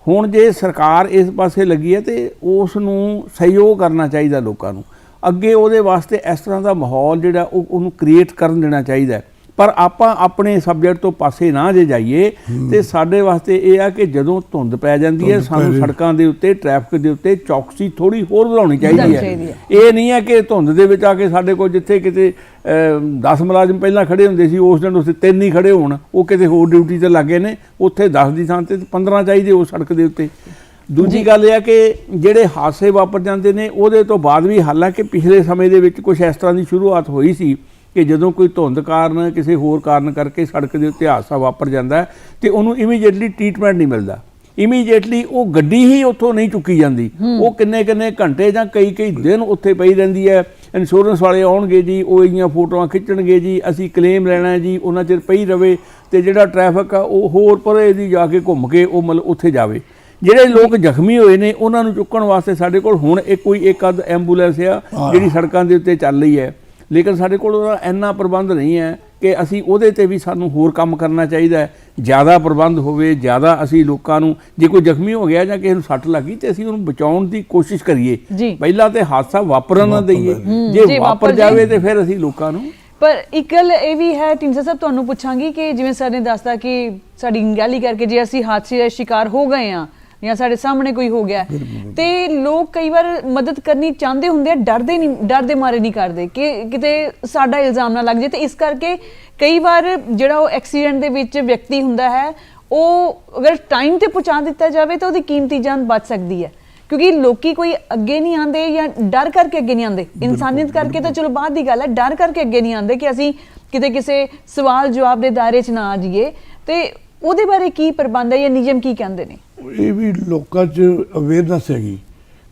ਹੁਣ ਜੇ ਸਰਕਾਰ ਇਸ ਪਾਸੇ ਲੱਗੀ ਹੈ ਤੇ ਉਸ ਨੂੰ ਸਹਿਯੋਗ ਕਰਨਾ ਚਾਹੀਦਾ ਲੋਕਾਂ ਨੂੰ, ਅੱਗੇ ਉਹਦੇ ਵਾਸਤੇ ਇਸ ਤਰ੍ਹਾਂ ਦਾ ਮਾਹੌਲ ਜਿਹੜਾ ਉਹਨੂੰ ਕ੍ਰੀਏਟ ਕਰਨ ਦੇਣਾ ਚਾਹੀਦਾ। ਪਰ ਆਪਾਂ ਆਪਣੇ ਸਬਜੈਕਟ ਤੋਂ ਪਾਸੇ ਨਾ ਜੇ ਜਾਈਏ ਤੇ ਸਾਡੇ ਵਾਸਤੇ ਇਹ ਆ ਕਿ ਜਦੋਂ ਧੁੰਦ ਪੈ ਜਾਂਦੀ ਹੈ ਸਾਨੂੰ ਸੜਕਾਂ ਦੇ ਉੱਤੇ ਟ੍ਰੈਫਿਕ ਦੇ ਉੱਤੇ ਚੌਕਸੀ ਥੋੜੀ ਹੋਰ ਵਧਾਉਣੀ ਚਾਹੀਦੀ ਹੈ। ਇਹ ਨਹੀਂ ਹੈ ਕਿ ਧੁੰਦ ਦੇ ਵਿੱਚ ਆ ਕੇ ਸਾਡੇ ਕੋਲ ਜਿੱਥੇ ਕਿਤੇ 10 ਮੁਲਾਜ਼ਮ ਪਹਿਲਾਂ ਖੜੇ ਹੁੰਦੇ ਸੀ ਉਸ ਦਿਨ ਉੱਥੇ 3 ਹੀ ਖੜੇ ਹੋਣ, ਉਹ ਕਿਤੇ ਹੋਰ ਡਿਊਟੀ ਤੇ ਲੱਗੇ ਨੇ, ਉੱਥੇ 10 ਦੀ ਥਾਂ ਤੇ 15 ਚਾਹੀਦੇ ਉਸ ਸੜਕ ਦੇ ਉੱਤੇ। ਦੂਜੀ ਗੱਲ ਇਹ ਹੈ ਕਿ ਜਿਹੜੇ ਹਾਦਸੇ ਵਾਪਰ ਜਾਂਦੇ ਨੇ ਉਹਦੇ ਤੋਂ ਬਾਅਦ ਵੀ, ਹਾਲਾਂਕਿ ਪਿਛਲੇ ਸਮੇਂ ਦੇ ਵਿੱਚ ਕੁਝ ਇਸ ਤਰ੍ਹਾਂ ਦੀ ਸ਼ੁਰੂਆਤ ਹੋਈ ਸੀ ਕਿ ਜਦੋਂ ਕੋਈ ਧੁੰਦ ਕਾਰਨ ਕਿਸੇ ਹੋਰ ਕਾਰਨ ਕਰਕੇ ਸੜਕ ਦੇ ਉੱਤੇ ਹਾਦਸਾ ਵਾਪਰ ਜਾਂਦਾ ਤੇ ਉਹਨੂੰ ਇਮੀਡੀਏਟਲੀ ਟ੍ਰੀਟਮੈਂਟ ਨਹੀਂ ਮਿਲਦਾ, ਇਮੀਡੀਏਟਲੀ ਉਹ ਗੱਡੀ ਹੀ ਉੱਥੋਂ ਨਹੀਂ ਚੁੱਕੀ ਜਾਂਦੀ, ਉਹ ਕਿੰਨੇ ਘੰਟੇ ਜਾਂ ਕਈ ਦਿਨ ਉੱਥੇ ਪਈ ਰਹਿੰਦੀ ਹੈ। ਇੰਸ਼ੋਰੈਂਸ ਵਾਲੇ ਆਉਣਗੇ ਜੀ, ਉਹ ਇਹਦੀਆਂ ਫੋਟੋਆਂ ਖਿੱਚਣਗੇ ਜੀ, ਅਸੀਂ ਕਲੇਮ ਲੈਣਾ ਜੀ, ਉਹਨਾਂ ਚਿਰ ਪਈ ਰਵੇ ਤੇ ਜਿਹੜਾ ਟ੍ਰੈਫਿਕ ਆ ਉਹ ਹੋਰ ਪਰੇ ਦੀ ਜਾ ਕੇ ਘੁੰਮ ਕੇ ਉਹ ਮਤਲਬ ਉੱਥੇ ਜਾਵੇ। ਜਿਹੜੇ ਲੋਕ ਜ਼ਖਮੀ ਹੋਏ ਨੇ ਉਹਨਾਂ ਨੂੰ ਚੁੱਕਣ ਵਾਸਤੇ ਸਾਡੇ ਕੋਲ ਹੁਣ ਇੱਕ ਅੱਧ ਐਂਬੂਲੈਂਸ ਆ ਜਿਹੜੀ ਸੜਕਾਂ ਦੇ ਉੱਤੇ ਚੱਲ ਰਹੀ ਹੈ, ਲੇਕਿਨ ਸਾਡੇ ਕੋਲ ਉਹਦਾ ਇੰਨਾ ਪ੍ਰਬੰਧ ਨਹੀਂ ਹੈ ਕਿ ਅਸੀਂ ਉਹਦੇ ਤੇ ਵੀ ਸਾਨੂੰ ਹੋਰ ਕੰਮ ਕਰਨਾ ਚਾਹੀਦਾ ਹੈ। ਜ਼ਿਆਦਾ ਪ੍ਰਬੰਧ ਹੋਵੇ, ਜ਼ਿਆਦਾ ਅਸੀਂ ਲੋਕਾਂ ਨੂੰ, ਜੇ ਕੋਈ ਜ਼ਖਮੀ ਹੋ ਗਿਆ ਜਾਂ ਕਿਸੇ ਨੂੰ ਸੱਟ ਲੱਗੀ ਤੇ ਅਸੀਂ ਉਹਨੂੰ ਬਚਾਉਣ ਦੀ ਕੋਸ਼ਿਸ਼ ਕਰੀਏ, ਪਹਿਲਾਂ ਤੇ ਹਾਦਸਾ ਵਾਪਰਨ ਨਾ ਦਈਏ। ਜੇ ਵਾਪਰ ਜਾਵੇ ਤੇ ਫਿਰ ਅਸੀਂ ਲੋਕਾਂ ਨੂੰ। ਪਰ ਇੱਕ ਗੱਲ ਇਹ ਵੀ ਹੈ ਢੀਂਡਸਾ ਸਾਹਿਬ, ਤੁਹਾਨੂੰ ਪੁੱਛਾਂਗੀ ਕਿ ਜਿਵੇਂ ਸਰ ਨੇ ਦੱਸਦਾ ਕਿ ਸਾਡੀ ਅਣਗਹਿਲੀ ਕਰਕੇ ਜੇ ਅਸੀਂ ਹਾਦਸੇ ਦਾ ਸ਼ਿਕਾਰ ਹੋ ਗਏ ਹਾਂ ਜਾਂ ਸਾਡੇ ਸਾਹਮਣੇ ਕੋਈ ਹੋ ਗਿਆ ਤੇ ਲੋਕ ਕਈ ਵਾਰ ਮਦਦ ਕਰਨੀ ਚਾਹੁੰਦੇ ਹੁੰਦੇ ਆ, ਡਰਦੇ ਮਾਰੇ ਨਹੀਂ ਕਰਦੇ ਕਿ ਕਿਤੇ ਸਾਡਾ ਇਲਜ਼ਾਮ ਨਾ ਲੱਗ ਜਾਏ, ਤੇ ਇਸ ਕਰਕੇ ਕਈ ਵਾਰ ਜਿਹੜਾ ਉਹ ਐਕਸੀਡੈਂਟ ਦੇ ਵਿੱਚ ਵਿਅਕਤੀ ਹੁੰਦਾ ਹੈ ਉਹ ਅਗਰ ਟਾਈਮ ਤੇ ਪਹੁੰਚਾ ਦਿੱਤਾ ਜਾਵੇ ਤਾਂ ਉਹਦੀ ਕੀਮਤੀ ਜਾਨ ਬਚ ਸਕਦੀ ਹੈ, ਕਿਉਂਕਿ ਲੋਕੀ ਕੋਈ ਅੱਗੇ ਨਹੀਂ ਆਉਂਦੇ ਜਾਂ ਡਰ ਕਰਕੇ ਅੱਗੇ ਨਹੀਂ ਆਉਂਦੇ। ਇਨਸਾਨੀਅਤ ਕਰਕੇ ਤਾਂ ਚਲੋ ਬਾਅਦ ਦੀ ਗੱਲ ਹੈ, ਡਰ ਕਰਕੇ ਅੱਗੇ ਨਹੀਂ ਆਉਂਦੇ ਕਿ ਅਸੀਂ ਕਿਤੇ ਕਿਸੇ ਸਵਾਲ ਜਵਾਬ ਦੇ ਦਾਇਰੇ 'ਚ ਨਾ ਆ ਜਾਈਏ। ਤੇ ਉਹਦੇ ਬਾਰੇ ਕੀ ਪ੍ਰਬੰਧ ਹੈ ਜਾਂ ਨਿਯਮ ਕੀ ਕਹਿੰਦੇ ਨੇ? ਇਹ ਵੀ ਲੋਕਾਂ 'ਚ ਅਵੇਅਰਨੈਸ ਹੈਗੀ।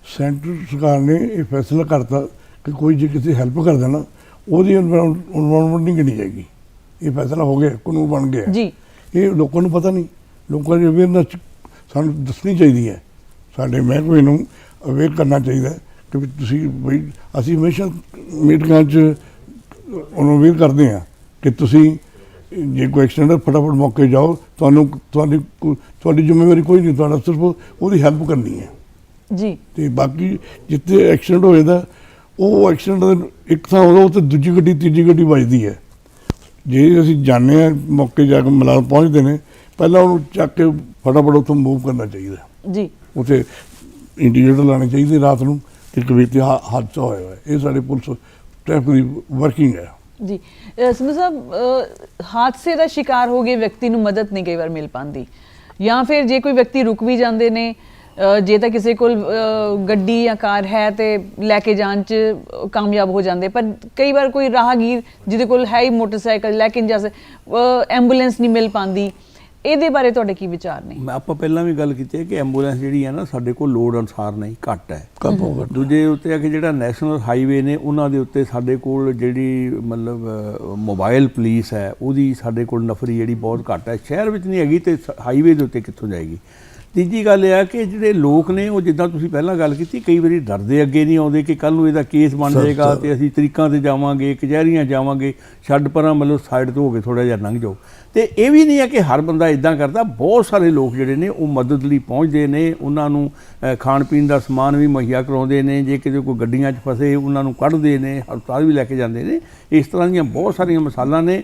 ਸੈਂਟਰ ਸਰਕਾਰ ਨੇ ਇਹ ਫੈਸਲਾ ਕਰਤਾ ਕਿ ਕੋਈ ਜੇ ਕਿਸੇ ਹੈਲਪ ਕਰਦਾ ਨਾ ਉਹਦੀ ਇਨਵੋਲਵਮੈਂਟ ਨਹੀਂ ਗਿਣੀ ਜਾਏਗੀ। ਇਹ ਫੈਸਲਾ ਹੋ ਗਿਆ, ਕਾਨੂੰਨ ਬਣ ਗਿਆ ਜੀ। ਇਹ ਲੋਕਾਂ ਨੂੰ ਪਤਾ ਨਹੀਂ, ਲੋਕਾਂ ਦੀ ਅਵੇਅਰਨੈਸ ਸਾਨੂੰ ਦੱਸਣੀ ਚਾਹੀਦੀ ਹੈ। ਸਾਡੇ ਮਹਿਕਮੇ ਨੂੰ ਅਵੇਅਰ ਕਰਨਾ ਚਾਹੀਦਾ ਕਿ ਵੀ ਤੁਸੀਂ ਬਈ ਅਸੀਂ ਹਮੇਸ਼ਾ ਮੀਟਿੰਗਾਂ 'ਚ ਉਹਨੂੰ ਅਵੇਅਰ ਕਰਦੇ ਹਾਂ ਕਿ ਤੁਸੀਂ ਜੇ ਕੋਈ ਐਕਸੀਡੈਂਟ ਫਟਾਫਟ ਮੌਕੇ ਜਾਓ, ਤੁਹਾਡੀ ਜ਼ਿੰਮੇਵਾਰੀ ਕੋਈ ਨਹੀਂ, ਤੁਹਾਡਾ ਸਿਰਫ ਉਹਦੀ ਹੈਲਪ ਕਰਨੀ ਹੈ ਜੀ। ਤੇ ਬਾਕੀ ਜਿੱਥੇ ਐਕਸੀਡੈਂਟ ਹੋ ਜਾਂਦਾ ਉਹ ਐਕਸੀਡੈਂਟ ਇੱਕ ਥਾਂ ਉਦੋਂ ਉੱਥੇ ਦੂਜੀ ਗੱਡੀ ਤੀਜੀ ਗੱਡੀ ਵੱਜਦੀ ਹੈ। ਜੇ ਅਸੀਂ ਜਾਂਦੇ ਹਾਂ ਮੌਕੇ ਜਾ ਕੇ ਮੁਲਾਜ਼ਮ ਪਹੁੰਚਦੇ ਨੇ, ਪਹਿਲਾਂ ਉਹਨੂੰ ਚੱਕ ਕੇ ਫਟਾਫਟ ਉੱਥੋਂ ਮੂਵ ਕਰਨਾ ਚਾਹੀਦਾ ਜੀ। ਉੱਥੇ ਇੰਡੀਕੇਟਰ ਲਾਉਣੇ ਚਾਹੀਦੇ ਰਾਤ ਨੂੰ ਕਿ ਕੋਈ ਤੇ ਹਾਦਸਾ ਹੋਇਆ ਹੈ। ਇਹ ਸਾਡੇ ਪੁਲਿਸ ਟ੍ਰੈਫਿਕ ਦੀ ਵਰਕਿੰਗ ਹੈ ਜੀ। ਸਮਝ ਸਾਹਿਬ, ਹਾਦਸੇ ਦਾ ਸ਼ਿਕਾਰ ਹੋ ਗਏ ਵਿਅਕਤੀ ਨੂੰ ਮਦਦ ਨਹੀਂ ਕਈ ਵਾਰ ਮਿਲ ਪਾਉਂਦੀ, ਜਾਂ ਫਿਰ ਜੇ ਕੋਈ ਵਿਅਕਤੀ ਰੁਕ ਵੀ ਜਾਂਦੇ ਨੇ, ਜੇ ਤਾਂ ਕਿਸੇ ਕੋਲ ਗੱਡੀ ਜਾਂ ਕਾਰ ਹੈ ਤੇ ਲੈ ਕੇ ਜਾਣ 'ਚ ਕਾਮਯਾਬ ਹੋ ਜਾਂਦੇ, ਪਰ ਕਈ ਵਾਰ ਕੋਈ ਰਾਹਗੀਰ ਜਿਹਦੇ ਕੋਲ ਹੈ ਹੀ ਮੋਟਰਸਾਈਕਲ ਲੈ ਕੇ ਨਹੀਂ ਜਾ ਸਕਦਾ, ਐਂਬੂਲੈਂਸ ਨਹੀਂ ਮਿਲ ਪਾਉਂਦੀ, ਇਹਦੇ ਬਾਰੇ ਤੁਹਾਡੇ ਕੀ ਵਿਚਾਰ ਨੇ? ਆਪਾਂ ਪਹਿਲਾਂ ਵੀ ਗੱਲ ਕੀਤੀ ਹੈ ਕਿ ਐਂਬੂਲੈਂਸ ਜਿਹੜੀ ਹੈ ਨਾ ਸਾਡੇ ਕੋਲ ਲੋੜ ਅਨੁਸਾਰ ਨਹੀਂ, ਘੱਟ ਹੈ। ਦੂਜੇ ਉੱਤੇ ਆ ਕਿ ਜਿਹੜਾ ਨੈਸ਼ਨਲ ਹਾਈਵੇ ਨੇ ਉਹਨਾਂ ਦੇ ਉੱਤੇ ਸਾਡੇ ਕੋਲ ਜਿਹੜੀ ਮਤਲਬ ਮੋਬਾਈਲ ਪੁਲਿਸ ਹੈ ਉਹਦੀ ਸਾਡੇ ਕੋਲ ਨਫਰੀ ਜਿਹੜੀ ਬਹੁਤ ਘੱਟ ਹੈ। ਸ਼ਹਿਰ ਵਿੱਚ ਨਹੀਂ ਹੈਗੀ ਤੇ ਹਾਈਵੇ ਦੇ ਉੱਤੇ ਕਿੱਥੋਂ ਜਾਏਗੀ। ਤੀਜੀ ਗੱਲ ਇਹ ਆ ਕਿ ਜਿਹੜੇ ਲੋਕ ਨੇ ਉਹ ਜਿੱਦਾਂ ਤੁਸੀਂ ਪਹਿਲਾਂ ਗੱਲ ਕੀਤੀ, ਕਈ ਵਾਰੀ ਡਰਦੇ ਅੱਗੇ ਨਹੀਂ ਆਉਂਦੇ ਕਿ ਕੱਲ੍ਹ ਨੂੰ ਇਹਦਾ ਕੇਸ ਬਣ ਜਾਏਗਾ ਤੇ ਅਸੀਂ ਤਰੀਕਾਂ ਤੇ ਜਾਵਾਂਗੇ, ਕਚਹਿਰੀਆਂ ਜਾਵਾਂਗੇ, ਛੱਡ ਪਰਾਂ ਮਤਲਬ ਸਾਈਡ ਤੋਂ ਹੋ ਕੇ ਥੋੜ੍ਹਾ ਜਿਹਾ ਲੰਘ ਜਾਓ। ਤੇ ਇਹ ਵੀ ਨਹੀਂ ਹੈ ਕਿ ਹਰ ਬੰਦਾ ਇਦਾਂ ਕਰਦਾ। ਬਹੁਤ ਸਾਰੇ ਲੋਕ ਜਿਹੜੇ ਨੇ ਉਹ ਮਦਦ ਲਈ ਪਹੁੰਚਦੇ ਨੇ, ਉਹਨਾਂ ਨੂੰ ਖਾਣ ਪੀਣ ਦਾ ਸਮਾਨ ਵੀ ਮੁਹੱਈਆ ਕਰਾਉਂਦੇ ਨੇ, ਜੇ ਕਿਤੇ ਕੋਈ ਗੱਡੀਆਂ 'ਚ ਫਸੇ ਉਹਨਾਂ ਨੂੰ ਕੱਢਦੇ ਨੇ, ਹਸਪਤਾਲ ਵੀ ਲੈ ਕੇ ਜਾਂਦੇ ਨੇ। ਇਸ ਤਰ੍ਹਾਂ ਦੀਆਂ ਬਹੁਤ ਸਾਰੀਆਂ ਮਿਸਾਲਾਂ ਨੇ।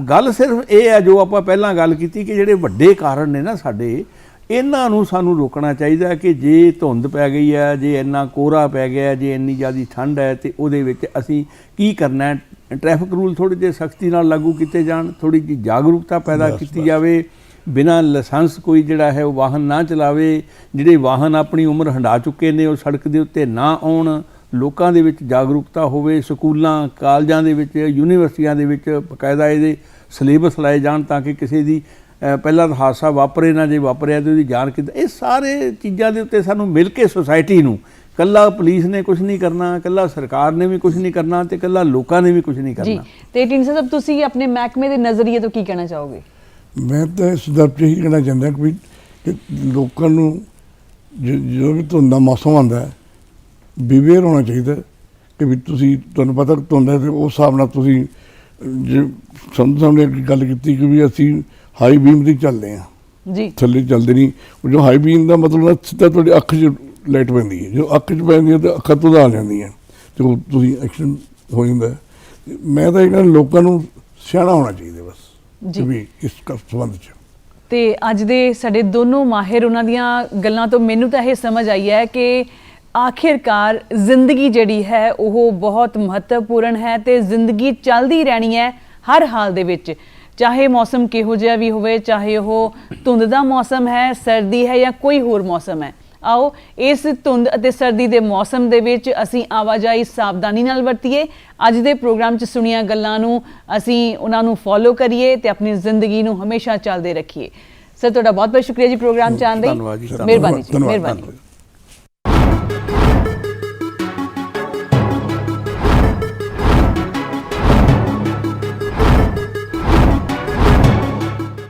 ਗੱਲ ਸਿਰਫ ਇਹ ਹੈ ਜੋ ਆਪਾਂ ਪਹਿਲਾਂ ਗੱਲ ਕੀਤੀ ਕਿ ਜਿਹੜੇ ਵੱਡੇ ਕਾਰਨ ਨੇ ਨਾ ਸਾਡੇ, ਇਹਨਾਂ ਨੂੰ ਸਾਨੂੰ ਰੋਕਣਾ ਚਾਹੀਦਾ ਕਿ ਜੇ ਧੁੰਦ ਪੈ ਗਈ ਹੈ, ਜੇ ਇੰਨਾ ਕੋਹਰਾ ਪੈ ਗਿਆ, ਜੇ ਇੰਨੀ ਜ਼ਿਆਦਾ ਠੰਡ ਹੈ ਤੇ ਉਹਦੇ ਵਿੱਚ ਅਸੀਂ ਕੀ ਕਰਨਾ ਹੈ। ਟ੍ਰੈਫਿਕ ਰੂਲ ਥੋੜ੍ਹੇ ਜਿਹੇ ਸਖਤੀ ਨਾਲ ਲਾਗੂ ਕੀਤੇ ਜਾਣ, ਥੋੜ੍ਹੀ ਜਿਹੀ ਜਾਗਰੂਕਤਾ ਪੈਦਾ ਕੀਤੀ ਜਾਵੇ। ਬਿਨਾਂ ਲਾਇਸੈਂਸ ਕੋਈ ਜਿਹੜਾ ਹੈ ਉਹ ਵਾਹਨ ਨਾ ਚਲਾਵੇ। ਜਿਹੜੇ ਵਾਹਨ ਆਪਣੀ ਉਮਰ ਹੰਢਾ ਚੁੱਕੇ ਨੇ ਉਹ ਸੜਕ ਦੇ ਉੱਤੇ ਨਾ ਆਉਣ। ਲੋਕਾਂ ਦੇ ਵਿੱਚ ਜਾਗਰੂਕਤਾ ਹੋਵੇ। ਸਕੂਲਾਂ ਕਾਲਜਾਂ ਦੇ ਵਿੱਚ, ਯੂਨੀਵਰਸਿਟੀਆਂ ਦੇ ਵਿੱਚ ਬਕਾਇਦਾ ਇਹਦੇ ਸਿਲੇਬਸ ਲਾਏ ਜਾਣ ਤਾਂ ਕਿ ਕਿਸੇ ਦੀ ਪਹਿਲਾਂ ਤਾਂ ਹਾਦਸਾ ਵਾਪਰੇ ਨਾ, ਜੇ ਵਾਪਰਿਆ ਤਾਂ ਉਹਦੀ ਜਾਨ ਕਿੱਦਾਂ। ਇਹ ਸਾਰੇ ਚੀਜ਼ਾਂ ਦੇ ਉੱਤੇ ਸਾਨੂੰ ਮਿਲ ਕੇ ਸੁਸਾਇਟੀ ਨੂੰ, ਕੱਲਾ ਪੁਲਿਸ ਨੇ ਕੁਝ ਨਹੀਂ ਕਰਨਾ, ਕੱਲਾ ਸਰਕਾਰ ਨੇ ਵੀ ਕੁਝ ਨਹੀਂ ਕਰਨਾ ਤੇ ਕੱਲਾ ਲੋਕਾਂ ਨੇ ਵੀ ਕੁਝ ਨਹੀਂ ਕਰਨਾ ਜੀ। ਤੇ ਢੀਂਡਸਾ ਸਾਹਿਬ, ਤੁਸੀਂ ਆਪਣੇ ਮਹਿਕਮੇ ਦੇ ਨਜ਼ਰੀਏ ਤੋਂ ਕੀ ਕਹਿਣਾ ਚਾਹੋਗੇ? ਮੈਂ ਤਾਂ ਇਸ ਦਰ 'ਤੇ ਹੀ ਕਹਿਣਾ ਚਾਹੁੰਦਾ ਕਿ ਲੋਕਾਂ ਨੂੰ ਜਦੋਂ ਵੀ ਧੁੰਦ ਦਾ ਮੌਸਮ ਆਉਂਦਾ ਹੈ ਬੀਵੇਅਰ ਹੋਣਾ ਚਾਹੀਦਾ ਕਿ ਵੀ ਤੁਸੀਂ, ਤੁਹਾਨੂੰ ਪਤਾ ਧੁੰਦ ਹੈ ਤੇ ਉਸ ਹਿਸਾਬ ਨਾਲ ਤੁਸੀਂ ਜੇ ਸਾਹਮਣੇ ਗੱਲ ਕੀਤੀ ਕਿ ਵੀ ਅਸੀਂ ਹਾਈ ਬੀਮ ਦੀ ਚੱਲਦੇ ਹਾਂ ਜੀ, ਥੱਲੇ ਚੱਲਦੇ ਨਹੀਂ। ਜੋ ਹਾਈ ਬੀਮ ਦਾ ਮਤਲਬ ਸਿੱਧਾ ਤੁਹਾਡੀ ਅੱਖ 'ਚ ਲਾਈਟ ਪੈਂਦੀ ਹੈ। ਜੋ ਅੱਖ 'ਚ ਪੈਂਦੀ ਹੈ ਤਾਂ ਅੱਖਾਂ ਤੋਂ ਆ ਜਾਂਦੀਆਂ ਤੇ ਉਹ ਤੁਸੀਂ ਐਕਸੀਡੈਂਟ ਹੋ ਜਾਂਦਾ। ਮੈਂ ਤਾਂ ਇਹਨਾਂ ਲੋਕਾਂ ਨੂੰ ਸਿਆਣਾ ਹੋਣਾ ਚਾਹੀਦਾ ਬਸ ਜੀ ਵੀ ਇਸ ਸੰਬੰਧ 'ਚ। ਤੇ ਅੱਜ ਦੇ ਸਾਡੇ ਦੋਨੋਂ ਮਾਹਿਰ, ਉਹਨਾਂ ਦੀਆਂ ਗੱਲਾਂ ਤੋਂ ਮੈਨੂੰ ਤਾਂ ਇਹ ਸਮਝ ਆਈ ਹੈ ਕਿ ਆਖਿਰਕਾਰ ਜ਼ਿੰਦਗੀ ਜਿਹੜੀ ਹੈ ਉਹ ਬਹੁਤ ਮਹੱਤਵਪੂਰਨ ਹੈ ਤੇ ਜ਼ਿੰਦਗੀ ਚੱਲਦੀ ਰਹਿਣੀ ਹੈ ਹਰ ਹਾਲ ਦੇ ਵਿੱਚ, ਚਾਹੇ ਮੌਸਮ ਕਿਹੋ ਜਿਹਾ ਵੀ ਹੋਵੇ, ਚਾਹੇ ਉਹ ਧੁੰਦ ਦਾ ਮੌਸਮ ਹੈ, ਸਰਦੀ ਹੈ ਜਾਂ ਕੋਈ ਹੋਰ ਮੌਸਮ ਹੈ। ਆਓ ਇਸ ਧੁੰਦ ਅਤੇ ਸਰਦੀ ਦੇ ਮੌਸਮ ਦੇ ਵਿੱਚ ਅਸੀਂ ਆਵਾਜਾਈ ਸਾਵਧਾਨੀ ਨਾਲ ਵਰਤੀਏ। ਅੱਜ ਦੇ ਪ੍ਰੋਗਰਾਮ 'ਚ ਸੁਣੀਆਂ ਗੱਲਾਂ ਨੂੰ ਅਸੀਂ ਉਹਨਾਂ ਨੂੰ ਫੋਲੋ ਕਰੀਏ ਤੇ ਆਪਣੀ ਜ਼ਿੰਦਗੀ ਨੂੰ ਹਮੇਸ਼ਾ ਚੱਲਦੇ ਰੱਖੀਏ। ਸਰ, ਤੁਹਾਡਾ ਬਹੁਤ ਬਹੁਤ ਸ਼ੁਕਰੀਆ ਜੀ ਪ੍ਰੋਗਰਾਮ 'ਚ ਆਉਣ ਲਈ। ਧੰਨਵਾਦ ਜੀ। ਮਿਹਰਬਾਨੀ ਜੀ, ਮਿਹਰਬਾਨੀ।